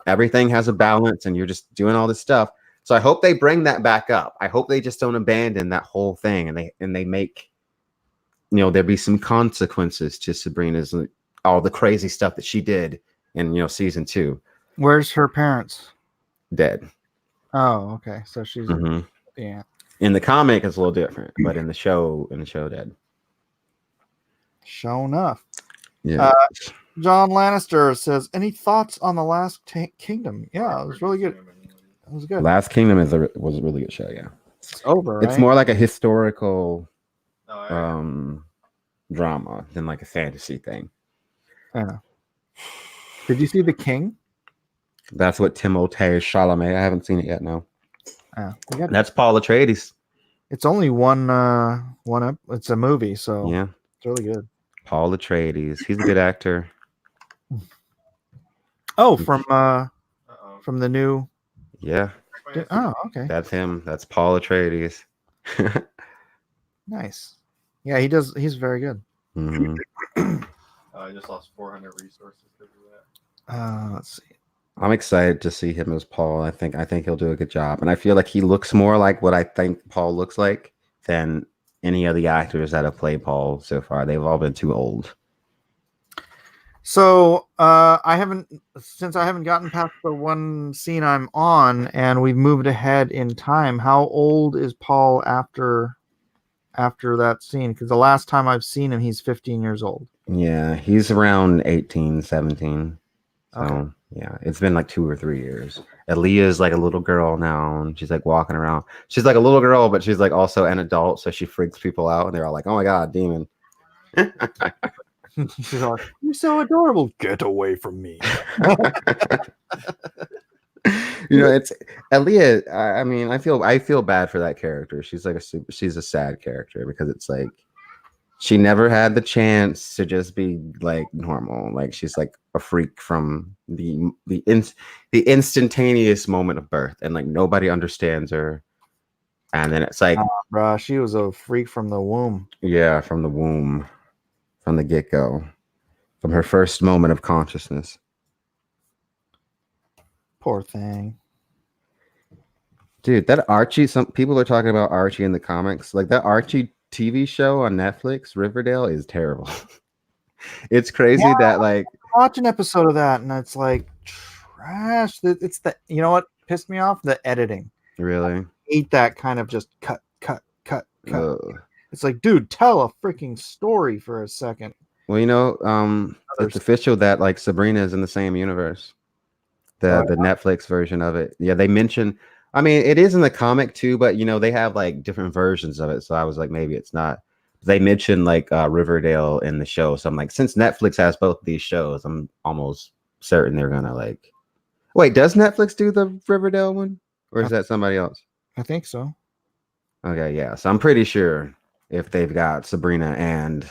E: Everything has a balance and you're just doing all this stuff. So I hope they bring that back up. I hope they just don't abandon that whole thing and they make, you know, there be some consequences to Sabrina's all the crazy stuff that she did in, you know, season 2.
A: Where's her parents?
E: Dead.
A: Oh, okay. So she's yeah.
E: In the comic, it's a little different, but in the show, dead.
A: Sure enough.
E: Yeah.
A: John Lannister says, "Any thoughts on the Last Kingdom?" Yeah, it was really good. It was good.
E: Last Kingdom was a really good show. Yeah,
A: it's over. Right?
E: It's more like a historical drama than like a fantasy thing.
A: Yeah. Did you see The King?
E: That's what Timothée Chalamet. I haven't seen it yet. No. That's Paul Atreides.
A: It's only one up. It's a movie, so
E: yeah,
A: it's really good.
E: Paul Atreides. He's a good actor.
A: Oh, from the new.
E: Yeah.
A: Oh, okay.
E: That's him. That's Paul Atreides.
A: Nice. Yeah, he does. He's very good.
B: I just lost 400 resources because of that.
A: Let's see.
E: I'm excited to see him as Paul. I think he'll do a good job, and I feel like he looks more like what I think Paul looks like than any of the actors that have played Paul so far. They've all been too old.
A: So I haven't gotten past the one scene I'm on, and we've moved ahead in time. How old is Paul after that scene? Because the last time I've seen him, he's 15 years old.
E: Yeah, he's around 18, 17. So
A: okay.
E: Yeah, it's been like 2 or 3 years. Aaliyah's like a little girl now, and she's like walking around. She's like a little girl, but she's like also an adult, so she freaks people out, and they're all like, "Oh my god, demon!"
A: She's like, "You're so adorable. Get away from me."
E: You know, it's Aaliyah. I mean, I feel bad for that character. She's like she's a sad character because it's like she never had the chance to just be like normal. Like she's like a freak from the instantaneous moment of birth, and like nobody understands her. And then it's like,
A: bruh, she was a freak from the womb.
E: Yeah, from the womb, from the get-go, from her first moment of consciousness.
A: Poor thing.
E: Dude, that Archie, some people are talking about Archie in the comics. Like that Archie TV show on Netflix, Riverdale, is terrible. It's crazy that like
A: Watch an episode of that, and it's like trash. It's the you know what pissed me off? The editing.
E: really.
A: Hate that kind of just cut, cut, cut, cut.
E: Ugh.
A: It's like, dude, tell a freaking story for a second.
E: Well, it's official that like Sabrina is in the same universe. The Netflix version of it. Yeah, they mention. I mean, it is in the comic too, but they have like different versions of it. So I was like, maybe it's not. They mentioned like Riverdale in the show, so I'm like, since Netflix has both these shows, I'm almost certain they're gonna like. Wait, does Netflix do the Riverdale one, or is that somebody else?
A: I think so.
E: Okay, yeah. So I'm pretty sure if they've got Sabrina and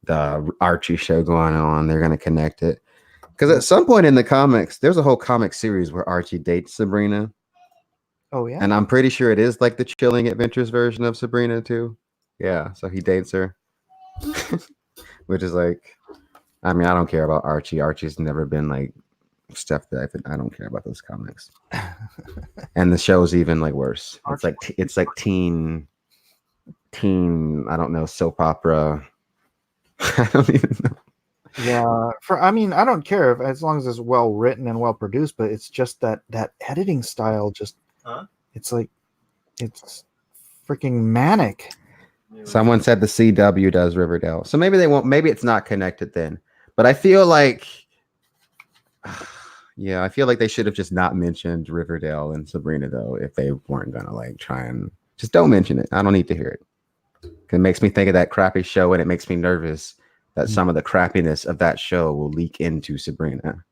E: the Archie show going on, they're gonna connect it. Because at some point in the comics, there's a whole comic series where Archie dates Sabrina.
A: Oh yeah.
E: And I'm pretty sure it is like the Chilling Adventures version of Sabrina too. Yeah, so he dates her. Which is like, I mean, I don't care about Archie. Archie's never been like stuff that I don't care about those comics. And the show's even like worse. It's like teen, I don't know, soap opera. I don't even know.
A: Yeah, I mean, I don't care if as long as it's well written and well produced, but it's just that editing style just it's like it's freaking manic.
E: Someone said the CW does Riverdale. So maybe they won't, maybe it's not connected then. But I feel like yeah, I feel like they should have just not mentioned Riverdale and Sabrina though, if they weren't gonna like try and just don't mention it. I don't need to hear it. It makes me think of that crappy show, and it makes me nervous that some of the crappiness of that show will leak into Sabrina.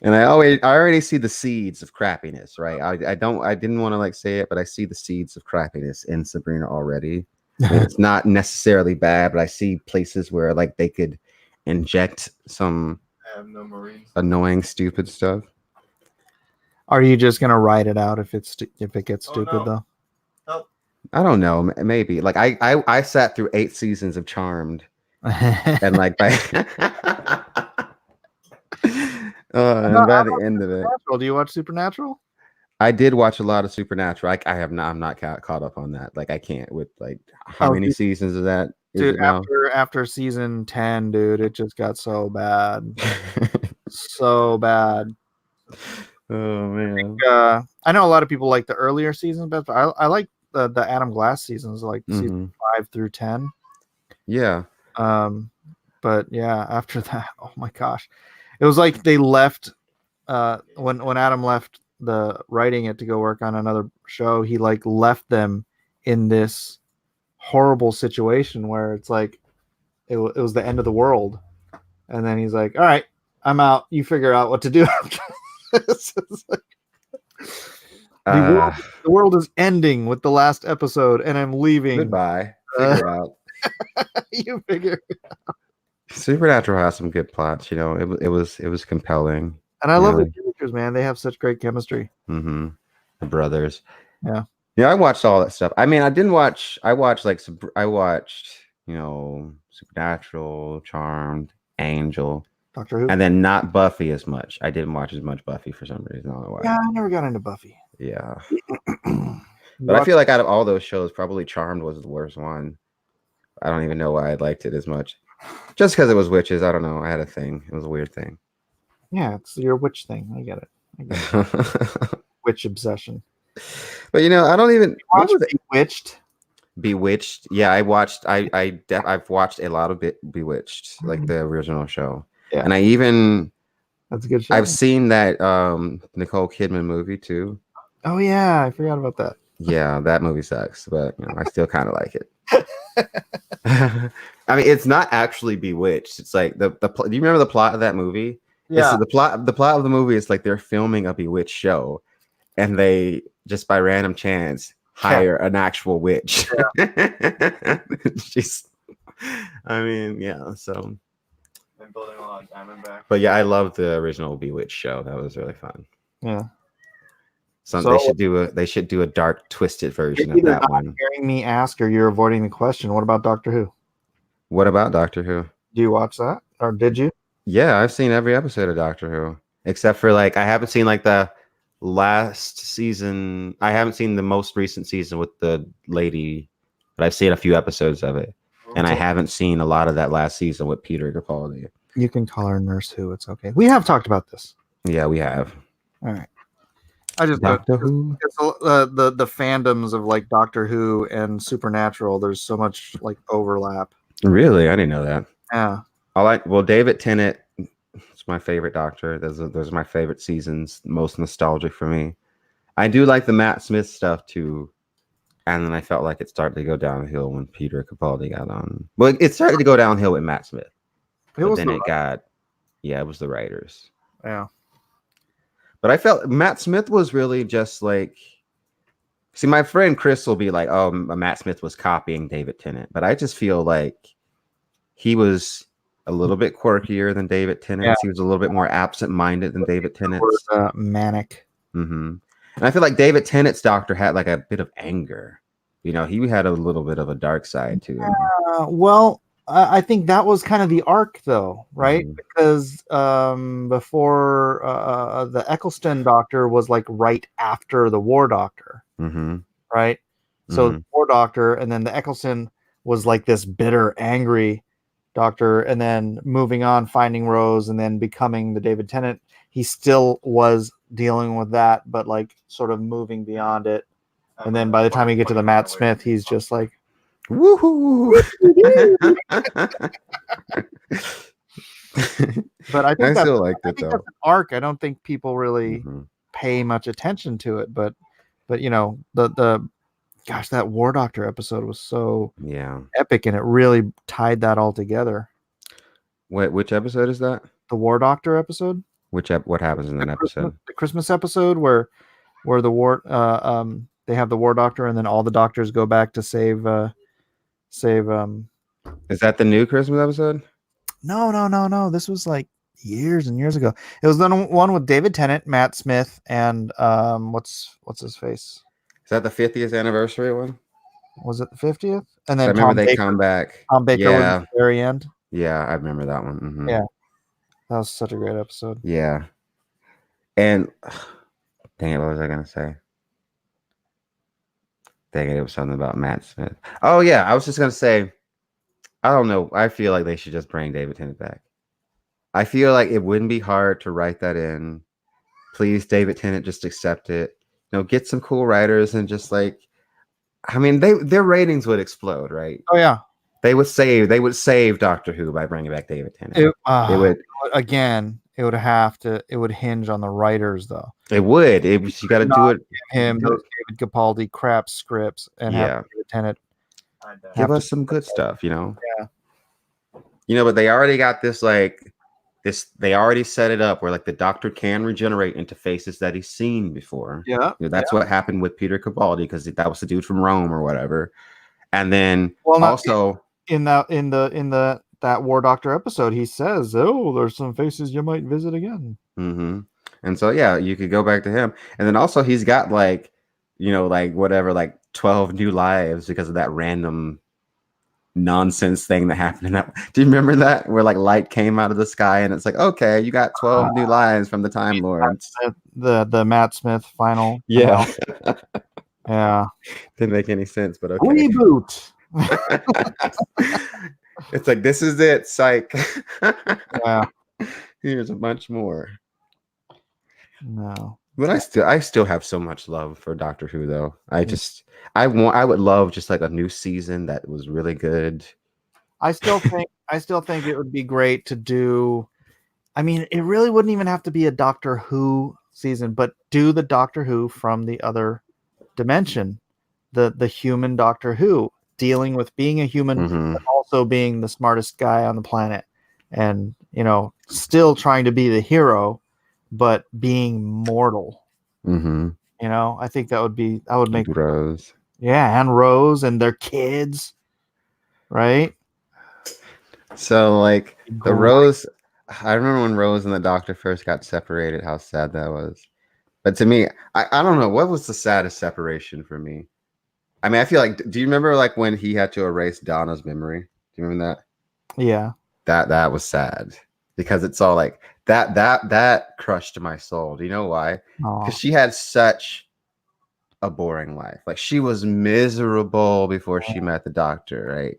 E: And I already see the seeds of crappiness, right? I didn't want to like say it, but I see the seeds of crappiness in Sabrina already. And it's not necessarily bad, but I see places where like they could inject some annoying, stupid stuff.
A: Are you just gonna write it out if it gets stupid though?
E: I don't know. Maybe like I sat through 8 seasons of Charmed, and like by and by the end of it,
A: do you watch Supernatural?
E: I did watch a lot of Supernatural. I'm not caught up on that. Like I can't with like how many seasons of that is
A: dude,
E: it now?
A: After season 10, dude, it just got so bad. So bad.
E: Oh man.
A: I know a lot of people like the earlier seasons, but I like the Adam Glass seasons, like season 5 through 10.
E: Yeah.
A: But yeah, after that, oh my gosh, it was like they left. When Adam left the writing it to go work on another show, he like left them in this horrible situation where it's like it was the end of the world, and then he's like, "All right, I'm out. You figure out what to do after this." The world is ending with the last episode, and I'm leaving.
E: Goodbye. Figure it out.
A: You figure it out.
E: Supernatural has some good plots. It was compelling.
A: And I love the characters, man. They have such great chemistry.
E: Mm-hmm. The brothers.
A: Yeah.
E: Yeah, I watched all that stuff. I mean, I watched Supernatural, Charmed, Angel,
A: Doctor Who,
E: and then not Buffy as much. I didn't watch as much Buffy for some reason. I don't know why.
A: Yeah, I never got into Buffy.
E: Yeah. But I feel like out of all those shows, probably Charmed was the worst one. I don't even know why I liked it as much. Just because it was witches. I don't know. I had a thing. It was a weird thing.
A: Yeah, it's your witch thing. I get it. Witch obsession.
E: But I don't even
A: watch Bewitched.
E: Bewitched. Yeah, I watched. I've watched a lot of Bewitched, like the original show.
A: Yeah,
E: and
A: that's a good show.
E: I've seen that Nicole Kidman movie too.
A: Oh yeah, I forgot about that.
E: Yeah, that movie sucks, but I still kind of like it. I mean, it's not actually Bewitched. It's like the do you remember the plot of that movie?
A: Yeah.
E: The plot of the movie is like they're filming a Bewitched show, and they just by random chance hire an actual witch. Yeah. I mean, yeah. So.
B: And building a lot of Diamondback.
E: But yeah, I love the original Bewitched show. That was really fun.
A: Yeah.
E: So they should do a dark, twisted version of that one.
A: Hearing me ask, or you're avoiding the question. What about Doctor Who?
E: What about Doctor Who?
A: Do you watch that, or did you?
E: Yeah, I've seen every episode of Doctor Who, except for like I haven't seen like the last season. I haven't seen the most recent season with the lady, but I've seen a few episodes of it, and I haven't seen a lot of that last season with Peter Capaldi.
A: You can call her Nurse Who. It's okay. We have talked about this.
E: Yeah, we have.
A: All right. I just
E: Doctor Who.
A: It's the fandoms of like Doctor Who and Supernatural. There's so much like overlap.
E: Really, I didn't know that.
A: Yeah.
E: David Tennant is my favorite Doctor. Those are my favorite seasons. Most nostalgic for me. I do like the Matt Smith stuff too. And then I felt like it started to go downhill when Peter Capaldi got on. Well, it started to go downhill with Matt Smith. It was the writers.
A: Yeah.
E: But I felt Matt Smith was really just like, see, my friend Chris will be like, oh, Matt Smith was copying David Tennant. But I just feel like he was a little bit quirkier than David Tennant.
A: Yeah.
E: He was a little bit more absent-minded than David Tennant.
A: Manic.
E: Mm-hmm. And I feel like David Tennant's Doctor had like a bit of anger. You know, he had a little bit of a dark side to him.
A: Well, I think that was kind of the arc, though, right?
E: Mhm.
A: Because before the Eccleston Doctor was like right after the War Doctor,
E: Mm-hmm.
A: right? So
E: Mhm.
A: the War Doctor, and then the Eccleston was like this bitter, angry Doctor, and then moving on, finding Rose, and then becoming the David Tennant. He still was dealing with that, but like sort of moving beyond it. And then by the time you get to the Matt Smith, he's just like,
E: woohoo!
A: But I think
E: I
A: that's,
E: still liked
A: I
E: it
A: think
E: though.
A: that's an arc. I don't think people really
E: Mhm.
A: pay much attention to it, but you know, the gosh, that War Doctor episode was so
E: Yeah.
A: epic, and it really tied that all together.
E: Wait, which episode is that?
A: The War Doctor episode,
E: What happens in that episode?
A: the Christmas episode where the war they have the War Doctor, and then all the doctors go back to save
E: Is that the new Christmas episode?
A: No. This was like years and years ago. It was the one with David Tennant, Matt Smith, and what's his face?
E: Is that the 50th anniversary one?
A: Was it the 50th? And
E: I
A: then
E: remember
A: Tom
E: they
A: Baker,
E: come back.
A: Tom Baker was
E: Yeah.
A: at the very end.
E: Yeah, I remember that one. Mhm.
A: Yeah. That was such a great episode.
E: Yeah. And dang it, what was I gonna say? Dang it was something about Matt Smith. Oh yeah, I was just gonna say, I don't know. I feel like they should just bring David Tennant back. I feel like it wouldn't be hard to write that in. Please, David Tennant, just accept it. You know, get some cool writers and just like, I mean, their ratings would explode, right?
A: Oh yeah.
E: They would save Doctor Who by bringing back David Tennant.
A: It
E: would.
A: Again, it would hinge on the writers though.
E: It would. You got to do it.
A: Him, those David Capaldi crap scripts, and have David Tennant
E: Give us some good stuff, you know.
A: Yeah.
E: You know, but they already got this like this. They already set it up where like the Doctor can regenerate into faces that he's seen before.
A: Yeah,
E: You know, that's what happened with Peter Capaldi because that was the dude from Rome or whatever. And then
A: Well,
E: also
A: in that War Doctor episode, he says, "Oh, there's some faces you might visit again."
E: Mm-hmm. And so, yeah, you could go back to him. And then also he's got like, you know, like whatever, like 12 new lives because of that random nonsense thing that happened in that. Do you remember that where like light came out of the sky and it's like, okay, you got 12 new lives from the Time Lords.
A: The Matt Smith final.
E: Yeah.
A: Yeah.
E: Didn't make any sense, but okay.
A: Reboot.
E: It's like, this is it, psych.
A: Yeah.
E: Here's a bunch more.
A: No.
E: But I still have so much love for Doctor Who though. I would love just like a new season that was really good.
A: I still think it would be great to do. I mean, it really wouldn't even have to be a Doctor Who season, but do the Doctor Who from the other dimension, the human Doctor Who, dealing with being a human, but also being the smartest guy on the planet, and you know, still trying to be the hero, but being mortal.
E: Mm-hmm.
A: You know, I think that would make
E: Rose.
A: Yeah, and Rose and their kids, right?
E: So like the
A: Great.
E: Rose, I remember when Rose and the Doctor first got separated, how sad that was. But to me, I don't know, what was the saddest separation for me? I mean, I feel like, do you remember like when he had to erase Donna's memory? Do you remember that?
A: Yeah.
E: That was sad because it's all like that crushed my soul. Do you know why?
A: Aw.
E: Because she had such a boring life. Like she was miserable before she met the doctor, right?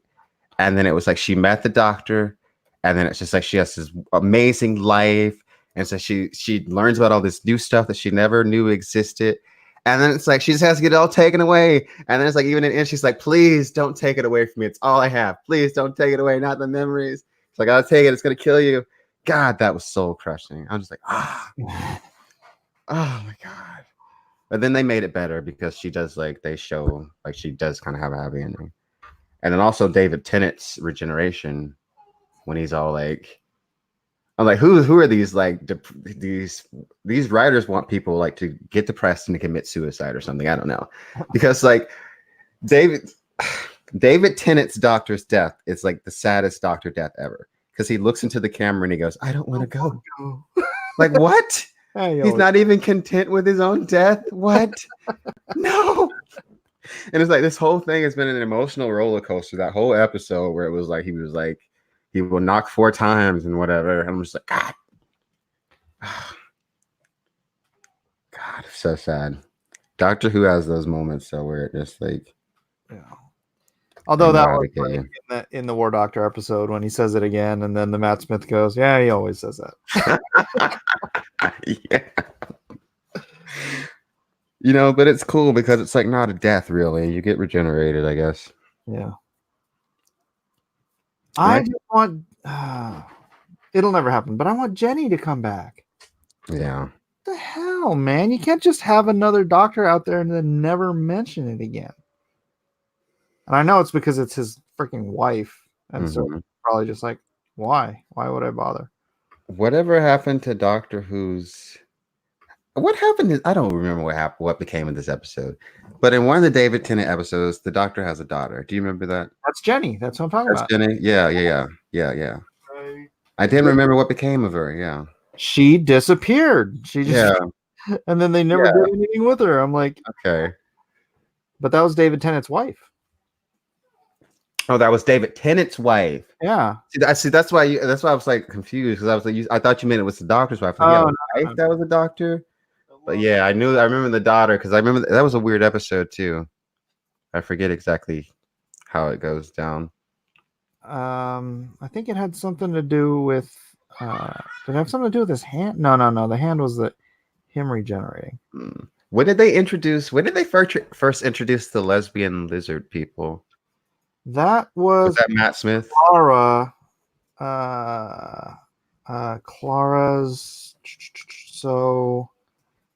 E: And then it was like she met the doctor, and then it's just like she has this amazing life, and so she learns about all this new stuff that she never knew existed. And then it's like she just has to get it all taken away. And then it's like even in the end, she's like, please don't take it away from me. It's all I have. Please don't take it away, not the memories. It's like, I'll take it, it's gonna kill you. God, that was soul crushing. I'm just like, oh my God. But then they made it better because she does they show she does kind of have a happy ending. And then also David Tennant's regeneration when he's all like, I'm like, who are these these writers want people to get depressed and to commit suicide or something? I don't know. Because David Tennant's doctor's death is the saddest doctor death ever. Because he looks into the camera and he goes, I don't want to go. What? He's not even content with his own death. What? No. And it's this whole thing has been an emotional roller coaster. That whole episode where it was he will knock 4 times and whatever. And I'm just God. God, it's so sad. Doctor Who has those moments though where it just
A: yeah. Although that was
E: in
A: in the War Doctor episode when he says it again, and then the Matt Smith goes, yeah, he always says that.
E: Yeah. But it's cool because it's not a death really. You get regenerated, I guess.
A: Yeah. I just want it'll never happen, but I want Jenny to come back.
E: Yeah.
A: What the hell, man? You can't just have another doctor out there and then never mention it again. And I know it's because it's his freaking wife. And so probably just why? Why would I bother?
E: Whatever happened to Doctor Who's... What happened? I don't remember what became of this episode. But in one of the David Tennant episodes, the doctor has a daughter. Do you remember that?
A: That's Jenny. That's what I'm talking about.
E: Jenny? Yeah. I didn't remember what became of her. Yeah.
A: She disappeared. She just... And then they never did anything with her. I'm like...
E: Okay.
A: But that was David Tennant's wife.
E: Oh, that was David Tennant's wife.
A: Yeah.
E: See, that's why I was confused because I was I thought you meant it was the doctor's wife. Wife that was a doctor. But yeah, I remember the daughter because I remember that was a weird episode too. I forget exactly how it goes down.
A: I think it had something to do with. Did it have something to do with his hand? No. The hand was him regenerating.
E: When did they first introduce the lesbian lizard people?
A: That was
E: that Matt Smith?
A: Clara. Clara's. So,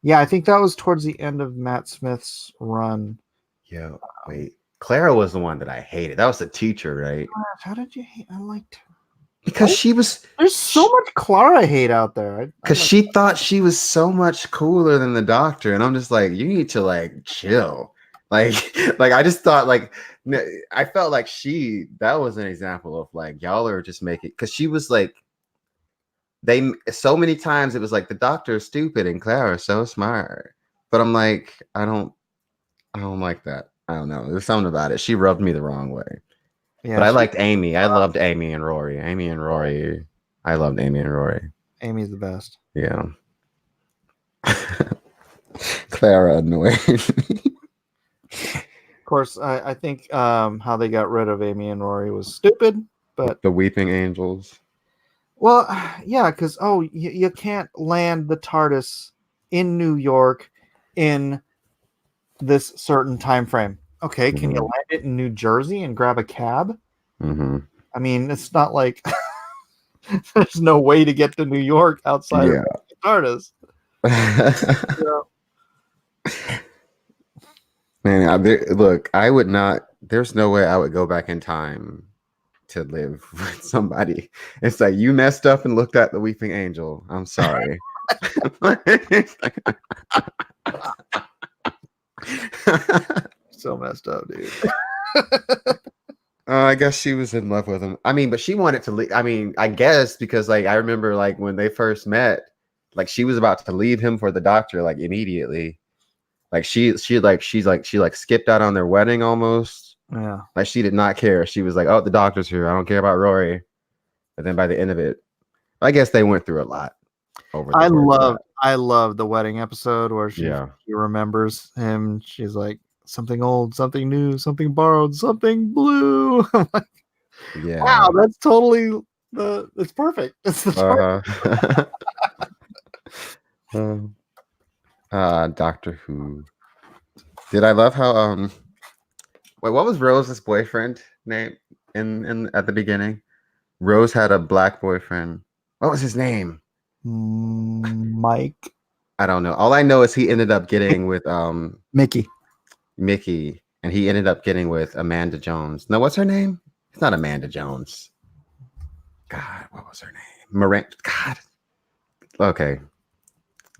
A: yeah, I think that was towards the end of Matt Smith's run.
E: Yeah, wait. Clara was the one that I hated. That was the teacher, right?
A: How did you hate? I liked her.
E: Because she was...
A: There's so much Clara hate out there.
E: Because she thought she was so much cooler than the doctor. And I'm just you need to, chill. I just thought, I felt that was an example of, y'all are just making... Because she was, so many times it was the doctor is stupid and Clara is so smart. But I'm I don't like that. I don't know. There's something about it. She rubbed me the wrong way. Yeah, but I liked Amy. I loved Amy and Rory. I loved Amy and Rory.
A: Amy's the best.
E: Yeah. Clara annoyed me.
A: Of course, I think how they got rid of Amy and Rory was stupid, but...
E: The Weeping Angels.
A: Well, yeah, because, you can't land the TARDIS in New York in this certain time frame. Okay, can you land it in New Jersey and grab a cab?
E: Mm-hmm.
A: I mean, it's not like there's no way to get to New York outside of the TARDIS.
E: Man, look, I would not. There's no way I would go back in time to live with somebody. It's you messed up and looked at the Weeping Angel. I'm sorry.
A: So messed up, dude.
E: I guess she was in love with him. I mean, but she wanted to leave. I mean, I guess because I remember when they first met, she was about to leave him for the doctor immediately. She skipped out on their wedding almost.
A: Yeah.
E: She did not care. She was oh, the doctor's here. I don't care about Rory. But then by the end of it, I guess they went through a lot. over the course of
A: I love the wedding episode where
E: Yeah.
A: she remembers him. She's like, something old, something new, something borrowed, something blue. I'm like,
E: that. Yeah.
A: wow, that's totally it's perfect. It's the
E: Doctor Who. Did I love how wait, what was Rose's boyfriend name in at the beginning? Rose had a black boyfriend. What was his name?
A: Mike.
E: I don't know. All I know is he ended up getting with
A: Mickey.
E: Mickey, and he ended up getting with Amanda Jones. No, what's her name? It's not Amanda Jones. God, what was her name? Miranda. God. Okay.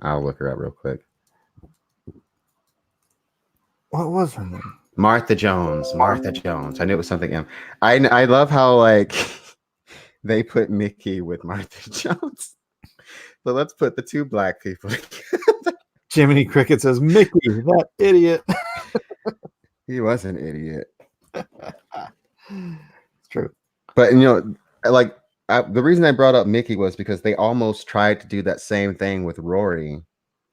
E: I'll look her up real quick.
A: What was her name?
E: Martha Jones. Martha Jones. I knew it was something. I love how like they put Mickey with Martha Jones. So let's put the two black people together.
A: Jiminy Cricket says, Mickey, that idiot.
E: He was an idiot.
A: It's true.
E: But like the reason I brought up Mickey was because they almost tried to do that same thing with Rory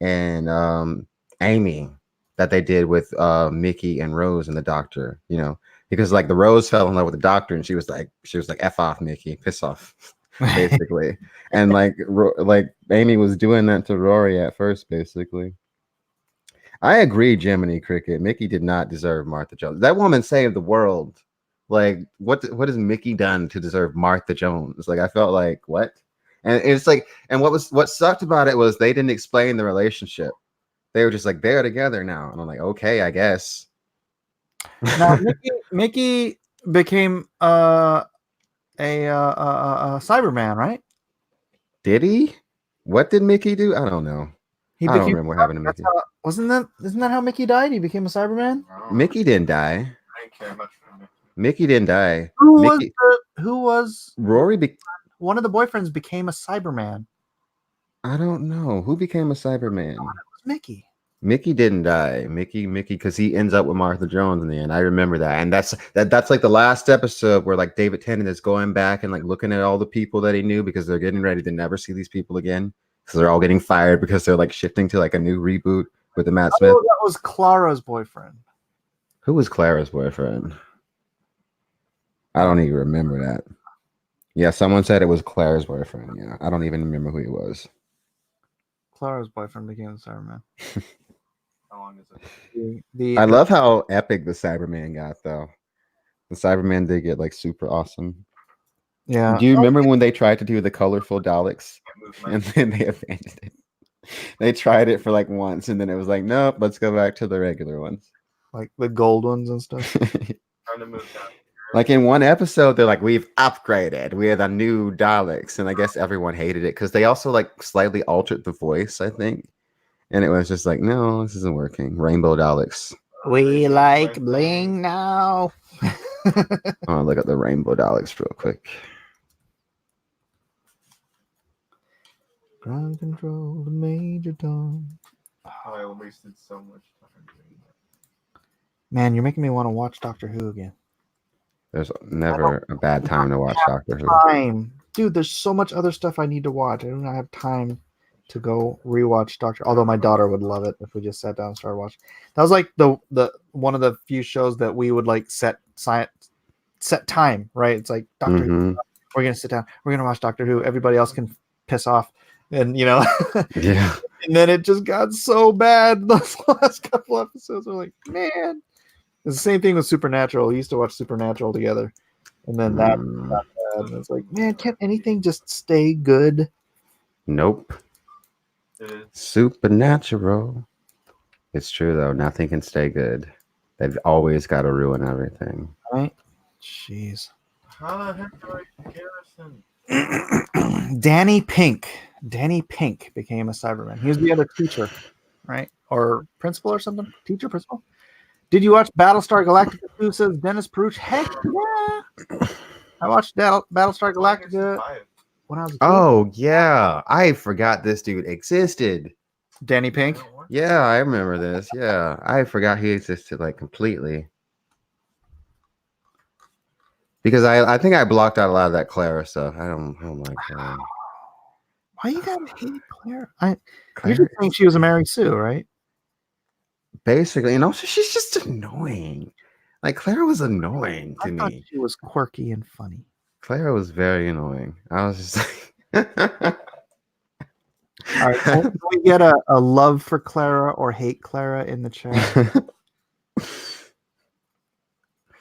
E: and Amy that they did with Mickey and Rose and the Doctor. Because like the Rose fell in love with the Doctor and she was like F off, Mickey, piss off, basically. And like Amy was doing that to Rory at first, basically. I agree, Jiminy Cricket. Mickey did not deserve Martha Jones. That woman saved the world. Like, what has Mickey done to deserve Martha Jones? Like, I felt like, what? And it's like, and what sucked about it was they didn't explain the relationship. They were just like, they're together now. And I'm like, okay, I guess.
A: Now, Mickey became a Cyberman, right?
E: Did he? What did Mickey do? I don't know. I don't remember what happened to Mickey.
A: Isn't that how Mickey died? He became a Cyberman?
E: Mickey didn't die.
B: I didn't care much for Mickey.
E: Mickey didn't die.
A: Who was
E: Rory?
A: One of the boyfriends became a Cyberman.
E: I don't know. Who became a Cyberman?
A: It was Mickey.
E: Mickey didn't die. Mickey, because he ends up with Martha Jones in the end. I remember that, and that's like the last episode where like David Tennant is going back and like looking at all the people that he knew because they're getting ready to never see these people again because they're all getting fired because they're like shifting to like a new reboot with the Matt Smith.
A: Oh, that was Clara's boyfriend.
E: Who was Clara's boyfriend? I don't even remember that. Yeah, someone said it was Clara's boyfriend. Yeah, I don't even remember who he was.
A: Clara's boyfriend became a Cyberman.
B: How long is it?
E: I love how epic the Cyberman got, though. The Cyberman did get like super awesome.
A: Yeah.
E: Do you remember when they tried to do the colorful Daleks and then they abandoned it? They tried it for like once and then it was like, nope, let's go back to the regular ones.
A: Like the gold ones and stuff.
B: Trying to move down.
E: Like in one episode, they're like, we've upgraded. We have a new Daleks. And I guess everyone hated it because they also like slightly altered the voice, I think. And it was just like, no, this isn't working. Rainbow Daleks.
A: We like bling now.
E: I'll look at the Rainbow Daleks real quick.
A: Ground control to Major Tom.
B: Oh, I wasted so much time doing that.
A: Man, you're making me want to watch Doctor Who again.
E: There's never a bad time to watch Doctor Who.
A: Dude, there's so much other stuff I need to watch. I do not have time to go rewatch Doctor. Although my daughter would love it if we just sat down and started watching. That was like the one of the few shows that we would like set time, right? It's like Doctor Who. We're gonna sit down. We're gonna watch Doctor Who. Everybody else can piss off, and
E: Yeah.
A: And then it just got so bad. Those last couple episodes were like, man. It's the same thing with Supernatural. We used to watch Supernatural together, and then that got bad. And it's like, man, can't anything just stay good?
E: Nope. Supernatural. It's true though. Nothing can stay good. They've always got to ruin everything.
A: Right? Jeez.
B: How the heck do I Garrison?
A: Danny Pink became a Cyberman. He was the other teacher, right? Or principal or something? Teacher, principal? Did you watch Battlestar Galactica 2, says Dennis Pruch? Heck yeah. I watched Battlestar Galactica when I was a kid.
E: Oh, yeah. I forgot this dude existed.
A: Danny Pink?
E: Yeah, I remember this. Yeah. I forgot he existed like completely. Because I think I blocked out a lot of that Clara stuff. I don't like that.
A: Why you gotta hate Clara? You're
E: Clara
A: just saying she was a Mary Sue, right?
E: basically, and also she's just annoying. Like Clara was annoying to
A: I thought
E: me.
A: she was quirky and funny.
E: Clara was very annoying. I was just like,
A: All right, can we get a love for Clara or hate Clara in the chat?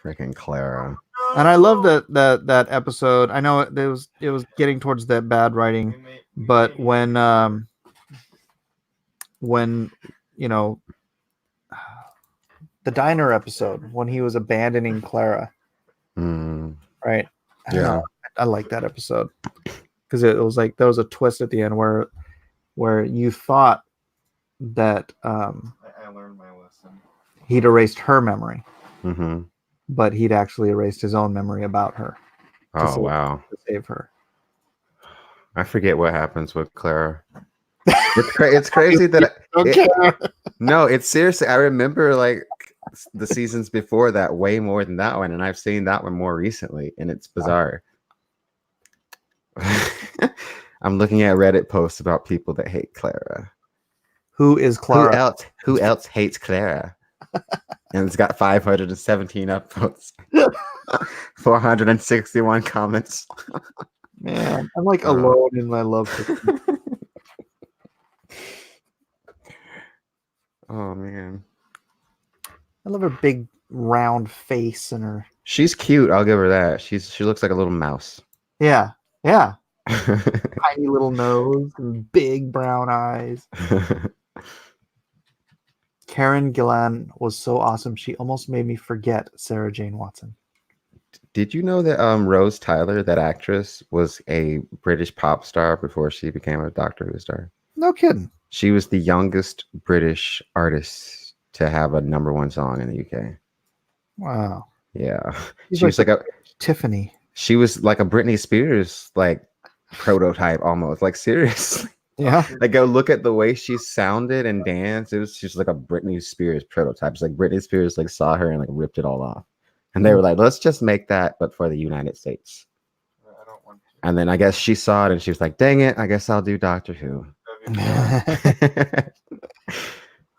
E: freaking Clara.
A: And I love that episode. I know it was getting towards that bad writing, but when you know the diner episode when he was abandoning Clara,
E: Mm,
A: right? I don't
E: yeah.
A: know. I like that episode because it was like there was a twist at the end where you thought that
B: I learned my lesson.
A: he'd erased her memory,
E: Mm-hmm.
A: but he'd actually erased his own memory about her
E: Oh wow.
A: to save her.
E: I forget what happens with Clara. It's crazy that no, it's seriously. I remember like the seasons before that way more than that one, and I've seen that one more recently, and it's bizarre. I'm looking at Reddit posts about people that hate Clara.
A: Who is Clara?
E: Who else hates Clara? And it's got 517 upvotes, 461 comments.
A: Man, I'm like alone in my love for
E: Oh man,
A: I love her big round face and her
E: she's cute. I'll give her that. She looks like a little mouse.
A: yeah tiny little nose and big brown eyes. Karen Gillan was so awesome. She almost made me forget Sarah Jane Watson.
E: Did you know that Rose Tyler, that actress, was a British pop star before she became a Doctor Who star?
A: No kidding.
E: She was the youngest British artist to have a #1 song in the UK.
A: Wow.
E: Yeah,
A: She's
E: she was like a
A: Tiffany.
E: she was like a Britney Spears like prototype almost. Like seriously,
A: Yeah.
E: like go look at the way she sounded and danced. She's like a Britney Spears prototype. It's like Britney Spears like saw her and like ripped it all off, and they were like, let's just make that, but for the United States.
B: I don't want to.
E: And then I guess she saw it and she was like, dang it, I guess I'll do Doctor Who.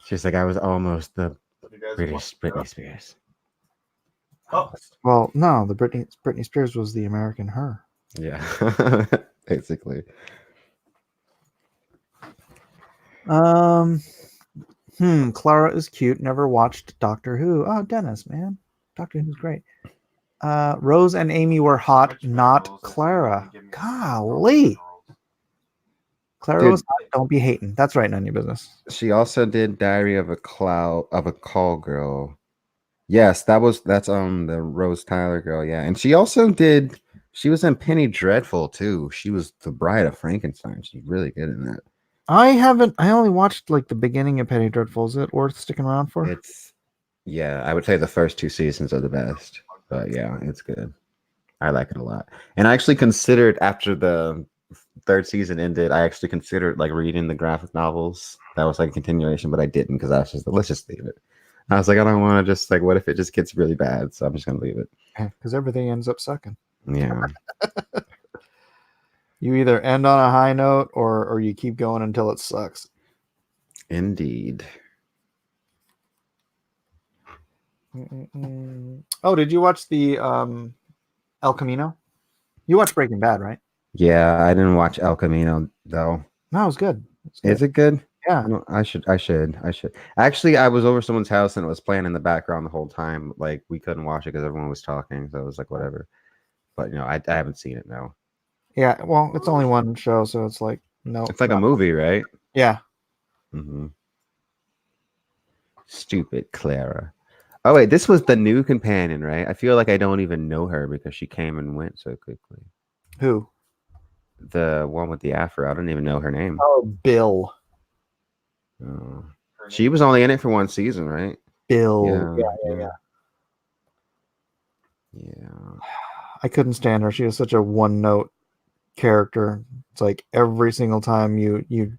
E: She's like, I was almost the British Britney Spears.
B: Oh,
A: Well, no, the Britney Spears was the American her.
E: Yeah, basically.
A: Clara is cute. Never watched Doctor Who. Oh, Dennis, man. Doctor Who's great. Rose and Amy were hot, not Clara. Golly. Clara
E: Dude.
A: was hot. Don't be hating. That's right, none of your business.
E: She also did Diary of a Call Girl. Yes, that's the Rose Tyler girl, yeah. And she also she was in Penny Dreadful too. She was the Bride of Frankenstein. She's really good in that.
A: I only watched like the beginning of Penny Dreadful. Is it worth sticking around for?
E: Yeah, I would say the first 2 seasons are the best. But yeah, it's good. I like it a lot. And I actually considered after the 3rd season ended, I actually considered like reading the graphic novels. That was like a continuation, but I didn't because I was just let's just leave it. I was like, I don't want to just like, what if it just gets really bad? So I'm just gonna leave it.
A: Because everything ends up sucking.
E: Yeah.
A: You either end on a high note or you keep going until it sucks.
E: Indeed.
A: Oh, did you watch the El Camino? You watched Breaking Bad, right?
E: Yeah, I didn't watch El Camino though.
A: No, it was good.
E: Is it good?
A: Yeah.
E: No, I should. Actually, I was over someone's house and it was playing in the background the whole time. Like we couldn't watch it because everyone was talking, so it was like whatever. But I haven't seen it now.
A: Yeah, well, it's only one show, so it's like no.
E: It's like a movie, right?
A: Yeah.
E: Mm-hmm. Stupid Clara. Oh wait, this was the new companion, right? I feel like I don't even know her because she came and went so quickly.
A: Who?
E: The one with the afro. I don't even know her name.
A: Oh, Bill.
E: Oh. She was only in it for 1 season, right?
A: Bill.
E: Yeah.
A: I couldn't stand her. She was such a one-note character. It's like every single time you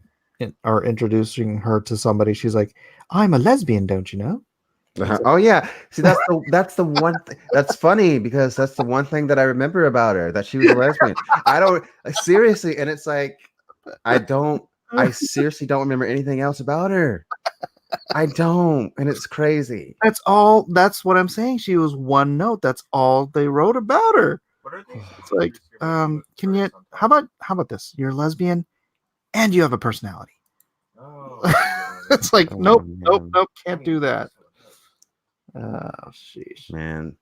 A: are introducing her to somebody, she's like, "I'm a lesbian, don't you know?"
E: Oh yeah. See, that's the one. That's funny because that's the one thing that I remember about her, that she was a lesbian. I don't seriously, and it's like I seriously don't remember anything else about her. I don't, and it's crazy.
A: That's what I'm saying. She was one note. That's all they wrote about her.
B: What are these?
A: It's like, can you? How about this? You're a lesbian, and you have a personality.
B: Oh,
A: It's like,
E: Oh,
A: nope,
E: man.
A: can't do that. Oh, sheesh.
E: Man,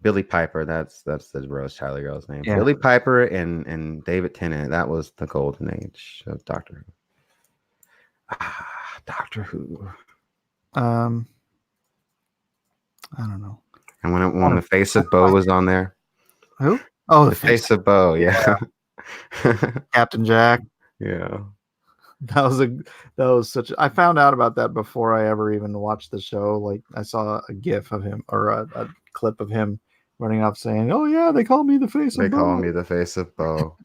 E: Billy Piper. That's the Rose Tyler girl's name.
A: Yeah.
E: Billy Piper and David Tennant. That was the golden age of Doctor Who. Doctor Who.
A: I don't know.
E: And when the face of Bo was on there.
A: Who? Oh,
E: The face of Bo. Yeah.
A: Captain Jack.
E: Yeah.
A: That was such. I found out about that before I ever even watched the show. Like I saw a GIF of him or a clip of him running up saying, "Oh yeah, they call me the face
E: They
A: of
E: call
A: Bo."
E: me the face of Bo.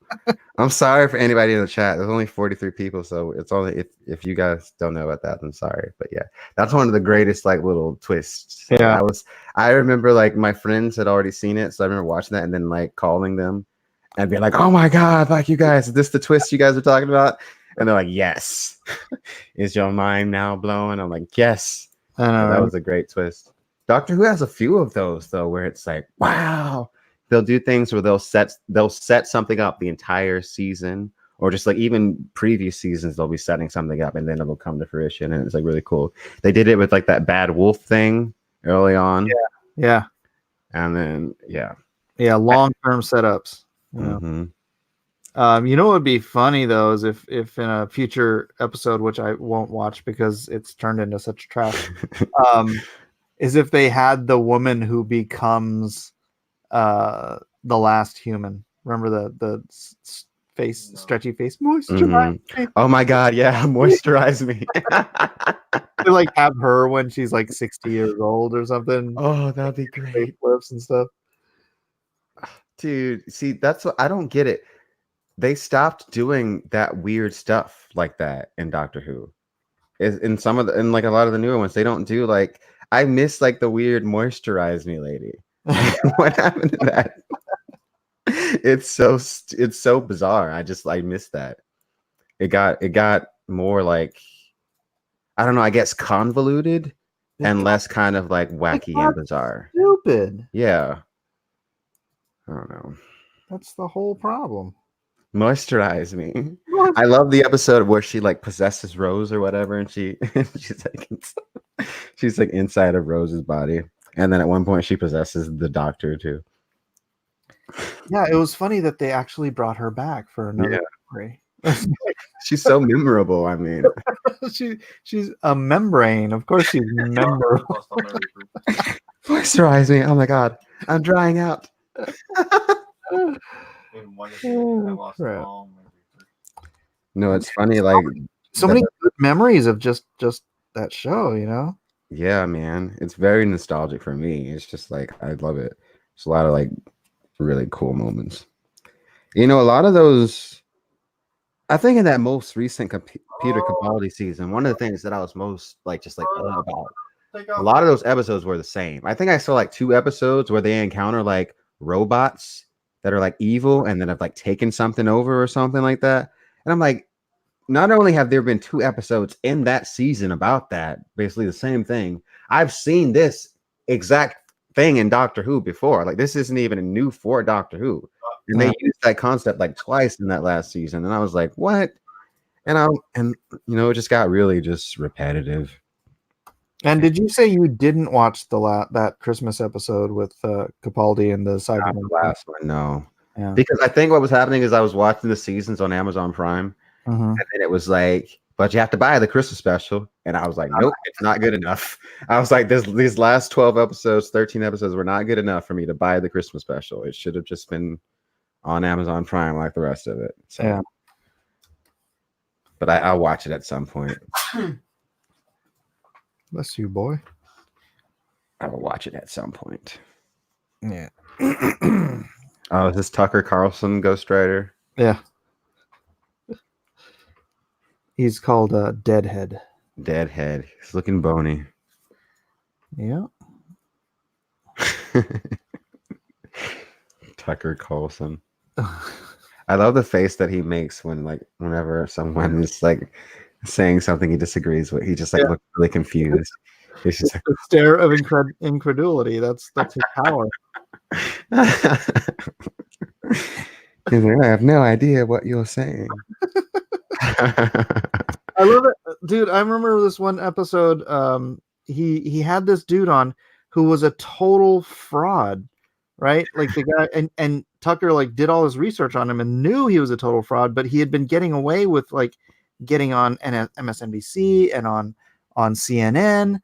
E: I'm sorry for anybody in the chat. There's only 43 people, so it's only if you guys don't know about that, then sorry. But yeah, that's one of the greatest like little twists.
A: Yeah.
E: I remember like my friends had already seen it, so I remember watching that and then like calling them and being like, "Oh my god, like you guys, is this the twist you guys are talking about?" And they're like, "Yes." Is your mind now blown? I'm like, "Yes."
A: I know.
E: So that
A: Right?
E: was a great twist. Doctor Who has a few of those though, where it's like, wow. They'll do things where they'll set something up the entire season, or just like even previous seasons, they'll be setting something up and then it'll come to fruition, and it's like really cool. They did it with like that Bad Wolf thing early on.
A: Yeah.
E: And then yeah.
A: Long-term setups. You know.
E: Mhm.
A: What would be funny though is if in a future episode, which I won't watch because it's turned into such trash, is if they had the woman who becomes the last human. Remember the face, stretchy face, moisturize me.
E: Oh my god, yeah, moisturize me.
A: They like have her when she's like 60 years old or something.
E: Oh, that'd be great.
A: Facelifts and stuff.
E: Dude, see, that's what I don't get it. They stopped doing that weird stuff like that in Doctor Who. In like a lot of the newer ones, they don't do like I miss like the weird moisturize me lady. What happened to that? It's so bizarre. I miss that. It got more like I don't know, I guess convoluted and less kind of like wacky and bizarre.
A: Stupid.
E: Yeah. I don't know.
A: That's the whole problem.
E: Moisturize me. I love the episode where she like possesses Rose or whatever, and she's like inside of Rose's body, and then at one point she possesses the Doctor too.
A: Yeah, it was funny that they actually brought her back for another story.
E: She's so memorable. I mean,
A: she's a membrane. Of course, she's memorable.
E: Moisturize me. Oh my god, I'm drying out.
A: Crap.
E: No, it's funny. Like
A: so many good memories of just that show.
E: Yeah, man, it's very nostalgic for me. It's just like I love it. It's a lot of like really cool moments. A lot of those. I think in that most recent Peter Capaldi season, one of the things that I was most about, a lot of those episodes were the same. I think I saw like 2 episodes where they encounter like robots that are like evil and then have like taken something over or something like that. And I'm like, not only have there been 2 episodes in that season about that, basically the same thing, I've seen this exact thing in Doctor Who before. Like this isn't even new for Doctor Who. And they used that concept like twice in that last season. And I was like, what? And it just got really just repetitive.
A: And did you say you didn't watch that Christmas episode with Capaldi and the Cybermen?
E: The last one, no.
A: Yeah.
E: Because I think what was happening is I was watching the seasons on Amazon Prime, and then it was like, but you have to buy the Christmas special. And I was like, nope, it's not good enough. I was like, these last 12 episodes, 13 episodes were not good enough for me to buy the Christmas special. It should have just been on Amazon Prime like the rest of it. So,
A: yeah.
E: But I'll watch it at some point.
A: Bless you, boy.
E: I will watch it at some point.
A: Yeah.
E: Oh, is this Tucker Carlson Ghost Rider?
A: Yeah. He's called Deadhead.
E: Deadhead. He's looking bony.
A: Yeah.
E: Tucker Carlson. I love the face that he makes when like whenever someone is like saying something he disagrees with. He just like looks really confused. He's just
A: The stare of incredulity. That's his power.
E: He's like, I have no idea what you're saying.
A: I love it, dude. I remember this one episode. He had this dude on who was a total fraud, right? Like the guy, and Tucker like did all his research on him and knew he was a total fraud, but he had been getting away with like getting on MSNBC and on CNN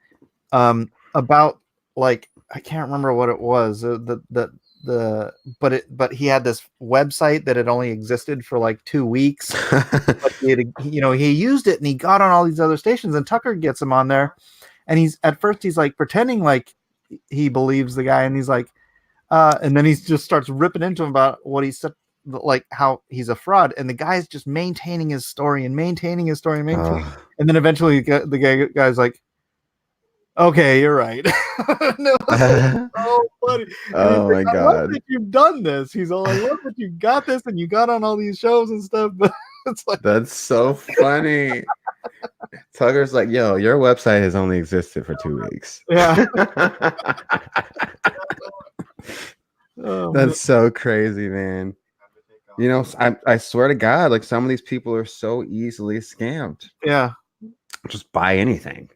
A: about like I can't remember what it was. But he had this website that had only existed for like 2 weeks. But he used it and he got on all these other stations, and Tucker gets him on there, and he's like pretending like he believes the guy, and he's like and then he just starts ripping into him about what he said, like how he's a fraud, and the guy's just maintaining his story and maintaining, and then eventually the guy's like, okay, you're right. No, so funny.
E: Oh my
A: I
E: God.
A: love that you've done this. He's all, I love that you got this and you got on all these shows and stuff. But it's like,
E: that's so funny. Tucker's like, yo, your website has only existed for 2 weeks.
A: yeah. Oh,
E: That's so crazy, man. You know, I swear to God, like some of these people are so easily scammed.
A: yeah.
E: Just buy anything.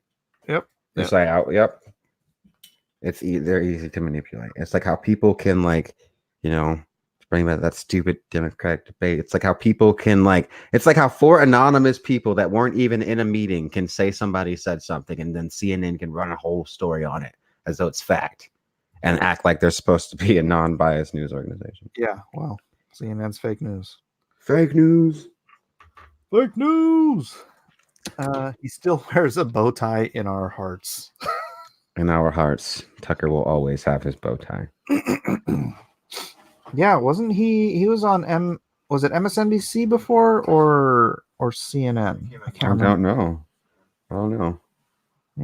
A: Yep.
E: It's like, yep. They're easy to manipulate. It's like how people can like, you know, bring back that stupid Democratic debate. It's like how people can like, it's like how 4 anonymous people that weren't even in a meeting can say somebody said something, and then CNN can run a whole story on it as though it's fact and act like they're supposed to be a non-biased news organization.
A: Yeah. Wow. CNN's fake news.
E: Fake news.
A: Fake news. He still wears a bow tie in our hearts.
E: In our hearts, Tucker will always have his bow tie.
A: Yeah, wasn't he was on was it MSNBC before or CNN?
E: I don't know.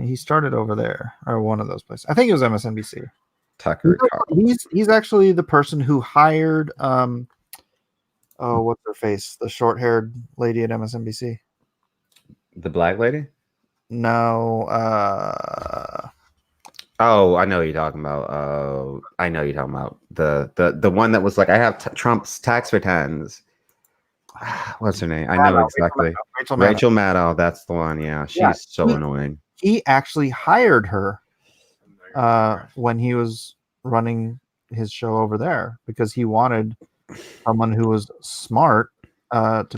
A: He started over there, or one of those places. I think it was MSNBC.
E: Tucker.
A: He's actually the person who hired what's her face? The short-haired lady at MSNBC.
E: The black lady?
A: No,
E: oh, I know what you're talking about. I know what you're talking about. The one that was like, I have Trump's tax returns. What's her name? I know exactly. Rachel Maddow. That's the one. Yeah, she's so annoying.
A: He actually hired her when he was running his show over there because he wanted someone who was smart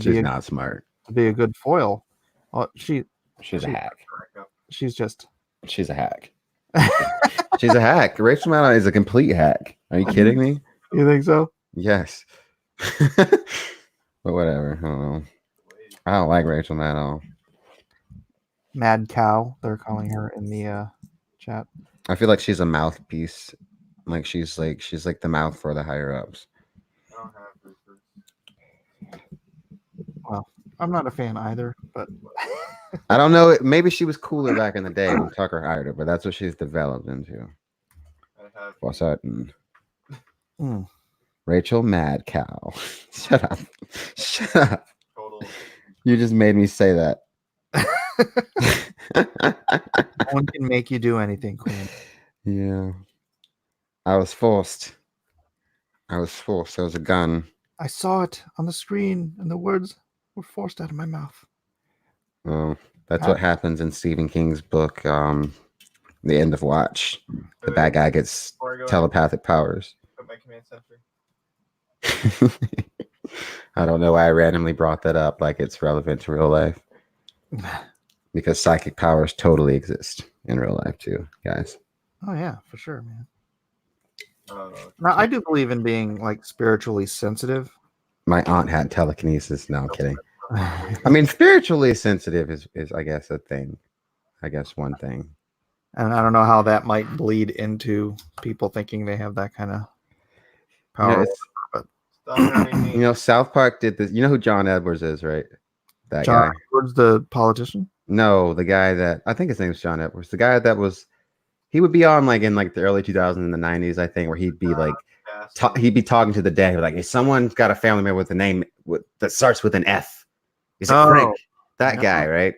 E: She's not smart.
A: To be a good foil. Well, she's
E: a hack.
A: She's
E: a hack. She's a hack. Rachel Maddow is a complete hack. Are you kidding me?
A: You think so?
E: Yes. But whatever. I don't know. I don't like Rachel Maddow.
A: Mad Cow, they're calling her in the chat.
E: I feel like she's a mouthpiece. Like she's like the mouth for the higher ups.
A: Well, I'm not a fan either, but
E: I don't know. Maybe she was cooler back in the day when Tucker hired her, but that's what she's developed into. For certain. Rachel Mad Cow. Shut up. Shut up. You just made me say that.
A: No one can make you do anything, Queen.
E: Yeah. I was forced. There was a gun.
A: I saw it on the screen, and the words were forced out of my mouth.
E: Oh, that's what happens in Stephen King's book, The End of Watch. The bad guy gets telepathic powers.
B: Put my command center.
E: I don't know why I randomly brought that up like it's relevant to real life. Because psychic powers totally exist in real life too, guys.
A: Oh yeah, for sure, man. Now, I do believe in being like spiritually sensitive.
E: My aunt had telekinesis. No, I'm kidding. I mean, spiritually sensitive is I guess a thing. I guess one thing.
A: And I don't know how that might bleed into people thinking they have that kind of power.
E: You know, South Park did this. You know who John Edwards is, right? That
A: John
E: guy.
A: Edwards, the politician?
E: No, the guy that I think his name is John Edwards. The guy that was he would be on like in like the early 2000s and the 90s, I think, where he'd be like
B: past.
E: he'd be talking to the dead. Like, if someone's got a family member with a name that starts with an F, he's like, Frank, that guy, right?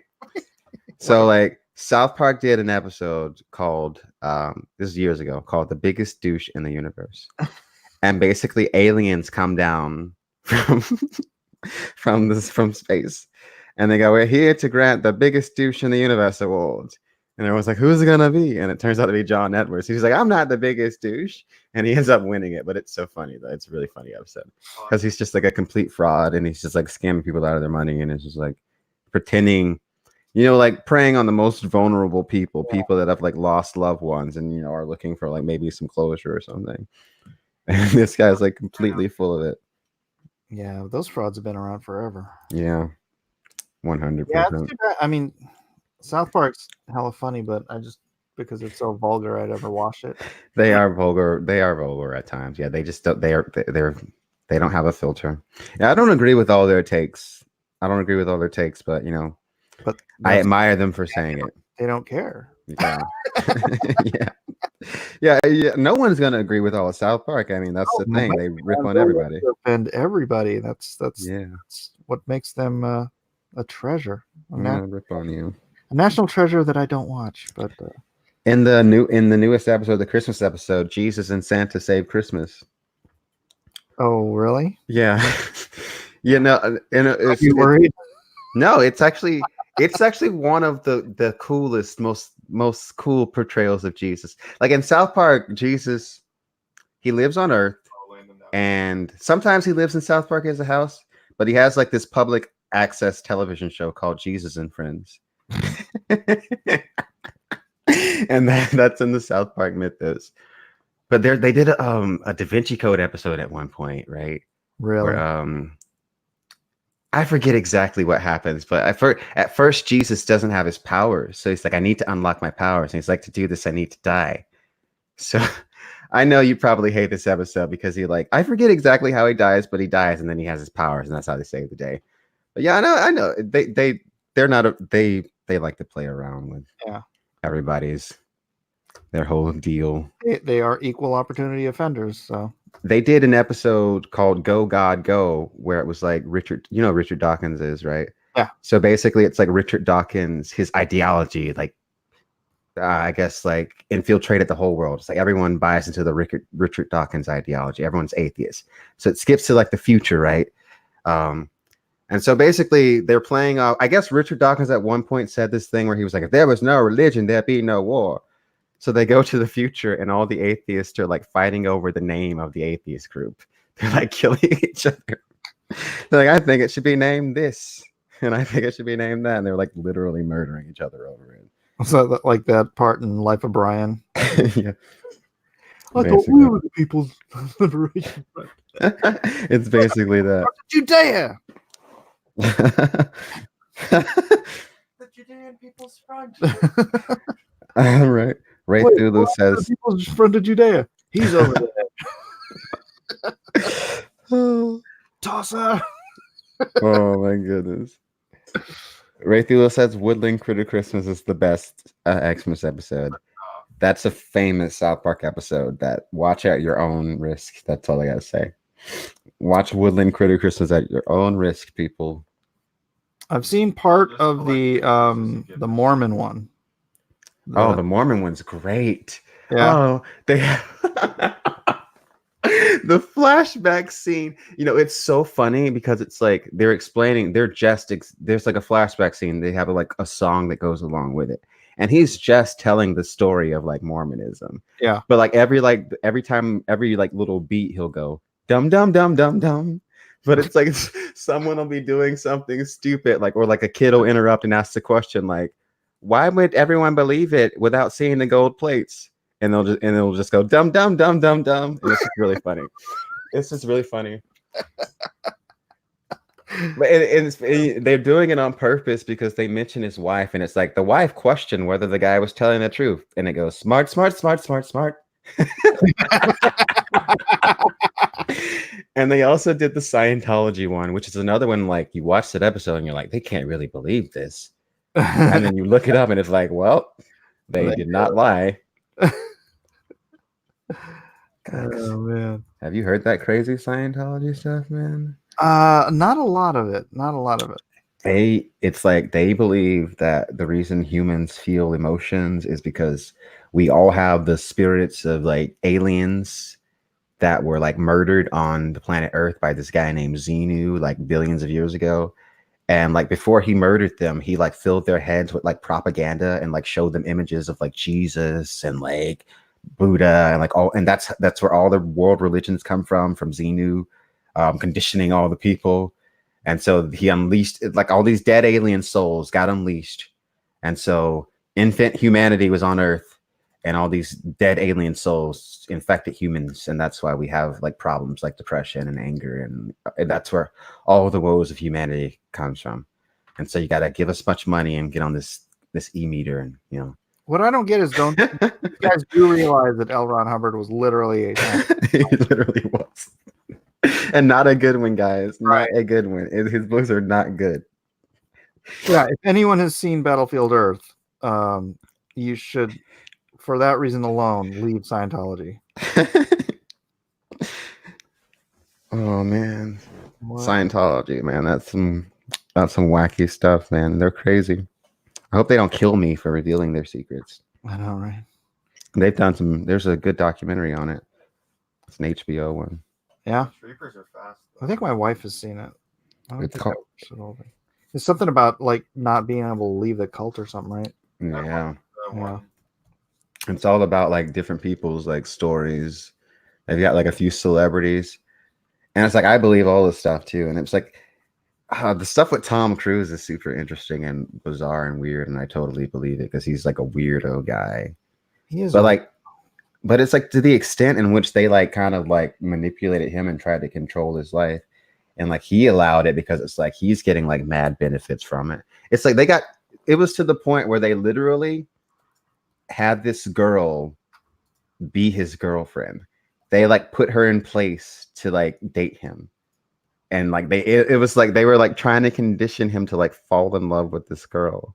E: So like South Park did an episode called this is years ago, called "The Biggest Douche in the Universe," and basically aliens come down from space, and they go, "We're here to grant the biggest douche in the universe award." And everyone's like, "Who's it gonna be?" And it turns out to be John Edwards. He's like, "I'm not the biggest douche," and he ends up winning it. But it's so funny though; it's a really funny episode because he's just like a complete fraud, and he's just like scamming people out of their money, and it's just like pretending. Like preying on the most vulnerable people that have like lost loved ones and, are looking for like maybe some closure or something. And this guy's like completely full of it.
A: Yeah, those frauds have been around forever.
E: Yeah, 100%.
A: Yeah, it's too bad. I mean, South Park's hella funny, but I just because it's so vulgar, I'd ever watch it.
E: They are vulgar. They are vulgar at times. Yeah, they just don't. They don't have a filter. Yeah, I don't agree with all their takes. But
A: But
E: I admire them for saying it.
A: They don't care.
E: Yeah. yeah. No one's gonna agree with all of South Park. I mean, that's the thing. They rip on everybody.
A: Offend everybody. That's
E: That's
A: what makes them a treasure.
E: Rip on you.
A: A national treasure that I don't watch. But
E: in the newest episode, the Christmas episode, Jesus and Santa Save Christmas.
A: Oh, really?
E: Yeah. Are
A: you worried?
E: No, it's actually one of the coolest, most cool portrayals of Jesus. Like in South Park, Jesus, he lives on Earth, and sometimes he lives in South Park as a house, but he has like this public access television show called Jesus and Friends. And that's in the South Park mythos. But they did a Da Vinci Code episode at one point, right?
A: Really?
E: Where, I forget exactly what happens, but at first Jesus doesn't have his powers. So he's like, I need to unlock my powers. And he's like, to do this, I need to die. So I know you probably hate this episode because I forget exactly how he dies, but he dies and then he has his powers and that's how they save the day. But yeah, I know. They like to play around with their whole deal.
A: They are equal opportunity offenders, so.
E: They did an episode called Go God Go where it was like Richard, Richard Dawkins is, right?
A: Yeah.
E: So basically it's like Richard Dawkins, his ideology, like I guess like infiltrated the whole world. It's like everyone buys into the Richard Dawkins ideology. Everyone's atheist. So it skips to like the future, right? And so basically they're playing off, I guess Richard Dawkins at one point said this thing where he was like, if there was no religion, there'd be no war. So they go to the future and all the atheists are like fighting over the name of the atheist group. They're like killing each other. They're like, I think it should be named this. And I think it should be named that. And they're like literally murdering each other over it.
A: So like that part in Life of Brian.
E: Yeah.
A: I thought we were the people's liberation front.
E: It's basically that.
A: Judea!
B: The Judean People's Front.
E: All right. Ray Thulu says
A: People's Front of Judea. He's over there. Tosser.
E: Oh my goodness. Ray Thulu says Woodland Critter Christmas is the best Xmas episode. That's a famous South Park episode that watch at your own risk. That's all I gotta say. Watch Woodland Critter Christmas at your own risk, people.
A: I've seen part of the Mormon one.
E: The Mormon one's great.
A: Yeah.
E: Oh, they the flashback scene. It's so funny because it's like they're explaining. There's like a flashback scene. They have a song that goes along with it, and he's just telling the story of like Mormonism.
A: Yeah.
E: But like every time, every like little beat, he'll go dum dum dum dum dum. But it's like someone will be doing something stupid, or like a kid will interrupt and ask the question like, why would everyone believe it without seeing the gold plates? And it'll just go dum dum dum dum dum. And it's just really funny. It's just really funny. But they're doing it on purpose because they mention his wife, and it's like the wife questioned whether the guy was telling the truth, and it goes smart, smart, smart, smart, smart. And they also did the Scientology one, which is another one. Like you watch that episode and you're like, they can't really believe this. And then you look it up and it's like, well, they did not lie.
A: Oh man.
E: Have you heard that crazy Scientology stuff, man?
A: Not a lot of it. Not a lot of it.
E: It's like they believe that the reason humans feel emotions is because we all have the spirits of like aliens that were like murdered on the planet Earth by this guy named Xenu like billions of years ago. And like before he murdered them, he like filled their heads with like propaganda and like showed them images of like Jesus and like Buddha and like all, and that's where all the world religions come from Xenu, conditioning all the people. And so he unleashed like all these dead alien souls got unleashed. And so infant humanity was on Earth and all these dead alien souls infected humans. And that's why we have like problems like depression and anger. And that's where all the woes of humanity comes from. And so you got to give us much money and get on this e-meter. And, you know,
A: What I don't get is don't you guys do realize that L. Ron Hubbard was literally a
E: he literally was. And not a good one, guys.
A: Right.
E: Not a good one. His books are not good.
A: Yeah, if anyone has seen Battlefield Earth, you should, for that reason alone, leave Scientology.
E: Oh man,
A: What?
E: Scientology, man. That's some wacky stuff, man. They're crazy. I hope they don't kill me for revealing their secrets.
A: I know, right?
E: They've done some. There's a good documentary on it. It's an HBO one.
A: Yeah,
B: Reapers are fast.
A: I think my wife has seen it. I don't
E: It's
A: think
E: called-
A: I watched it all. It's something about like not being able to leave the cult or something, right?
E: Yeah,
B: One.
E: it's all about like different people's like stories. They've got like a few celebrities, and it's like I believe all this stuff too. And it's like the stuff with Tom Cruise is super interesting and bizarre and weird, and I totally believe it because he's like a weirdo guy.
A: He is.
E: But it's like to the extent in which they like kind of like manipulated him and tried to control his life. And like he allowed it because it's like he's getting like mad benefits from it. It's like it was to the point where they literally had this girl be his girlfriend. They like put her in place to like date him. And like it was like they were like trying to condition him to like fall in love with this girl.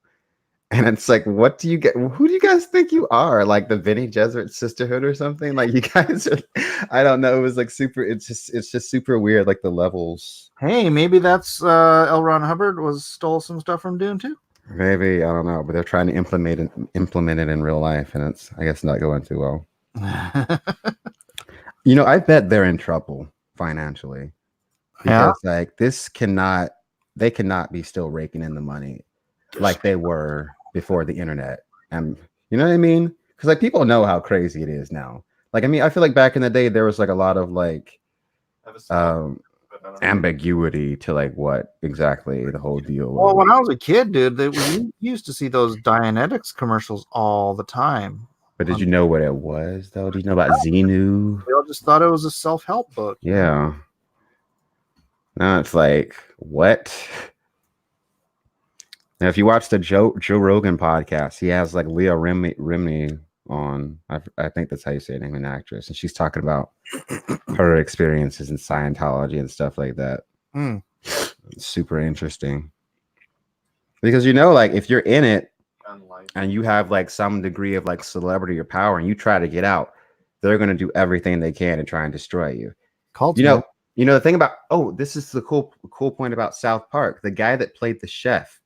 E: And it's like, what do you get? Who do you guys think you are? Like the Vinny Jesuit sisterhood or something? Like you guys are, I don't know. It was like super, it's just super weird. Like the levels.
A: Hey, maybe that's L. Ron Hubbard stole some stuff from Dune too.
E: Maybe, I don't know, but they're trying to implement it in real life. And it's, I guess, not going too well. You know, I bet they're in trouble financially. Because like they cannot be still raking in the money like they were before the internet. And you know what I mean? Because like people know how crazy it is now. Like I mean, I feel like back in the day there was like a lot of like ambiguity to like what exactly the whole deal was.
A: Well, when I was a kid, dude, we used to see those Dianetics commercials all the time.
E: But did you know what it was though? Did you know about Xenu?
A: They all just thought it was a self-help book.
E: Yeah. Now it's like, what? Now, if you watch the Joe Rogan podcast, he has like Leah Remini on. I think that's how you say her name, an actress, and she's talking about her experiences in Scientology and stuff like that.
A: Mm.
E: It's super interesting because you know, like if you're in it and you have like some degree of like celebrity or power, and you try to get out, they're gonna do everything they can to try and destroy you. You know the thing about this is the cool point about South Park. The guy that played the chef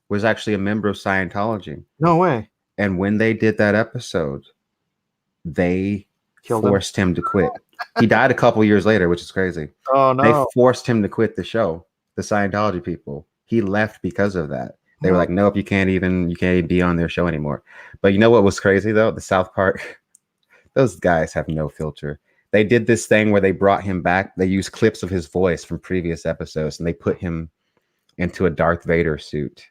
E: was actually a member of Scientology.
A: No way.
E: And when they did that episode, they forced him to quit. He died a couple years later, which is crazy.
A: Oh no!
E: They forced him to quit the show. The Scientology people. He left because of that. They were like, "Nope, you can't even be on their show anymore." But you know what was crazy though? The South Park. Those guys have no filter. They did this thing where they brought him back. They used clips of his voice from previous episodes, and they put him into a Darth Vader suit.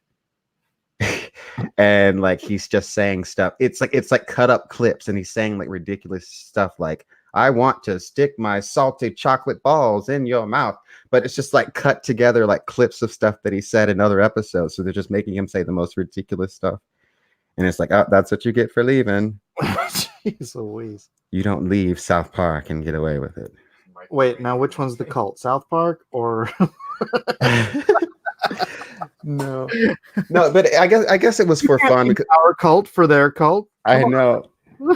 E: And like he's just saying stuff. It's like cut up clips, and he's saying like ridiculous stuff like, "I want to stick my salty chocolate balls in your mouth." But it's just like cut together like clips of stuff that he said in other episodes. So they're just making him say the most ridiculous stuff. And it's like, oh, that's what you get for leaving.
A: Jeez Louise.
E: You don't leave South Park and get away with it.
A: Wait, now which one's the cult? South Park or
E: No, but I guess it was for fun.
A: Our cult for their cult.
E: I know.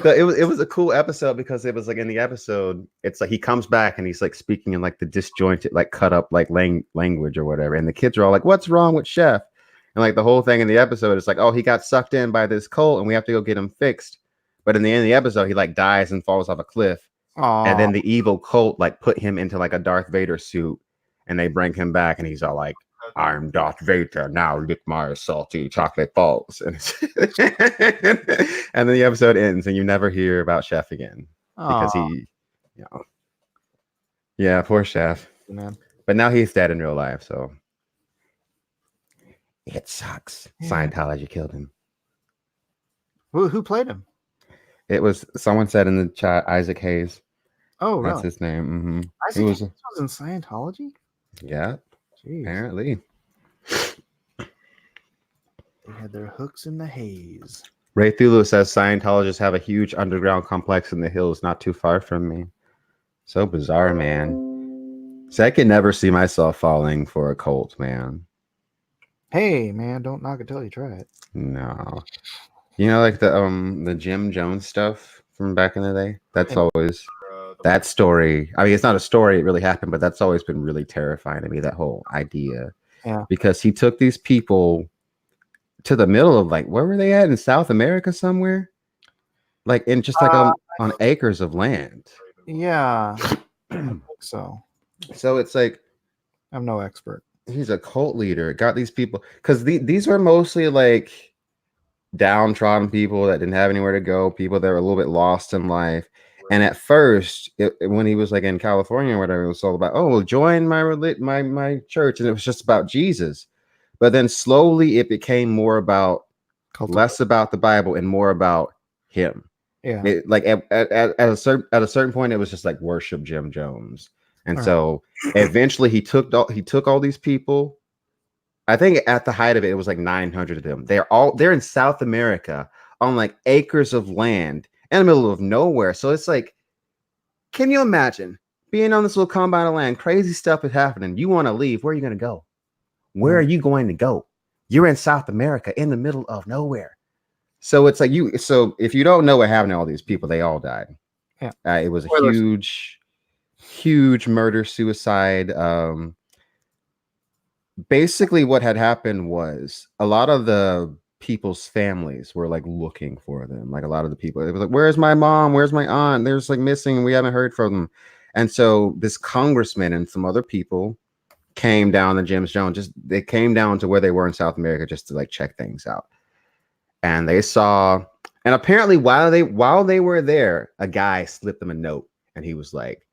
E: it was a cool episode because it was like in the episode, it's like he comes back and he's like speaking in like the disjointed, like cut up like language or whatever, and the kids are all like, "What's wrong with Chef?" And like the whole thing in the episode is like, "Oh, he got sucked in by this cult, and we have to go get him fixed." But in the end of the episode, he like dies and falls off a cliff, and then the evil cult like put him into like a Darth Vader suit, and they bring him back, and he's all like, "I'm Darth Vader. Now lick my salty chocolate balls." And, and then the episode ends, and you never hear about Chef again because he, yeah, poor Chef.
A: Man.
E: But now he's dead in real life, so it sucks.
A: Yeah.
E: Scientology killed him.
A: Who played him?
E: It was someone said in the chat, Isaac Hayes.
A: Oh,
E: That's
A: really?
E: his name. Mm-hmm.
A: Isaac
E: was,
A: Hayes was in Scientology?
E: Yeah,
A: Jeez.
E: apparently.
A: They had their hooks in the haze.
E: Ray Thulu says Scientologists have a huge underground complex in the hills not too far from me. So bizarre, man. So I can never see myself falling for a cult, man.
A: Hey, man, don't knock it till you try it.
E: No. You know, like the Jim Jones stuff from back in the day? That's always that story. I mean, it's not a story, it really happened, but that's always been really terrifying to me, that whole idea.
A: Yeah.
E: Because he took these people to the middle of like, where were they at in South America somewhere? Like in just like on acres of land.
A: Yeah. I think so.
E: So it's like,
A: I'm no expert.
E: He's a cult leader. Got these people because these were mostly like downtrodden people that didn't have anywhere to go, people that were a little bit lost in life. And at first, when he was like in California or whatever, it was all about, oh, well, join my church, and it was just about Jesus. But then slowly, it became more about less about the Bible and more about him.
A: Yeah.
E: Like at a certain point, it was just like worship Jim Jones, and so eventually he took all these people. I think at the height of it, it was like 900 of them. They're in South America on like acres of land in the middle of nowhere. So it's like, can you imagine being on this little combine of land? Crazy stuff is happening. You want to leave. Where are you going to go? Where are you going to go? You're in South America in the middle of nowhere. So it's like so if you don't know what happened to all these people, they all died.
A: Yeah.
E: It was a huge murder, suicide. Basically what had happened was a lot of the people's families were like looking for them. Like a lot of the people, it was like, where's my mom? Where's my aunt? There's like missing. We haven't heard from them. And so this congressman and some other people came down to Jim Jones. They came down to where they were in South America just to like check things out. And they saw, and apparently while they were there, a guy slipped them a note and he was like,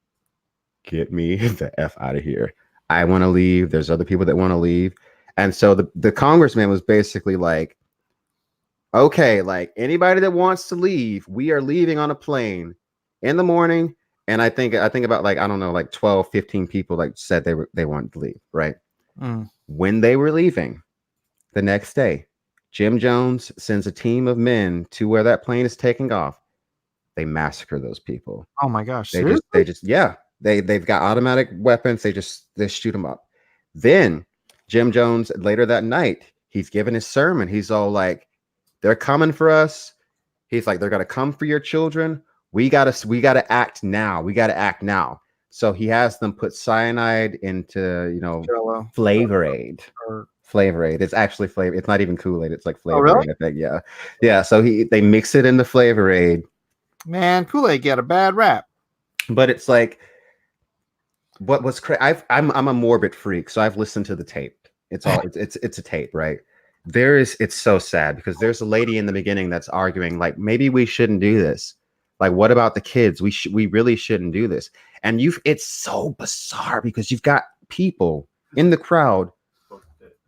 E: get me the F out of here. I want to leave. There's other people that want to leave. And so the congressman was basically like, okay, like anybody that wants to leave, we are leaving on a plane in the morning. And I think about like, I don't know, like 12, 15 people like said they wanted to leave, right? When they were leaving the next day, Jim Jones sends a team of men to where that plane is taking off. They massacre those people.
A: Oh my gosh.
E: They've got automatic weapons. They shoot them up. Then Jim Jones later that night, he's giving his sermon. He's all like, they're coming for us. He's like, they're going to come for your children. We gotta act now. We gotta act now. So he has them put cyanide into, Flavor Aid. Flavor Aid. It's actually flavor. It's not even Kool-Aid. It's like Flavor Aid. I think. Yeah. Yeah. So they mix it into Flavor Aid. Man,
A: Kool-Aid get a bad rap.
E: But it's like, what was crazy? I'm a morbid freak, so I've listened to the tape. It's a tape, right? It's so sad because there's a lady in the beginning that's arguing like, maybe we shouldn't do this. Like, what about the kids? We really shouldn't do this. And it's so bizarre because you've got people in the crowd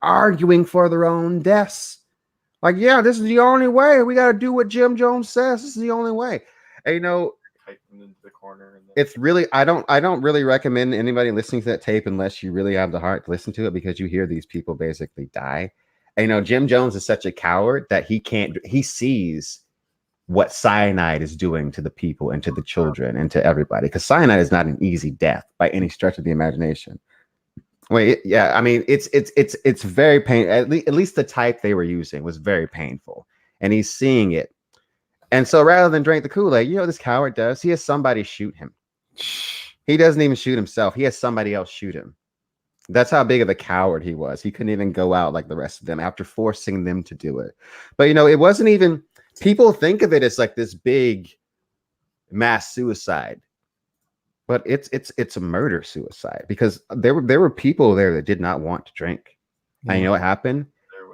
E: arguing for their own deaths. Like, yeah, this is the only way. We got to do what Jim Jones says. This is the only way. And,
B: Type them into the corner. And
E: it's really, I don't really recommend anybody listening to that tape unless you really have the heart to listen to it, because you hear these people basically die. And, Jim Jones is such a coward that he sees what cyanide is doing to the people and to the children and to everybody, because cyanide is not an easy death by any stretch of the imagination. I mean, it's very painful. At least the type they were using was very painful, and he's seeing it. And so rather than drink the Kool-Aid, you know what this coward does? He has somebody shoot him. He doesn't even shoot himself. He has somebody else shoot him. That's how big of a coward he was. He couldn't even go out like the rest of them after forcing them to do it. But, you know, it wasn't even, people think of it as like this big mass suicide. But it's a murder suicide because there were people there that did not want to drink. And you know what happened?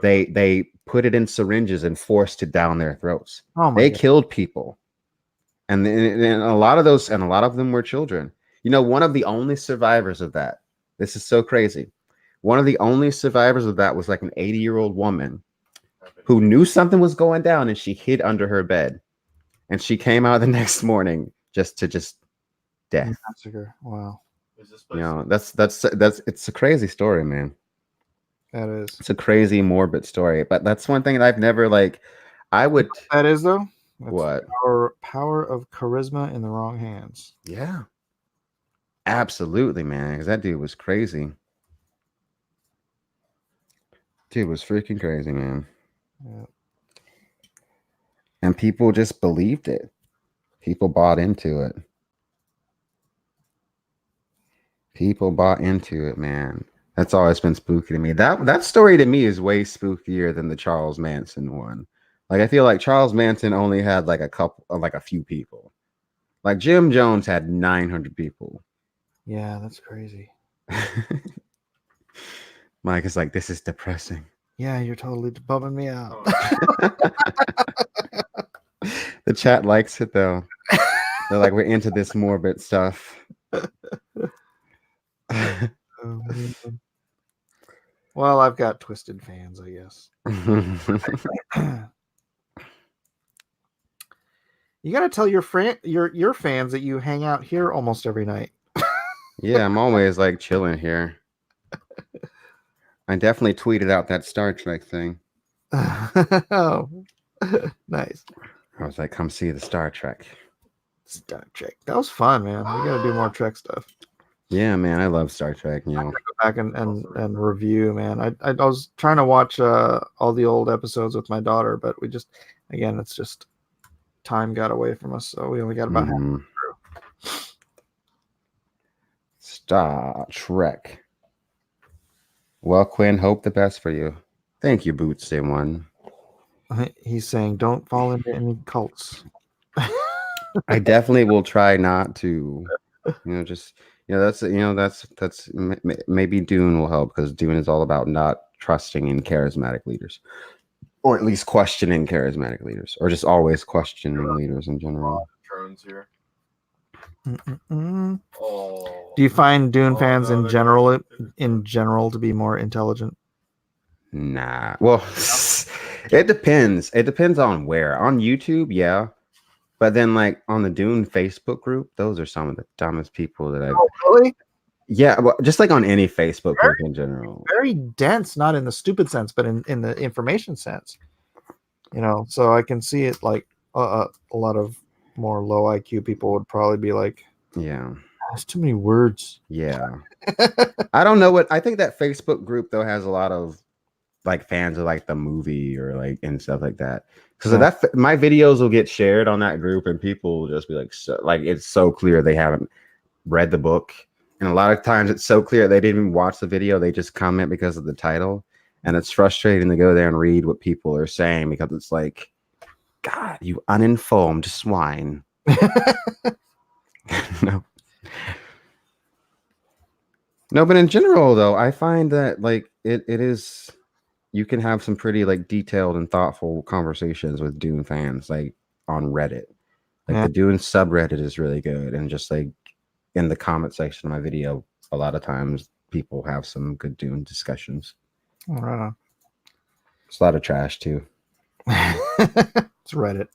E: They put it in syringes and forced it down their throats.
A: Oh my
E: They
A: God.
E: killed people. And a lot of those, and a lot of them were children. You know, one of the only survivors of that, this is so crazy. One of the only survivors of that was like an 80-year-old woman who knew something was going down and she hid under her bed. And she came out the next morning just death.
A: Massacre. Wow.
B: Is this
E: You
B: place?
E: know, that's it's a crazy story, man.
A: That is.
E: It's a crazy, morbid story. But that's one thing that I've never like. I would.
A: That is though. That's
E: What?
A: Power of charisma in the wrong hands.
E: Yeah. Absolutely, man. Because that dude was crazy. Dude was freaking crazy, man.
A: Yeah.
E: And people just believed it. People bought into it. People bought into it, man. That's always been spooky to me. That story to me is way spookier than the Charles Manson one. Like I feel like Charles Manson only had like a few people. Like Jim Jones had 900 people.
A: Yeah, that's crazy.
E: Mike is like, this is depressing.
A: Yeah, you're totally bumming me out.
E: The chat likes it though. They're like, we're into this morbid stuff.
A: Oh, man. Well, I've got twisted fans, I guess. You got to tell your fans that you hang out here almost every night.
E: Yeah, I'm always like chilling here. I definitely tweeted out that Star Trek thing.
A: Oh, nice.
E: I was like, come see the Star Trek.
A: Star Trek. That was fun, man. We got to do more Trek stuff.
E: Yeah, man, I love Star Trek. You know,
A: Go back and review, man. I was trying to watch all the old episodes with my daughter, but we just, again, it's just time got away from us, so we only got about half
E: Mhm.
A: through.
E: Star Trek. Well, Quinn, hope the best for you. Thank you, Bootsy One.
A: He's saying, don't fall into any cults.
E: I definitely will try not to. Just that's maybe Dune will help because Dune is all about not trusting in charismatic leaders, or at least questioning charismatic leaders, or just always questioning leaders in general.
B: Drones here.
A: Mm-mm-mm.
B: Oh.
A: Do you find Dune fans
B: no,
A: in
B: they're
A: general
B: not.
A: to be more intelligent?
E: Nah. Well, it depends. It depends on where. On YouTube, yeah. But then, like on the Dune Facebook group, those are some of the dumbest people that I've.
A: Oh, really?
E: Yeah, well, just like on any Facebook group in general.
A: Very dense, not in the stupid sense, but in the information sense. So I can see it like a lot of more low IQ people would probably be like,
E: Yeah.
A: "That's too many words."
E: Yeah. I don't know what I think that Facebook group though has a lot of like fans of like the movie or like and stuff like that. Because that my videos will get shared on that group and people will just be like, so like it's so clear they haven't read the book. And a lot of times it's so clear they didn't even watch the video, they just comment because of the title. And it's frustrating to go there and read what people are saying because it's like, God, you uninformed swine. No, but in general though, I find that like it is you can have some pretty like detailed and thoughtful conversations with Dune fans like on Reddit. Like the Dune subreddit is really good, and just like in the comment section of my video, a lot of times people have some good Dune discussions.
A: Right on.
E: It's a lot of trash too.
A: It's Reddit.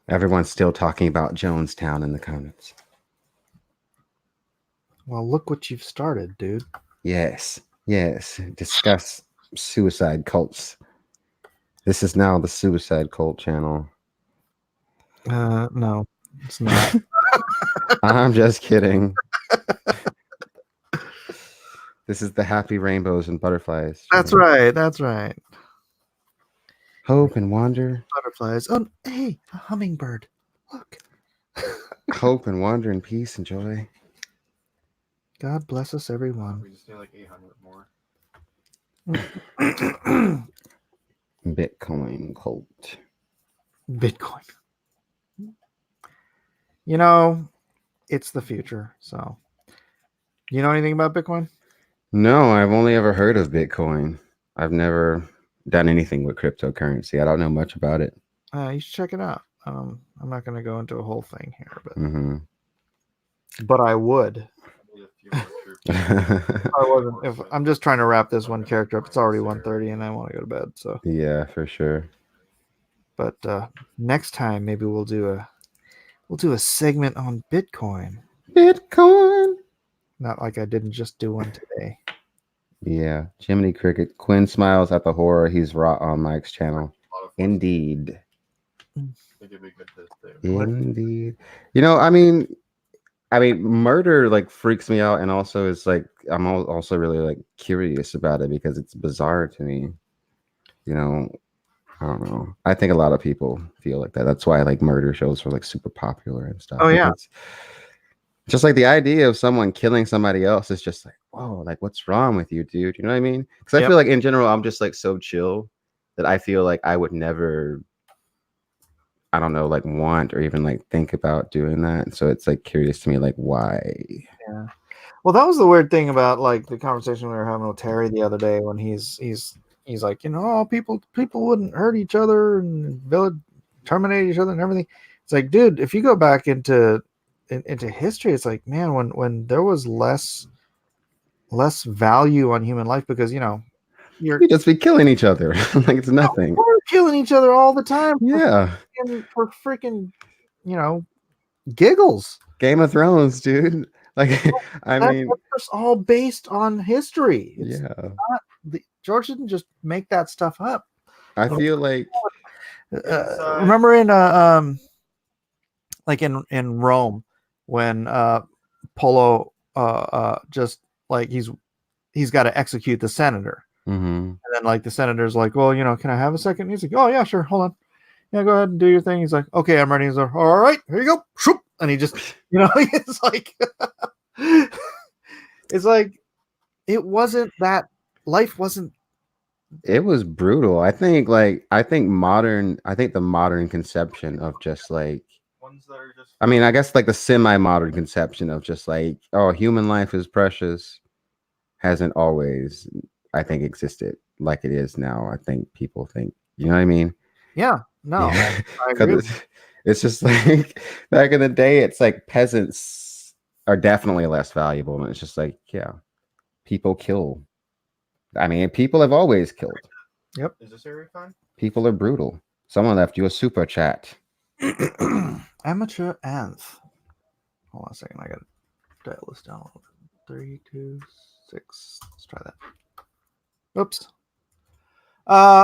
E: Everyone's still talking about Jonestown in the comments.
A: Well, look what you've started, dude.
E: Yes. Discuss suicide cults. This is now the suicide cult channel.
A: No, it's not.
E: I'm just kidding. This is the happy rainbows and butterflies.
A: That's right.
E: Hope and wonder.
A: Butterflies. Oh, hey, a hummingbird. Look.
E: Hope and wonder and peace and joy.
A: God bless us, everyone.
B: We just need like 800 more.
E: Bitcoin cult.
A: Bitcoin. You know, it's the future. So, you know anything about Bitcoin?
E: No, I've only ever heard of Bitcoin. I've never done anything with cryptocurrency. I don't know much about it.
A: You should check it out. I'm not going to go into a whole thing here,
E: But
A: I would.
B: I need a few more troops.
A: I wasn't. If I'm just trying to wrap this one character up, it's already 1:30, and I want to go to bed. So,
E: yeah, for sure.
A: but next time maybe we'll do a segment on Bitcoin.
E: Bitcoin.
A: Not like I didn't just do one today.
E: Yeah, Jiminy Cricket. Quinn smiles at the horror he's wrought on Mike's channel. Indeed.
B: I think it'd be good to do.
E: Indeed. You know, I mean, murder like freaks me out, and also is like I'm also really like curious about it because it's bizarre to me. You know, I don't know. I think a lot of people feel like that. That's why like murder shows are like super popular and stuff.
A: Oh, yeah.
E: Because just like the idea of someone killing somebody else is just like, whoa, like what's wrong with you, dude? You know what I mean? Because I
A: Yep.
E: feel like in general, I'm just like so chill that I feel like I would never, I don't know, like want or even like think about doing that. So it's like curious to me, like why?
A: Yeah. Well, that was the weird thing about like the conversation we were having with Terry the other day when he's like, you know, oh, people wouldn't hurt each other and terminate each other and everything. It's like, dude, if you go back into history, it's like, man, when there was less value on human life because, you know,
E: We just be killing each other like it's nothing.
A: we're killing each other all the time
E: Yeah,
A: for freaking, you know, giggles.
E: Game of Thrones, dude. Like, I mean,
A: That's just all based on history. It's
E: yeah.
A: George didn't just make that stuff up.
E: I feel like
A: Remember in like in Rome when Polo just like he's got to execute the senator, and then like the senator's like, well, you know, can I have a second? He's like, oh yeah, sure, hold on, yeah, go ahead and do your thing. He's like, okay, I'm ready. He's like, all right, here you go, shoop, and he just, you know, it's like it's like it wasn't that life wasn't.
E: it was brutal. I think the modern conception of just like,
B: Ones that are just.
E: I mean, I guess like the semi-modern conception of just like, oh, human life is precious hasn't always, I think, existed like it is now. I think people think, you know what I mean?
A: Yeah, no,
E: Yeah.
A: I agree.
E: 'Cause it's just like back in the day, it's like peasants are definitely less valuable. And it's just like, yeah, people kill. I mean, people have always killed.
B: Is this area fine?
E: People are brutal. Someone left you a super chat.
A: Amateur Anth. Hold on a second. I got to dial this down a little bit. 3, 2, 6. Let's try that. Oops.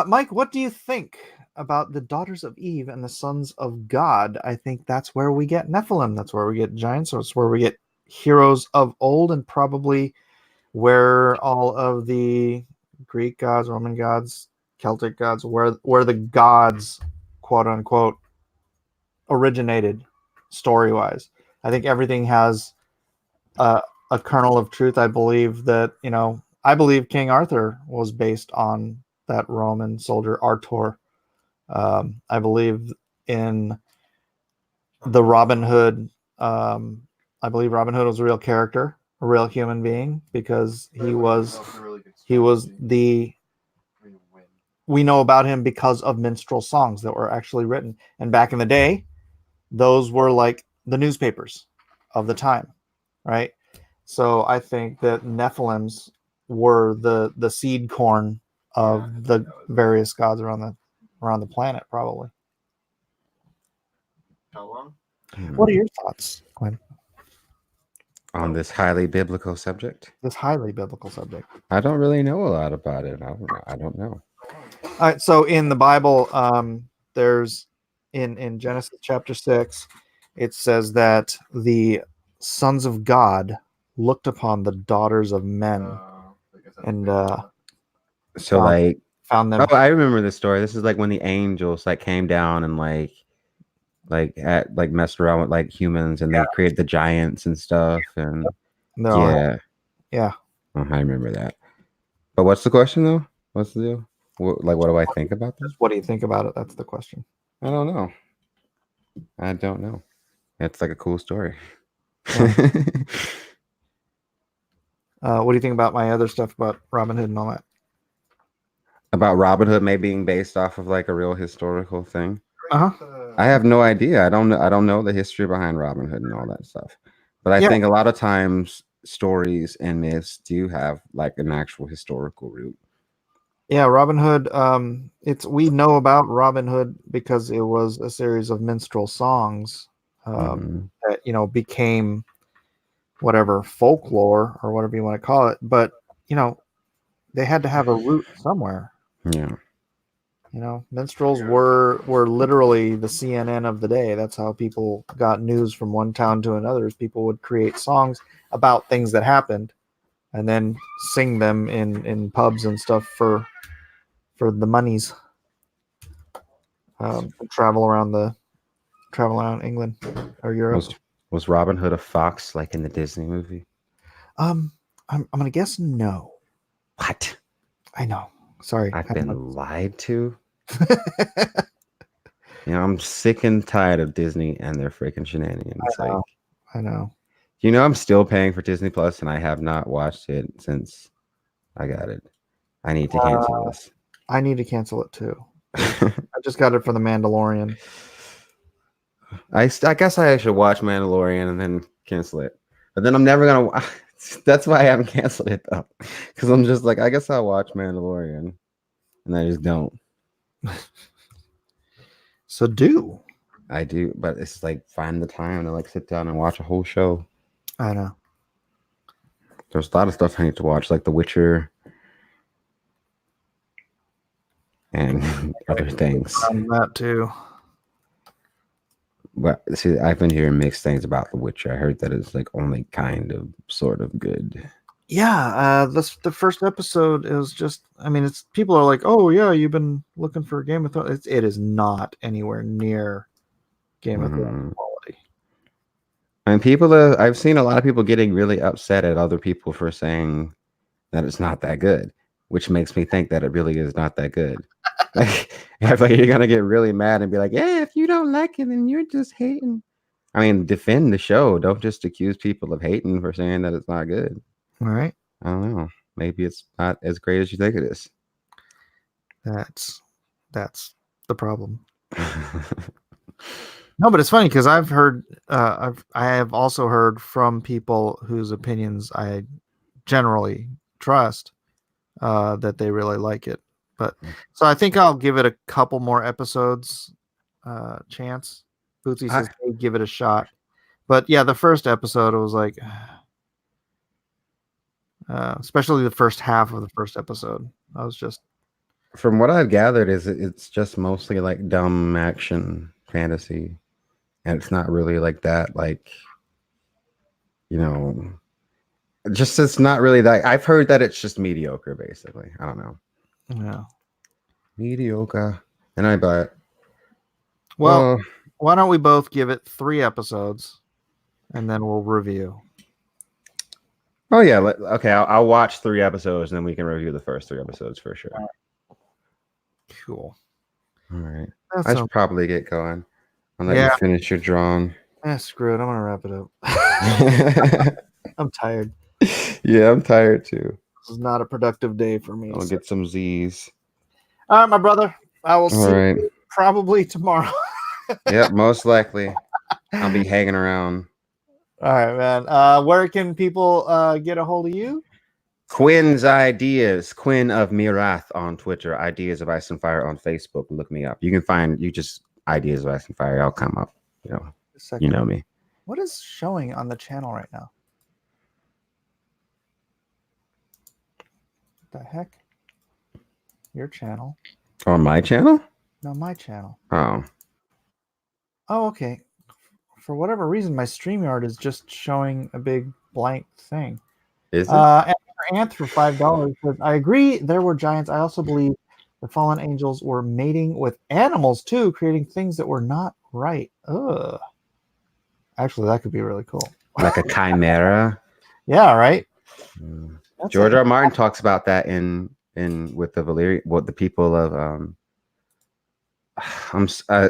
A: Mike, what do you think about the daughters of Eve and the sons of God? I think that's where we get Nephilim. That's where we get giants. So it's where we get heroes of old, and probably where all of the Greek gods, Roman gods, Celtic gods, where the gods, quote unquote, originated story wise. I think everything has a kernel of truth. I believe that, you know, I believe King Arthur was based on that Roman soldier Arthur. I believe in the Robin Hood. I believe Robin Hood was a real character, a real human being, because he was we know about him because of minstrel songs that were actually written. And back in the day, those were like the newspapers of the time, right? So I think that Nephilims were the seed corn of the various gods around the planet, probably.
B: How long?
A: What are your thoughts, Quinn?
E: On this highly biblical subject?
A: This highly biblical subject.
E: I don't really know a lot about it. I don't know.
A: All right, so in the Bible, there's in Genesis chapter 6, it says that the sons of God looked upon the daughters of men. And
E: So like
A: found them.
E: Oh, I remember this story. This is like when the angels like came down and messed around with like humans, and they created the giants and stuff. And
A: No,
E: yeah, oh, I remember that. But what's the question though? What's the deal? What do I think about this?
A: What do you think about it? That's the question.
E: I don't know. It's like a cool story.
A: What do you think about my other stuff about Robin Hood and all that?
E: About Robin Hood maybe being based off of like a real historical thing.
A: Uh-huh.
E: I have no idea. I don't know the history behind Robin Hood and all that stuff. But I think a lot of times stories and myths do have like an actual historical root.
A: Yeah, Robin Hood. We know about Robin Hood because it was a series of minstrel songs that became whatever folklore or whatever you want to call it. But they had to have a root somewhere.
E: Yeah.
A: Minstrels were literally the CNN of the day. That's how people got news from one town to another. People would create songs about things that happened, and then sing them in pubs and stuff for the monies. Travel around England or Europe.
E: Was Robin Hood a fox like in the Disney movie?
A: I'm gonna guess no.
E: What?
A: I know. Sorry,
E: I've been lied to. I'm sick and tired of Disney and their freaking shenanigans.
A: I know.
E: I'm still paying for Disney Plus, and I have not watched it since I got it. I need to cancel this.
A: I need to cancel it too. I just got it for The Mandalorian.
E: I guess I should watch Mandalorian and then cancel it. But then I'm never gonna. That's why I haven't canceled it though, because I'm just like, I guess I'll watch Mandalorian, and I just don't.
A: So
E: I do, but it's like find the time to like sit down and watch a whole show.
A: I know.
E: There's a lot of stuff I need to watch, like The Witcher and other things.
A: That too.
E: But see, I've been hearing mixed things about The Witcher. I heard that it's like only kind of, sort of good.
A: Yeah, the first episode is just. I mean, it's people are like, "Oh yeah, you've been looking for Game of Thrones." It is not anywhere near Game of Thrones quality.
E: And I've seen a lot of people getting really upset at other people for saying that it's not that good, which makes me think that it really is not that good. Like you're gonna get really mad and be like, "Yeah, if you don't like it, then you're just hating." I mean, defend the show. Don't just accuse people of hating for saying that it's not good.
A: All right.
E: I don't know. Maybe it's not as great as you think it is.
A: That's the problem. No, but it's funny because I've heard, I have also heard from people whose opinions I generally trust that they really like it. But so I think I'll give it a couple more episodes chance. Bootsy says, hey, give it a shot. But yeah, the first episode, it was like, especially the first half of the first episode, I was just.
E: From what I've gathered, it's just mostly like dumb action fantasy, and it's not really like that. Like, just it's not really that. I've heard that it's just mediocre, basically. I don't know.
A: Yeah,
E: mediocre, and I buy it.
A: Well, why don't we both give it 3 episodes, and then we'll review.
E: Oh yeah, okay. I'll watch 3 episodes, and then we can review the first 3 episodes for sure.
A: Cool.
E: All right. I should probably get going. I'll let you finish your drawing.
A: Screw it. I'm gonna wrap it up. I'm tired.
E: Yeah, I'm tired too.
A: This is not a productive day for me.
E: I'll get some Z's.
A: All right, my brother. I will see you probably tomorrow.
E: Yep, most likely. I'll be hanging around.
A: All right, man. Where can people get a hold of you?
E: Quinn's Ideas, Quinn of Mirath on Twitter, Ideas of Ice and Fire on Facebook. Look me up. You can find just Ideas of Ice and Fire. I'll come up. You know me.
A: What is showing on the channel right now? What the heck? Your channel?
E: On my channel?
A: No, my channel.
E: Oh. Oh,
A: okay. For whatever reason, my StreamYard is just showing a big blank thing.
E: Is it?
A: Anth for $5 says, I agree there were giants. I also believe The fallen angels were mating with animals too, creating things that were not right. Ugh. Actually, that could be really cool.
E: Like a chimera.
A: Yeah, right.
E: Mm.
A: That's
E: George
A: it.
E: R. Martin talks about that in with the Valyrian, what the people of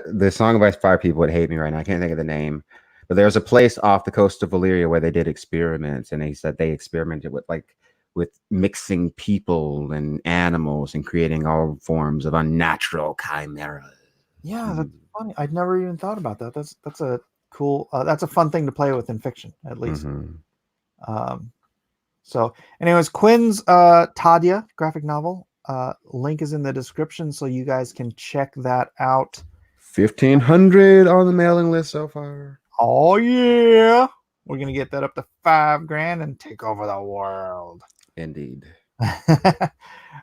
E: the Song of Ice Fire people would hate me right now. I can't think of the name, but there's a place off the coast of Valyria where they did experiments, and they said they experimented with mixing people and animals and creating all forms of unnatural chimeras.
A: Yeah, that's funny. I'd never even thought about that. That's a cool. That's a fun thing to play with in fiction, at least.
E: Mhm.
A: So, anyways, Quinn's Tadia graphic novel link is in the description, so you guys can check that out.
E: 1,500 on the mailing list so far.
A: Oh yeah, we're gonna get that up to $5,000 and take over the world.
E: Indeed.
A: All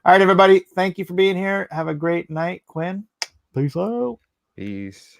A: right, everybody. Thank you for being here. Have a great night, Quinn. Peace out.
E: Peace.